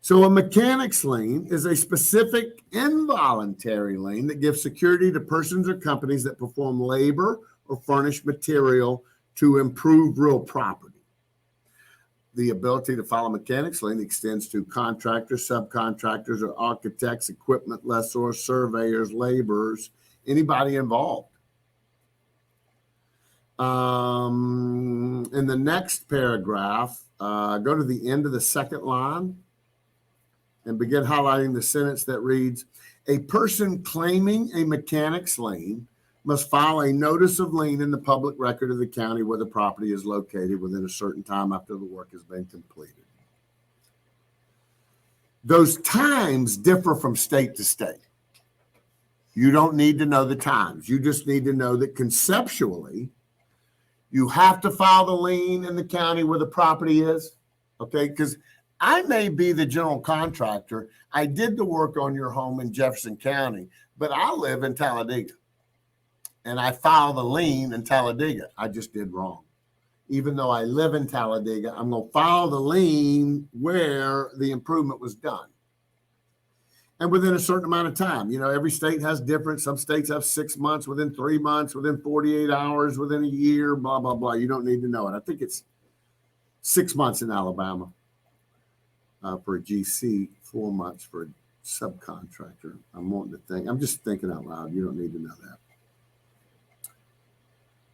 So a mechanic's lien is a specific involuntary lien that gives security to persons or companies that perform labor or furnish material to improve real property. The ability to file a mechanic's lien extends to contractors, subcontractors, or architects, equipment lessors, surveyors, laborers, anybody involved. In the next paragraph, go to the end of the second line and begin highlighting the sentence that reads, a person claiming a mechanic's lien must file a notice of lien in the public record of the county where the property is located within a certain time after the work has been completed. Those times differ from state to state. You don't need to know the times. You just need to know that conceptually, you have to file the lien in the county where the property is, okay? Because I may be the general contractor. I did the work on your home in Jefferson County, but I live in Talladega. And I filed the lien in Talladega. I just did wrong. Even though I live in Talladega, I'm going to file the lien where the improvement was done. And within a certain amount of time. You know, every state has different. Some states have 6 months, within 3 months, within 48 hours, within a year, blah, blah, blah. You don't need to know it. I think it's 6 months in Alabama for a GC, 4 months for a subcontractor. I'm just thinking out loud. You don't need to know that.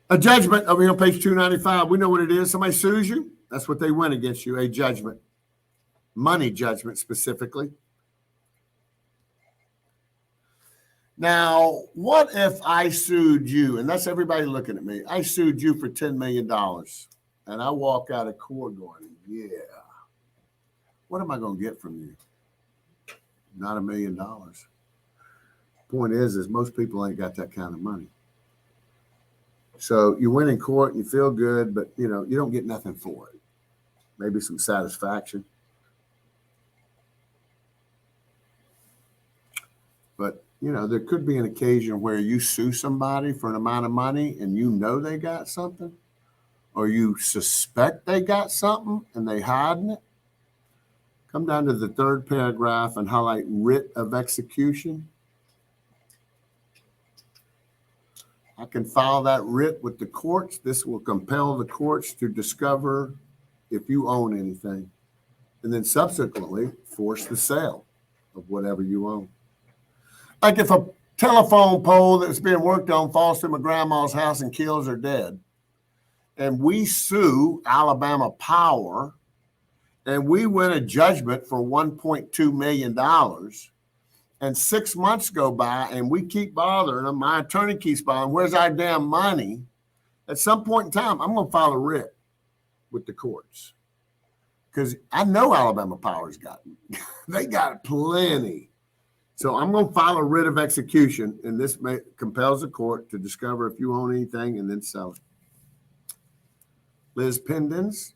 A judgment over here on page 295. We know what it is. Somebody sues you. That's what they win against you. A judgment. Money judgment specifically. Now, what if I sued you? And that's everybody looking at me. I sued you for $10 million. And I walk out of court going, yeah. What am I going to get from you? Not $1 million. Point is most people ain't got that kind of money. So you win in court and you feel good, but you don't get nothing for it. Maybe some satisfaction. But there could be an occasion where you sue somebody for an amount of money and they got something, or you suspect they got something and they hiding it. Come down to the third paragraph and highlight writ of execution. I can file that writ with the courts. This will compel the courts to discover if you own anything, and then subsequently force the sale of whatever you own. Like if a telephone pole that's being worked on falls to my grandma's house and kills her dead, and we sue Alabama Power, and we win a judgment for $1.2 million, and 6 months go by and we keep bothering them, my attorney keeps bothering, where's our damn money? At some point in time, I'm going to file a writ with the courts. Because I know Alabama Power's got it. They got plenty. So I'm going to file a writ of execution, and this compels the court to discover if you own anything and then sell it. Liz Pendens,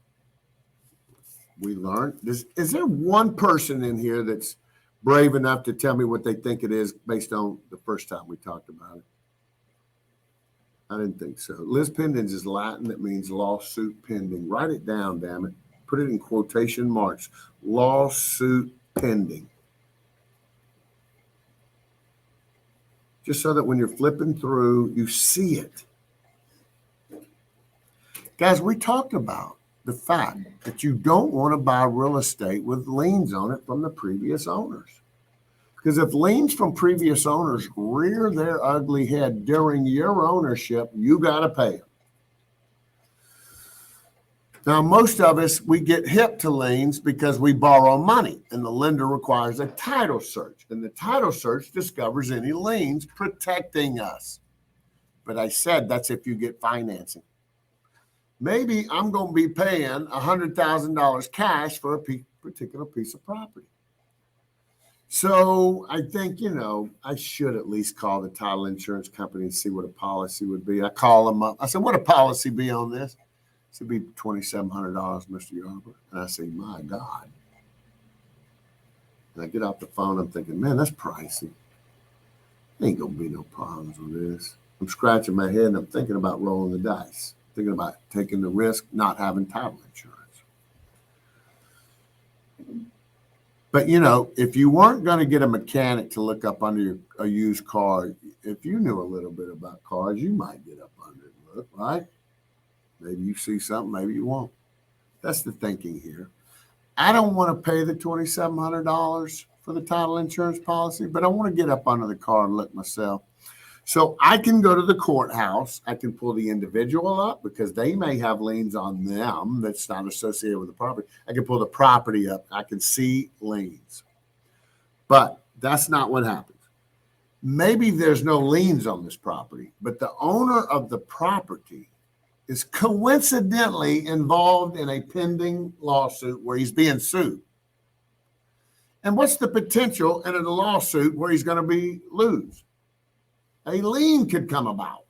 we learned. Is there one person in here that's brave enough to tell me what they think it is based on the first time we talked about it? I didn't think so. Lis pendens is Latin that means lawsuit pending. Write it down, damn it. Put it in quotation marks. Lawsuit pending. Just so that when you're flipping through, you see it. Guys, we talked about the fact that you don't want to buy real estate with liens on it from the previous owners. Because if liens from previous owners rear their ugly head during your ownership, you got to pay them. Now, most of us, we get hip to liens because we borrow money and the lender requires a title search. And the title search discovers any liens protecting us. But I said that's if you get financing. Maybe I'm going to be paying $100,000 cash for a particular piece of property. So I think, I should at least call the title insurance company and see what a policy would be. I call them up. I said, what a policy be on this? It would be $2,700, Mr. Yarber. And I say, my God. And I get off the phone. I'm thinking, man, that's pricey. Ain't going to be no problems with this. I'm scratching my head and I'm thinking about rolling the dice, thinking about taking the risk, not having title insurance. But, if you weren't going to get a mechanic to look up under a used car, if you knew a little bit about cars, you might get up under it and look, right? Maybe you see something, maybe you won't. That's the thinking here. I don't want to pay the $2,700 for the title insurance policy, but I want to get up under the car and look myself. So I can go to the courthouse. I can pull the individual up because they may have liens on them that's not associated with the property. I can pull the property up. I can see liens. But that's not what happens. Maybe there's no liens on this property, but the owner of the property is coincidentally involved in a pending lawsuit where he's being sued. And what's the potential in a lawsuit where he's going to lose? A lien could come about.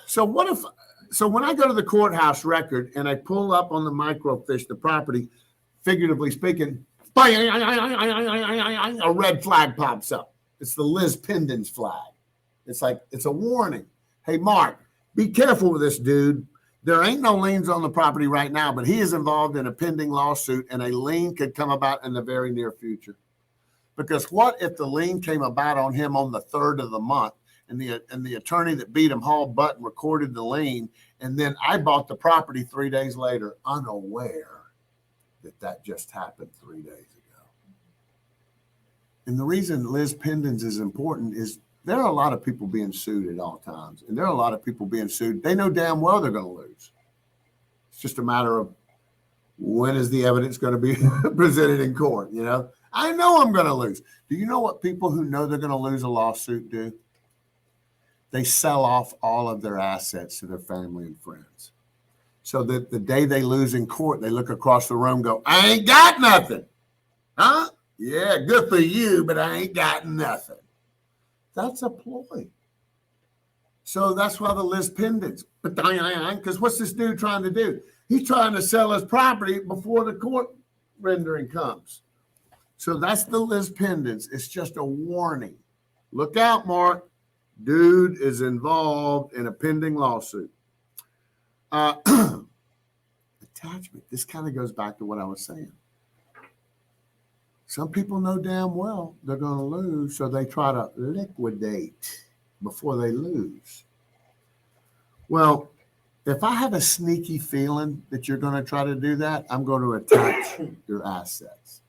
So when I go to the courthouse record and I pull up on the microfiche the property, figuratively speaking, a red flag pops up. It's the Lis pendens flag. It's a warning. Hey, Mark, be careful with this dude. There ain't no liens on the property right now, but he is involved in a pending lawsuit and a lien could come about in the very near future. Because what if the lien came about on him on the 3rd of the month and the attorney that beat him hauled butt and recorded the lien, and then I bought the property 3 days later unaware that just happened 3 days ago. And the reason Lis pendens is important is there are a lot of people being sued at all times, and there are a lot of people being sued. They know damn well they're going to lose. It's just a matter of when is the evidence going to be presented in court, I know I'm going to lose. Do you know what people who know they're going to lose a lawsuit do? They sell off all of their assets to their family and friends. So that the day they lose in court, they look across the room and go, I ain't got nothing. Huh? Yeah, good for you, but I ain't got nothing. That's a ploy. So that's why the Lis pendens. Because what's this dude trying to do? He's trying to sell his property before the court rendering comes. So that's the Lis pendens. It's just a warning. Look out, Mark. Dude is involved in a pending lawsuit. Attachment. This kind of goes back to what I was saying. Some people know damn well they're going to lose, so they try to liquidate before they lose. Well, if I have a sneaky feeling that you're going to try to do that, I'm going to attach your assets.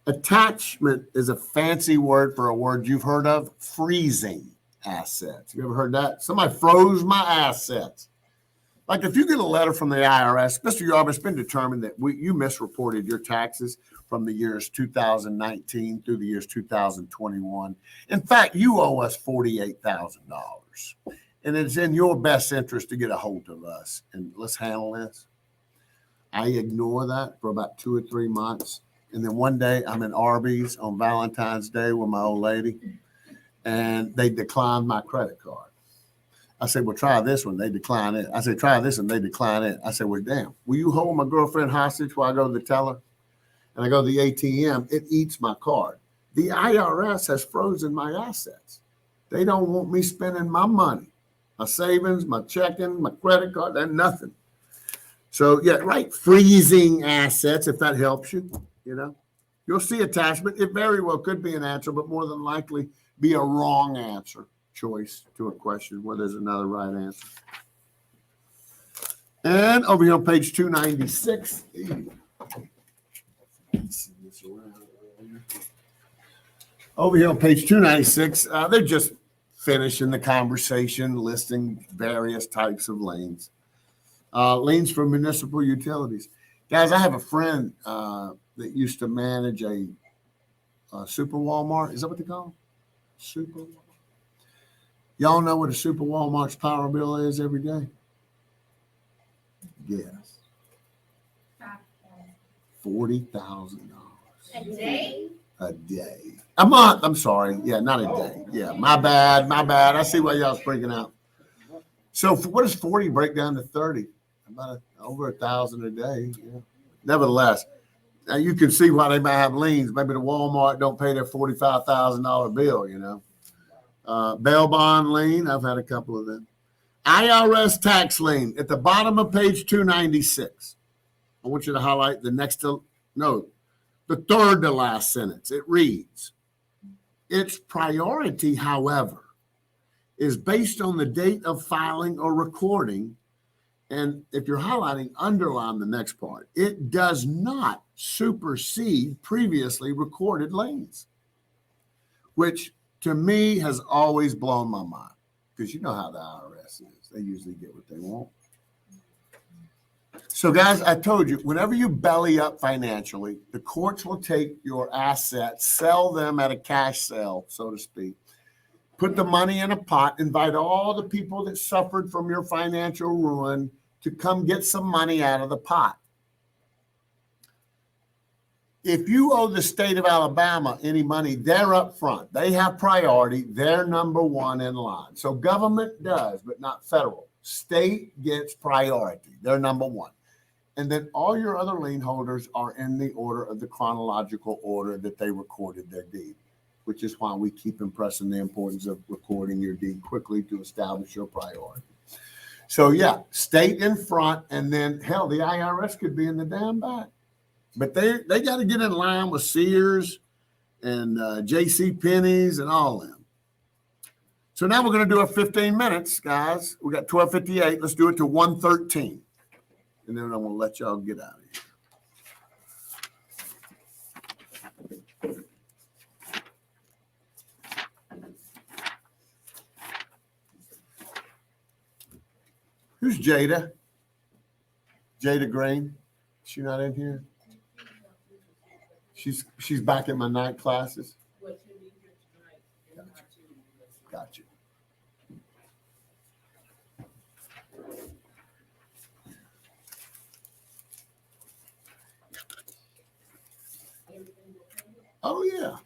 Attachment is a fancy word for a word you've heard of, freezing assets. You ever heard that? Somebody froze my assets. Like if you get a letter from the IRS, Mr. Yarber, it's been determined that you misreported your taxes from the years 2019 through the years 2021. In fact, you owe us $48,000. And it's in your best interest to get a hold of us. And let's handle this. I ignore that for about 2 or 3 months. And then one day I'm in Arby's on Valentine's Day with my old lady, and they declined my credit card. I said, well, try this one. They decline it. I said, try this one. They decline it. I said, well, damn, will you hold my girlfriend hostage while I go to the teller? And I go to the ATM. It eats my card. The IRS has frozen my assets. They don't want me spending my money my savings, my checking, my credit card, and nothing. So yeah, right. Freezing assets, if that helps you, you know. You'll see attachment. It very well could be an answer, but more than likely be a wrong answer choice to a question where there's another right answer. And over here on page 296. Over here on page 296, they're just finishing the conversation, listing various types of liens. Liens for municipal utilities. Guys, I have a friend that used to manage a super Walmart. Is that what they call them? Super Walmart. Y'all know what a super Walmart's power bill is every day? Yes. $40,000. A day? A day. A month. I'm sorry. Yeah, not a day. Yeah, my bad. I see why y'all's freaking out. So what does 40 break down to 30? About over 1,000 a day. Yeah. Nevertheless, now you can see why they might have liens. Maybe the Walmart don't pay their $45,000 bill, you know. Bail bond lien, I've had a couple of them. IRS tax lien at the bottom of page 296. I want you to highlight the third to last sentence. It reads, its priority, however, is based on the date of filing or recording. And if you're highlighting, underline the next part. It does not supersede previously recorded liens, which to me has always blown my mind because you know how the IRS is. They usually get what they want. So guys, I told you, whenever you belly up financially, the courts will take your assets, sell them at a cash sale, so to speak, put the money in a pot, invite all the people that suffered from your financial ruin to come get some money out of the pot. If you owe the state of Alabama any money, they're up front. They have priority. They're number one in line. So government does, but not federal. State gets priority. They're number one. And then all your other lien holders are in the order of the chronological order that they recorded their deed, which is why we keep impressing the importance of recording your deed quickly to establish your priority. So yeah, state in front, and then hell, the IRS could be in the damn back. But they got to get in line with Sears and J.C. Penney's and all of them. So now we're going to do our 15 minutes, guys. We got 12:58. Let's do it to 1:13. And then I'm going to let y'all get out of here. Who's Jada? Jada Green? Is she not in here? She's back in my night classes. Gotcha. Oh yeah.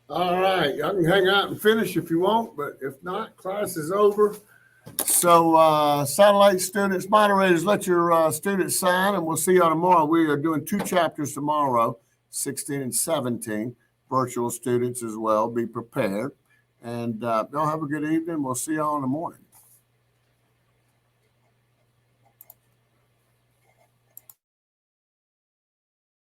All right, y'all can hang out and finish if you want, but if not, class is over. So satellite students, moderators, let your students sign, and we'll see y'all tomorrow. We are doing 2 chapters tomorrow, 16 and 17. Virtual students as well. Be prepared. And y'all have a good evening. We'll see y'all in the morning.